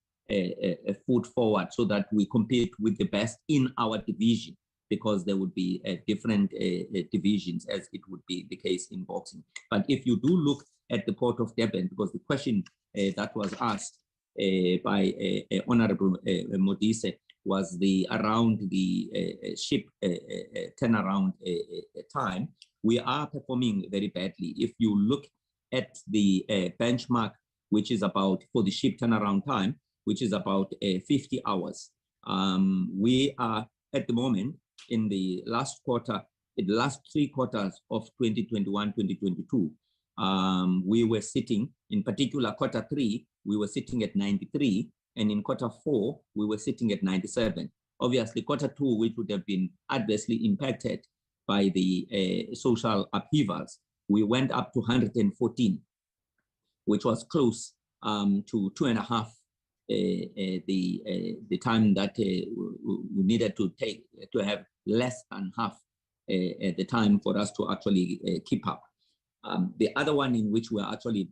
foot forward so that we compete with the best in our division, because there would be different divisions as it would be the case in boxing. But if you do look at the Port of Durban, because the question that was asked by Honorable Modise was around the ship turnaround time, we are performing very badly. If you look at the benchmark, which is about, for the ship turnaround time, which is about 50 hours, we are at the moment in the last quarter, in the last 3 quarters of 2021-2022, we were sitting, in particular quarter 3, we were sitting at 93, and in quarter 4, we were sitting at 97. Obviously, quarter 2, which would have been adversely impacted by the social upheavals, we went up to 114, which was close to 2.5 the time that we needed to take to have less than half the time for us to actually keep up. The other one in which we're actually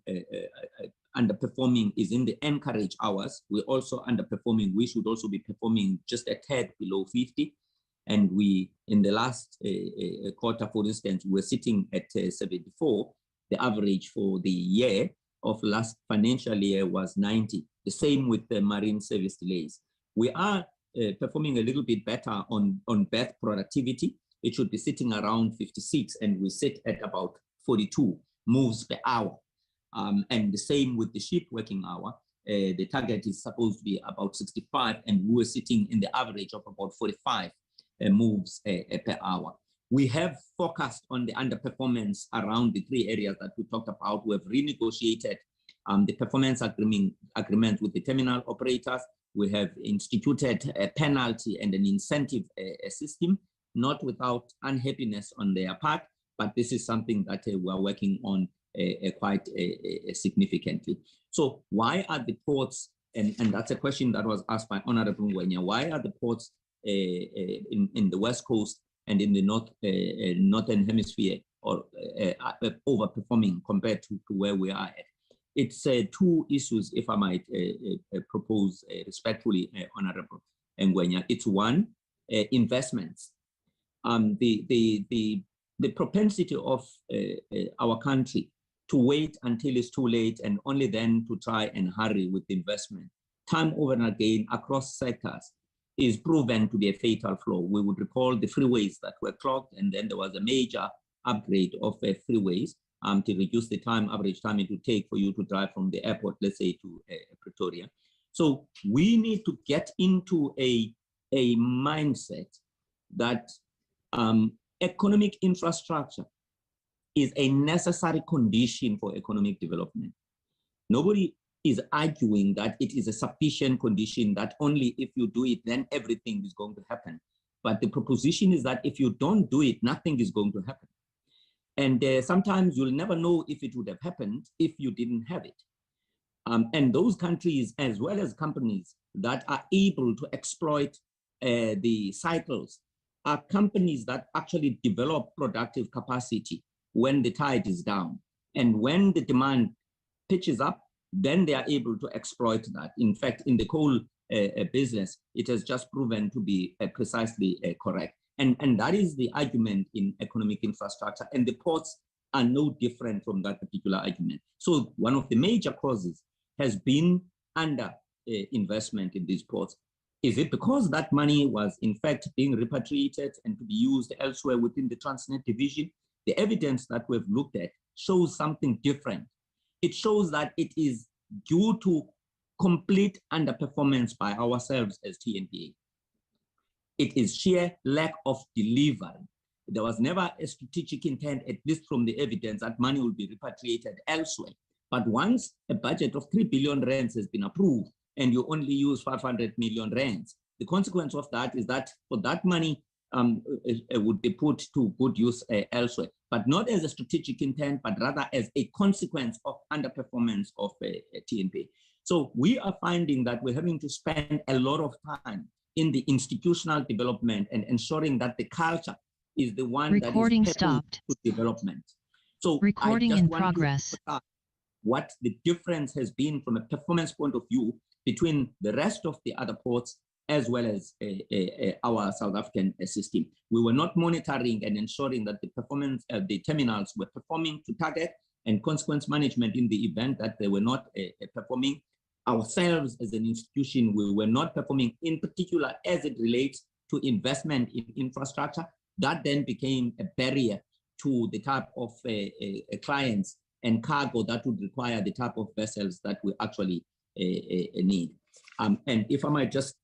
underperforming is in the encourage hours. We're also underperforming. We should also be performing just a tad below 50. And we, in the last quarter, for instance, we're sitting at 74. The average for the year of last financial year was 90. The same with the marine service delays. We are performing a little bit better on berth productivity. It should be sitting around 56, and we sit at about 42 moves per hour. And the same with the ship working hour. The target is supposed to be about 65, and we were sitting in the average of about 45 moves per hour. We have focused on the underperformance around the 3 areas that we talked about. We have renegotiated the performance agreement with the terminal operators. We have instituted a penalty and an incentive system, not without unhappiness on their part, but this is something that we are working on quite significantly. So why are the ports, and that's a question that was asked by Honorable Ngwenya, why are the ports in the West Coast and in the northern hemisphere or overperforming compared to where we are at. It's two issues, if I might propose respectfully, Honorable Ngqurha. It's one, investments. The propensity of our country to wait until it's too late and only then to try and hurry with investment, time over and again across sectors, is proven to be a fatal flaw. We would recall the freeways that were clogged, and then there was a major upgrade of freeways to reduce the average time it would take for you to drive from the airport, let's say, to Pretoria. So we need to get into a mindset that economic infrastructure is a necessary condition for economic development. Nobody is arguing that it is a sufficient condition, that only if you do it, then everything is going to happen. But the proposition is that if you don't do it, nothing is going to happen. And sometimes you'll never know if it would have happened if you didn't have it. And those countries, as well as companies that are able to exploit the cycles, are companies that actually develop productive capacity when the tide is down. And when the demand pitches up, then they are able to exploit that. In fact, in the coal business, it has just proven to be precisely correct. And that is the argument in economic infrastructure. And the ports are no different from that particular argument. So one of the major causes has been under investment in these ports. Is it because that money was in fact being repatriated and to be used elsewhere within the Transnet division? The evidence that we've looked at shows something different. It shows that it is due to complete underperformance by ourselves as TNPA. It is sheer lack of delivery. There was never a strategic intent, at least from the evidence, that money will be repatriated elsewhere. But once a budget of 3 billion rands has been approved and you only use 500 million rands, the consequence of that is that for that money would be put to good use elsewhere, but not as a strategic intent, but rather as a consequence of underperformance of TNP. So we are finding that we're having to spend a lot of time in the institutional development and ensuring that the culture is the one Recording that is stopped. to development. So Recording I just in want progress. to what the difference has been from a performance point of view between the rest of the other ports as well as our South African system. We were not monitoring and ensuring that the performance of the terminals were performing to target, and consequence management in the event that they were not performing. Ourselves as an institution, we were not performing, in particular as it relates to investment in infrastructure. That then became a barrier to the type of clients and cargo that would require the type of vessels that we actually need. And if I might just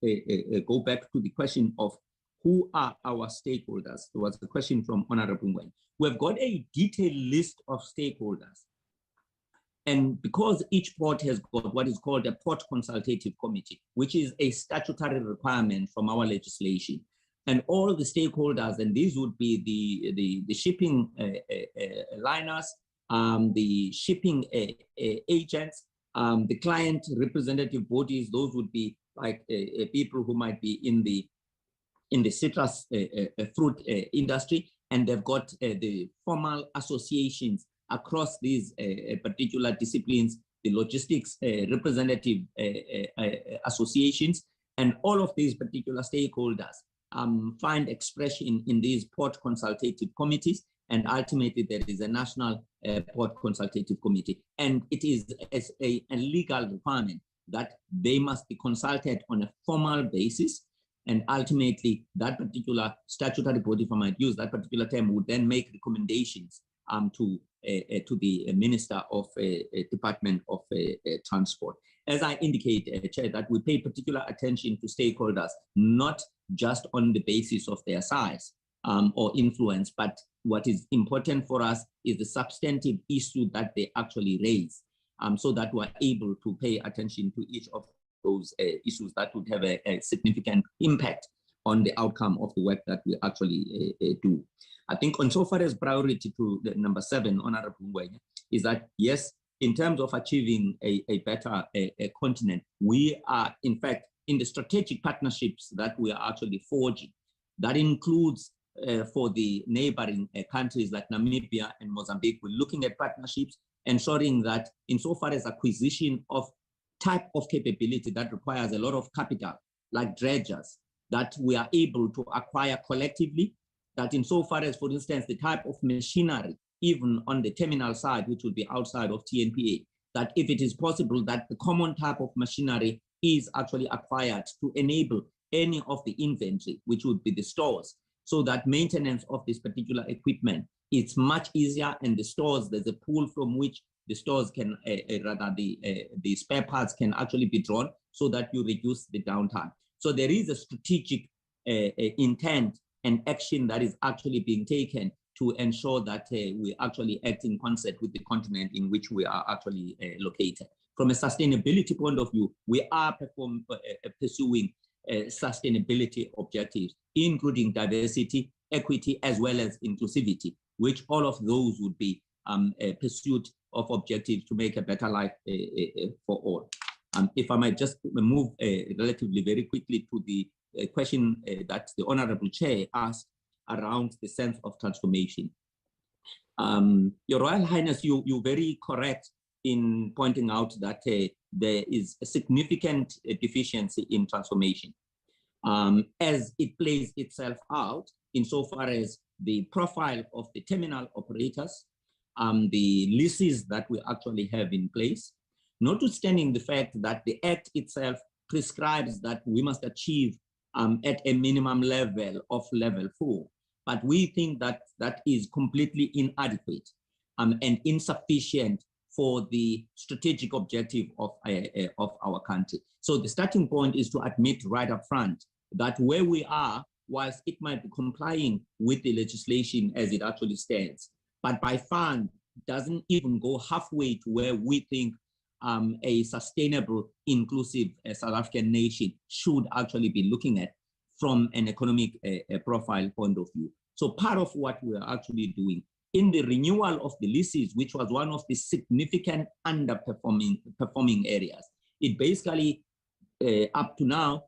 go back to the question of who are our stakeholders, there was a question from Honorable Ngqurha. We've got a detailed list of stakeholders. And because each port has got what is called a Port Consultative Committee, which is a statutory requirement from our legislation, and all the stakeholders, and these would be the shipping liners, the shipping agents, the client representative bodies, those would be like people who might be in the citrus fruit industry, and they've got the formal associations across these particular disciplines, the logistics representative associations, and all of these particular stakeholders find expression in these port consultative committees, and ultimately there is a national port consultative committee. And it is as a legal requirement that they must be consulted on a formal basis, and ultimately that particular statutory body, if I might use that particular term, would then make recommendations to the Minister of Department of Transport. As I indicate, Chair, that we pay particular attention to stakeholders, not just on the basis of their size or influence, but what is important for us is the substantive issue that they actually raise, so that we're able to pay attention to each of those issues that would have a significant impact on the outcome of the work that we actually do. I think on so far as priority to the number 7, Honorable Ngqurha, is that yes, in terms of achieving a better continent, we are in fact in the strategic partnerships that we are actually forging. That includes for the neighboring countries like Namibia and Mozambique. We're looking at partnerships, ensuring that insofar as acquisition of type of capability that requires a lot of capital, like dredgers, that we are able to acquire collectively, that insofar as, for instance, the type of machinery, even on the terminal side, which will be outside of TNPA, that if it is possible that the common type of machinery is actually acquired to enable any of the inventory, which would be the stores, so that maintenance of this particular equipment is much easier, and the stores, there's a pool from which the stores can, the spare parts can actually be drawn, so that you reduce the downtime. So there is a strategic intent and action that is actually being taken to ensure that we actually act in concert with the continent in which we are actually located. From a sustainability point of view, we are pursuing sustainability objectives, including diversity, equity, as well as inclusivity, which all of those would be a pursuit of objectives to make a better life for all. If I might just move relatively very quickly to the question that the Honorable Chair asked around the sense of transformation. Your Royal Highness, you're very correct in pointing out that there is a significant deficiency in transformation as it plays itself out insofar as the profile of the terminal operators, the leases that we actually have in place, notwithstanding the fact that the Act itself prescribes that we must achieve at a minimum level of level 4. But we think that that is completely inadequate and insufficient for the strategic objective of our country. So the starting point is to admit right up front that where we are, whilst it might be complying with the legislation as it actually stands, but by far doesn't even go halfway to where we think a sustainable, inclusive South African nation should actually be looking at from an economic profile point of view. So part of what we're actually doing in the renewal of the leases, which was one of the significant underperforming areas, it basically up to now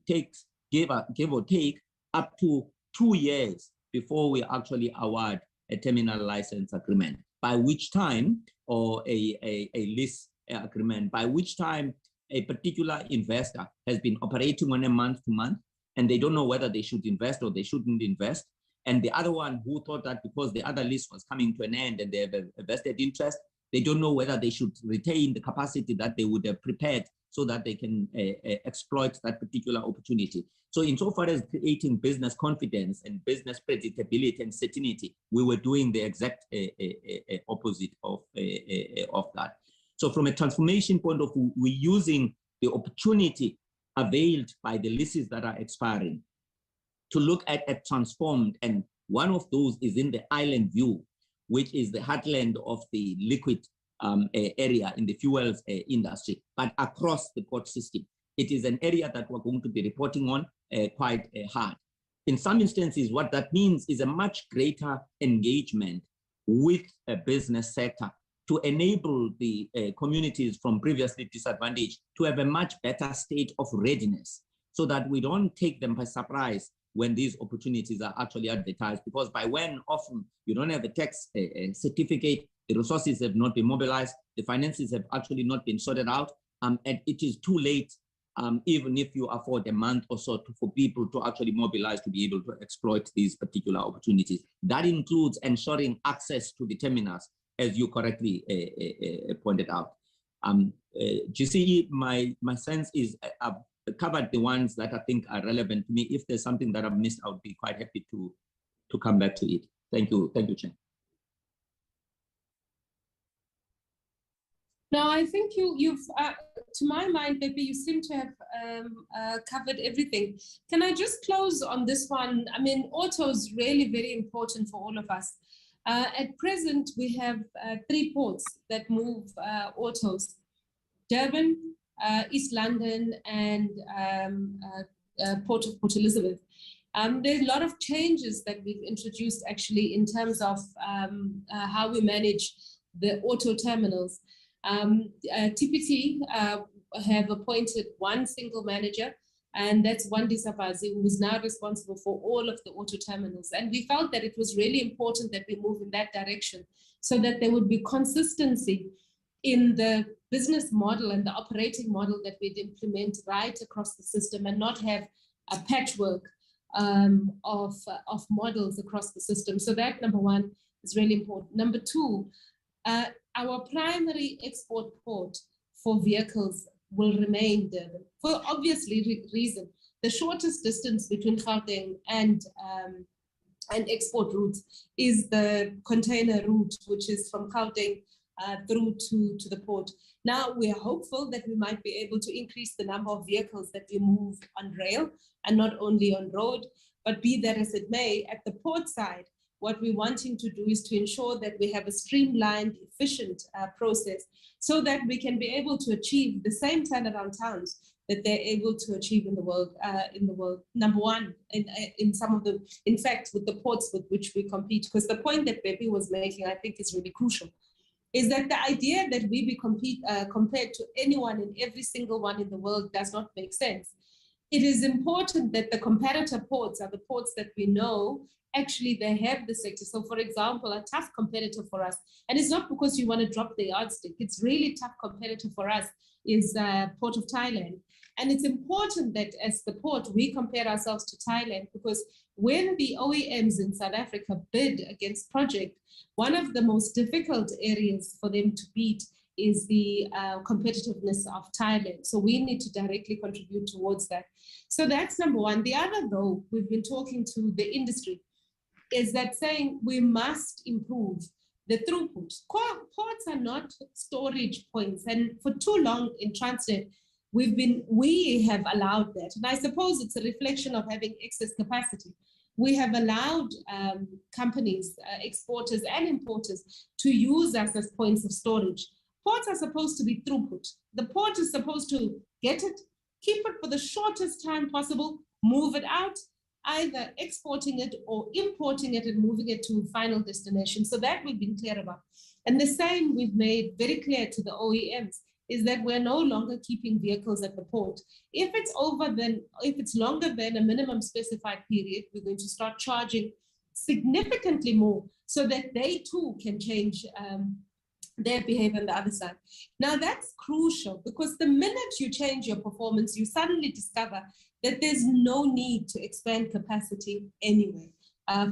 takes, give or take, up to 2 years before we actually award a terminal license agreement, by which time, or a lease agreement, by which time a particular investor has been operating on a month-to-month, and they don't know whether they should invest or they shouldn't invest. And the other one who thought that because the other lease was coming to an end and they have a vested interest, they don't know whether they should retain the capacity that they would have prepared so that they can exploit that particular opportunity. So insofar as creating business confidence and business predictability and certainty, we were doing the exact opposite of that. So from a transformation point of view, we're using the opportunity availed by the leases that are expiring to look at a transformed, and one of those is in the island view, which is the heartland of the liquid area in the fuels industry, but across the port system. It is an area that we're going to be reporting on quite hard. In some instances, what that means is a much greater engagement with a business sector to enable the communities from previously disadvantaged to have a much better state of readiness, so that we don't take them by surprise when these opportunities are actually advertised, because by when often you don't have a tax certificate, the resources have not been mobilized, the finances have actually not been sorted out, and it is too late, even if you afford a month or so for people to actually mobilize to be able to exploit these particular opportunities. That includes ensuring access to the terminals, as you correctly pointed out. GCE, my sense is I've covered the ones that I think are relevant to me. If there's something that I've missed, I would be quite happy to come back to it. Thank you, Chair. No, I think you've, to my mind, maybe you seem to have covered everything. Can I just close on this one? I mean, auto is really very important for all of us. At present, we have 3 ports that move autos: Durban, East London, and Port of Port Elizabeth. There's a lot of changes that we've introduced actually in terms of how we manage the auto terminals. TPT have appointed one single manager And that's Wandi Sabazi, who is now responsible for all of the auto terminals. And we felt that it was really important that we move in that direction so that there would be consistency in the business model and the operating model that we'd implement right across the system and not have a patchwork of models across the system. So that, number one, is really important. Number two, our primary export port for vehicles will remain Durban for obviously reason. The shortest distance between Gauteng and export routes is the container route, which is from Gauteng through to the port. Now we are hopeful that we might be able to increase the number of vehicles that we move on rail and not only on road, but be that as it may, at the port side, what we're wanting to do is to ensure that we have a streamlined, efficient process so that we can be able to achieve the same turnaround times that they're able to achieve in the world. Number one, in some of the, in fact, with the ports with which we compete, because the point that Pepe was making, I think is really crucial, is that the idea that we be compared to anyone and every single one in the world does not make sense. It is important that the competitor ports are the ports that we know actually they have the sector. So for example, a tough competitor for us, and it's not because you want to drop the yardstick, it's really tough competitor for us is Port of Thailand. And it's important that as the port, we compare ourselves to Thailand, because when the OEMs in South Africa bid against project, one of the most difficult areas for them to beat is the competitiveness of Thailand. So we need to directly contribute towards that. So that's number one. The other, though, we've been talking to the industry, is that saying we must improve the throughput. Ports are not storage points. And for too long in Transnet, we have allowed that. And I suppose it's a reflection of having excess capacity. We have allowed companies, exporters and importers to use us as points of storage. Ports are supposed to be throughput. The port is supposed to get it, keep it for the shortest time possible, move it out, either exporting it or importing it and moving it to a final destination. So that we've been clear about. And the same we've made very clear to the OEMs is that we're no longer keeping vehicles at the port. If it's longer than a minimum specified period, we're going to start charging significantly more so that they too can change their behavior on the other side. Now that's crucial, because the minute you change your performance, you suddenly discover that there's no need to expand capacity anyway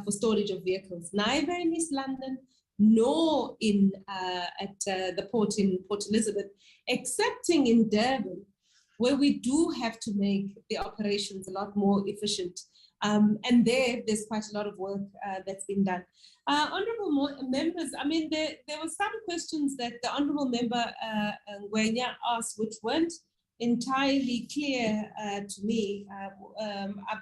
for storage of vehicles, neither in East London nor in at the port in Port Elizabeth, excepting in Durban, where we do have to make the operations a lot more efficient. And there's quite a lot of work that's been done. Honorable members, I mean, there were some questions that the Honorable Member Ngwenya asked which weren't entirely clear to me,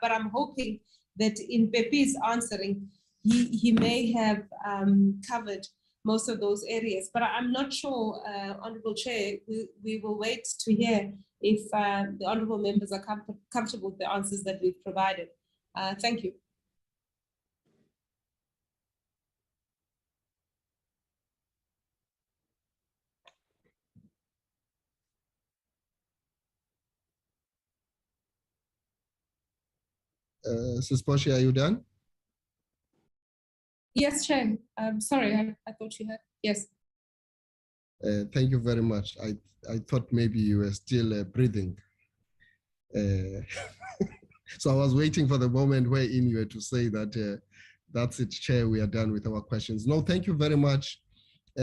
but I'm hoping that in Pepe's answering, he may have covered most of those areas, but I'm not sure, Honorable Chair, we will wait to hear if the Honorable members are comfortable with the answers that we've provided. Thank you. Ms. Poshi, are you done? Yes, Chair. Sorry, I thought you had. Yes. Thank you very much. I thought maybe you were still breathing. So I was waiting for the moment wherein you were to say that that's it, Chair, we are done with our questions. No, thank you very much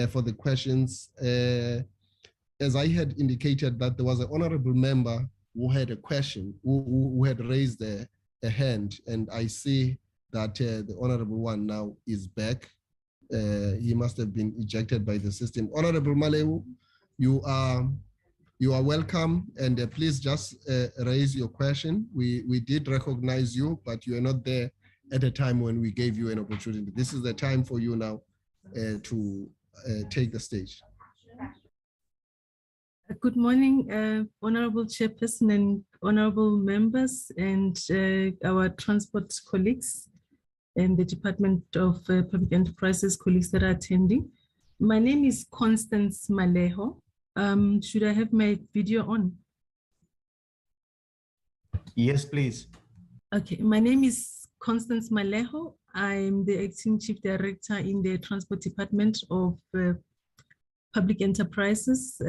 for the questions. As I had indicated that there was an honorable member who had a question, who had raised a hand, and I see that the honorable one now is back. He must have been ejected by the system. Honorable Malewu, you are welcome, and please just raise your question. We did recognize you, but you are not there at a time when we gave you an opportunity. This is the time for you now to take the stage. Good morning, Honorable Chairperson and honorable members and our transport colleagues and the Department of Public Enterprises colleagues that are attending. My name is Constance Maleho. Should I have my video on? Yes, please. Okay, my name is Constance Malejo. I'm the Acting Chief Director in the Transport Department of Public Enterprises.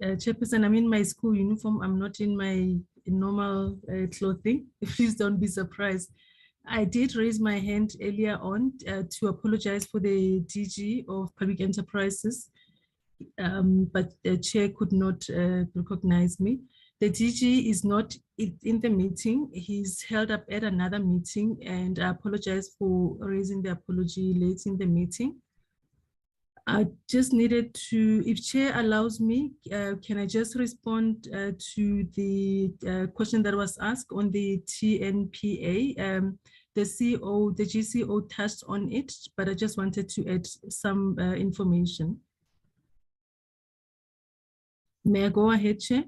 Chairperson, I'm in my school uniform. I'm not in my normal clothing. Please don't be surprised. I did raise my hand earlier on to apologize for the DG of Public Enterprises, but the chair could not recognize me. The DG is not in the meeting. He's held up at another meeting, and I apologize for raising the apology late in the meeting. I just needed to, if chair allows me, can I just respond to the question that was asked on the TNPA? The CEO, the GCO touched on it, but I just wanted to add some information. May I go ahead, Chair?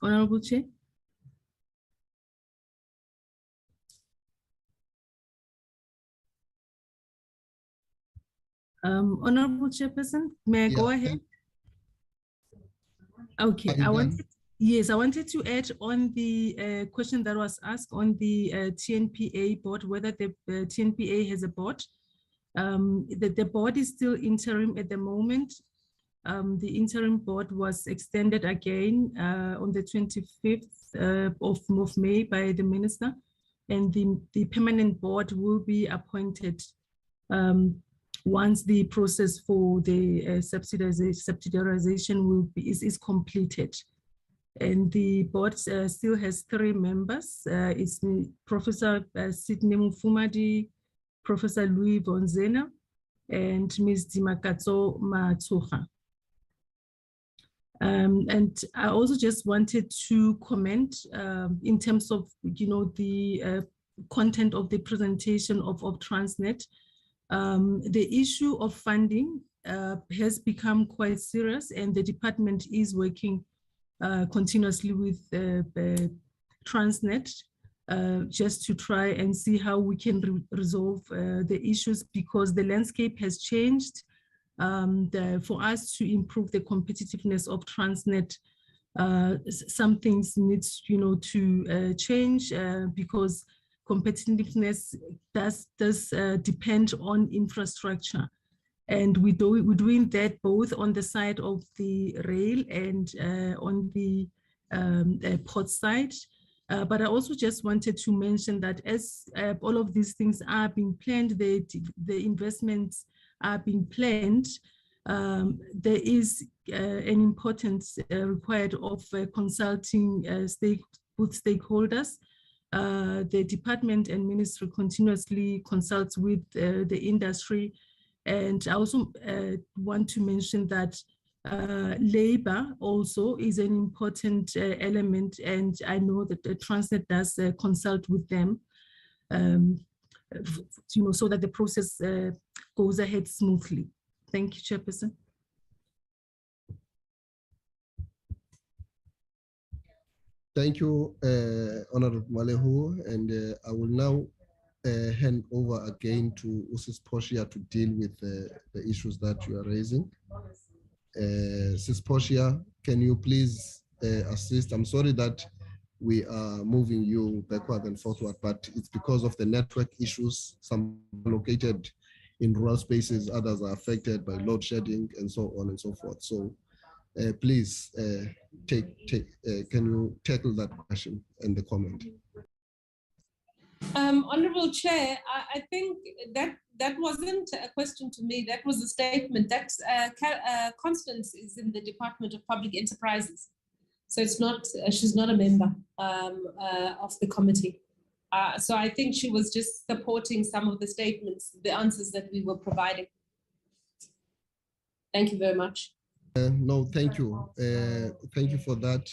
Honorable Chair? Honorable Chairperson, may I go ahead? Okay, I wanted to add on the question that was asked on the TNPA board, whether the TNPA has a board. The board is still interim at the moment. The interim board was extended again on the 25th of May by the minister, and the permanent board will be appointed once the process for the subsidiarization is completed. And the board still has 3 members. It's Professor Sidney Mufumadi, Professor Louis Bonzena, and Ms. Dimakatso Matsuha. And I also just wanted to comment in terms of, the content of the presentation of Transnet. The issue of funding has become quite serious, and the department is working continuously with Transnet just to try and see how we can resolve the issues, because the landscape has changed. For us to improve the competitiveness of Transnet, some things need to change because competitiveness does depend on infrastructure. And we're doing that both on the side of the rail and on the port side. But I also just wanted to mention that as all of these things are being planned, the investments are being planned, there is an importance required of consulting with stakeholders. The department and ministry continuously consults with the industry. And I also want to mention that labor also is an important element, and I know that the Transnet does consult with them, so that the process goes ahead smoothly. Thank you, Chairperson. Thank you, Honorable Malehu, and I will now hand over again to Sis Portia to deal with the issues that you are raising. Sis Portia, can you please assist? I'm sorry that we are moving you backward and forward, but it's because of the network issues. Some located in rural spaces, others are affected by load shedding and so on and so forth. So please can you tackle that question and the comment? Honorable Chair, I think that wasn't a question to me. That was a statement. That's Constance is in the Department of Public Enterprises, so it's not. She's not a member of the committee. So I think she was just supporting some of the statements, the answers that we were providing. Thank you very much. No, thank you. Thank you for that.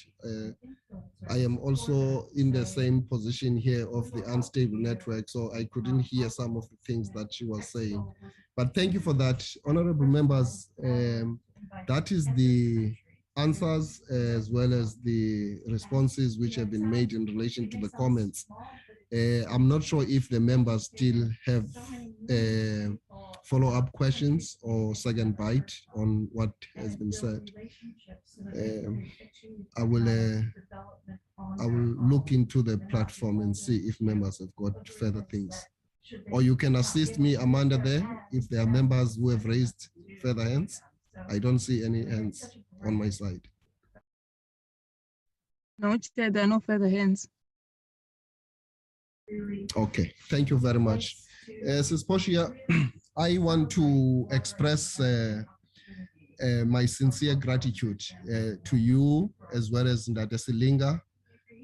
I am also in the same position here of the unstable network, so I couldn't hear some of the things that she was saying. But thank you for that. Honorable members, that is the answers as well as the responses which have been made in relation to the comments. I'm not sure if the members still have follow-up questions or second bite on what has been said. I will look into the platform and see if members have got further things. Or you can assist me, Amanda, there, if there are members who have raised further hands. I don't see any hands on my side. No, Chair, there are no further hands. Okay, thank you very much. Ms. Poshia, I want to express my sincere gratitude to you as well as Ndade Silinga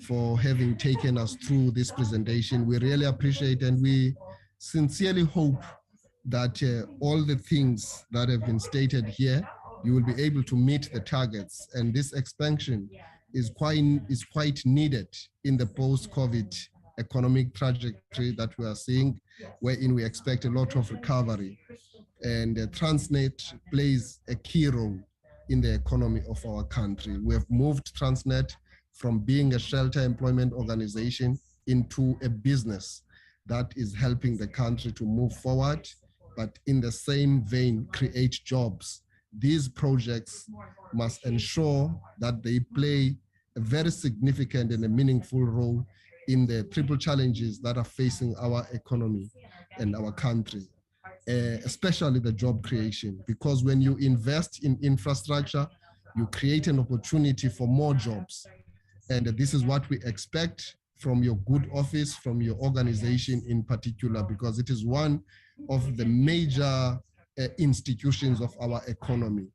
for having taken us through this presentation. We really appreciate and we sincerely hope that all the things that have been stated here, you will be able to meet the targets, and this expansion is quite needed in the post-COVID economic trajectory that we are seeing, wherein we expect a lot of recovery. And Transnet plays a key role in the economy of our country. We have moved Transnet from being a shelter employment organization into a business that is helping the country to move forward, but in the same vein, create jobs. These projects must ensure that they play a very significant and a meaningful role in the triple challenges that are facing our economy and our country, especially the job creation. Because when you invest in infrastructure, you create an opportunity for more jobs. And this is what we expect from your good office, from your organization in particular, because it is one of the major institutions of our economy.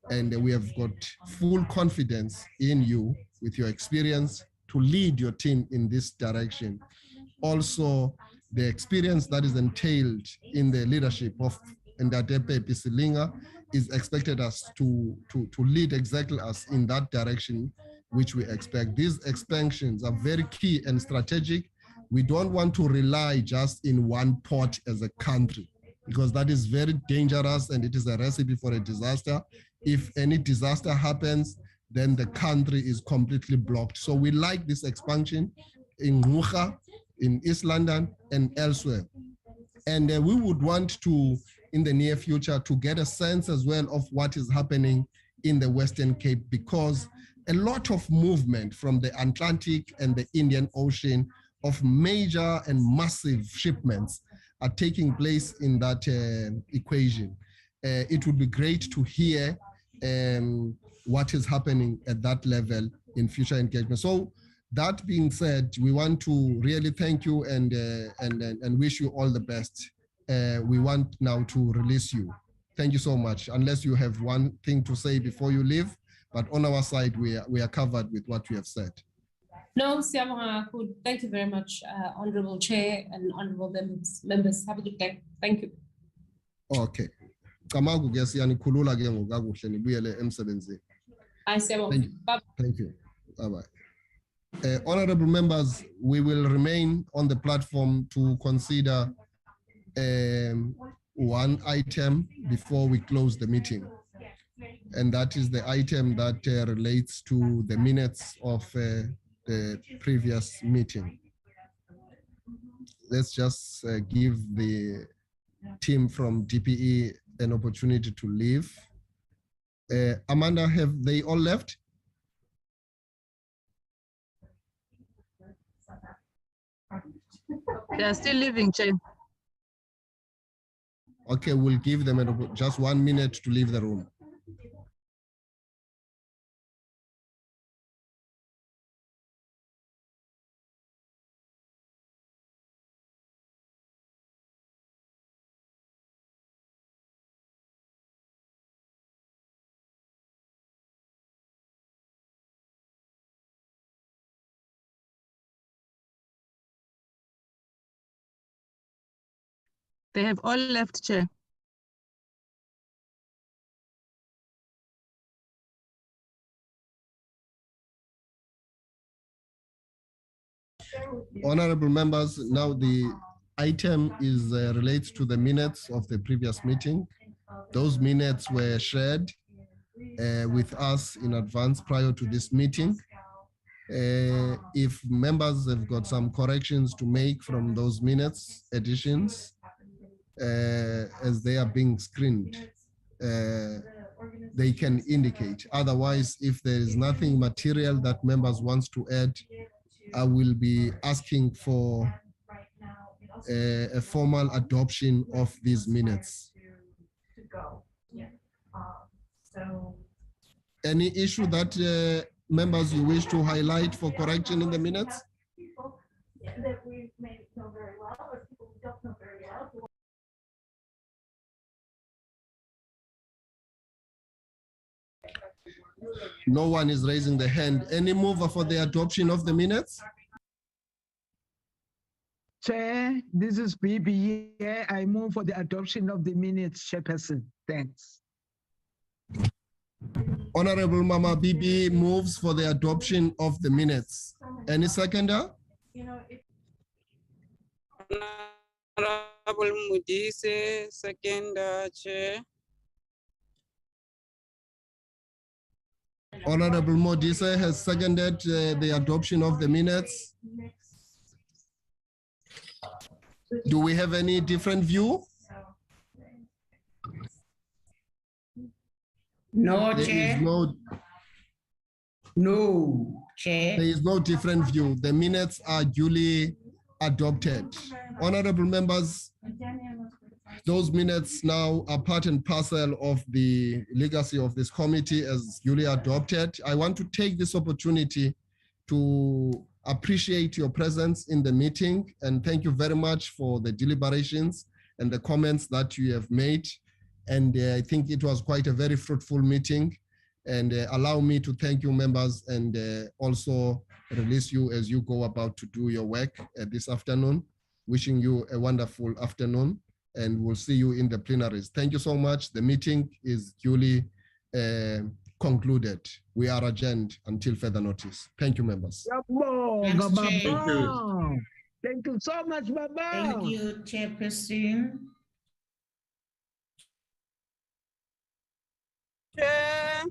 And we have got full confidence in you with your experience to lead your team in this direction. Also, the experience that is entailed in the leadership of Ndadepe Pisilinga is expected us to lead exactly us in that direction, which we expect. These expansions are very key and strategic. We don't want to rely just in one port as a country, because that is very dangerous and it is a recipe for a disaster. If any disaster happens, then the country is completely blocked. So we like this expansion in Ngqurha, in East London, and elsewhere. And we would want to, in the near future, to get a sense as well of what is happening in the Western Cape, because a lot of movement from the Atlantic and the Indian Ocean of major and massive shipments are taking place in that equation. It would be great to hear what is happening at that level in future engagement. So that being said, we want to really thank you and wish you all the best. We want now to release you. Thank you so much. Unless you have one thing to say before you leave, but on our side, we are covered with what you have said. No, Siyabonga, good. Thank you very much, Honorable Chair and Honorable members. Have a good day. Thank you. Okay. Thank you. Bye-bye. Honorable members, we will remain on the platform to consider one item before we close the meeting. And that is the item that relates to the minutes of the previous meeting. Let's just give the team from DPE an opportunity to leave. Amanda, have they all left? They are still leaving, Chair. Okay, we'll give them just 1 minute to leave the room. They have all left, Chair. Honorable members, now the item is relates to the minutes of the previous meeting. Those minutes were shared with us in advance prior to this meeting. If members have got some corrections to make from those minutes, additions, as they are being screened, they can indicate. Otherwise, if there is nothing material that members wants to add, I will be asking for a formal adoption of these minutes. Any issue that members you wish to highlight for correction in the minutes? That we may know very well, or people who don't know very well. No one is raising the hand. Any mover for the adoption of the minutes? Chair, this is BB here. I move for the adoption of the minutes, Chairperson. Thanks. Honorable Mama BB moves for the adoption of the minutes. Any seconder? Honorable Mudise, second chair. Honorable Modise has seconded the adoption of the minutes. Do we have any different view? No, There Chair. is No, Chair. There is no different view. The minutes are duly adopted. Honorable members, those minutes now are part and parcel of the legacy of this committee as duly adopted. I want to take this opportunity to appreciate your presence in the meeting and thank you very much for the deliberations and the comments that you have made. And I think it was quite a very fruitful meeting. And allow me to thank you, members, and also release you as you go about to do your work this afternoon. Wishing you a wonderful afternoon, and we'll see you in the plenaries. Thank you so much. The meeting is duly concluded. We are adjourned until further notice. Thank you, members. Thank you. Thank you so much, Baba. Thank you, Chairperson. Chair.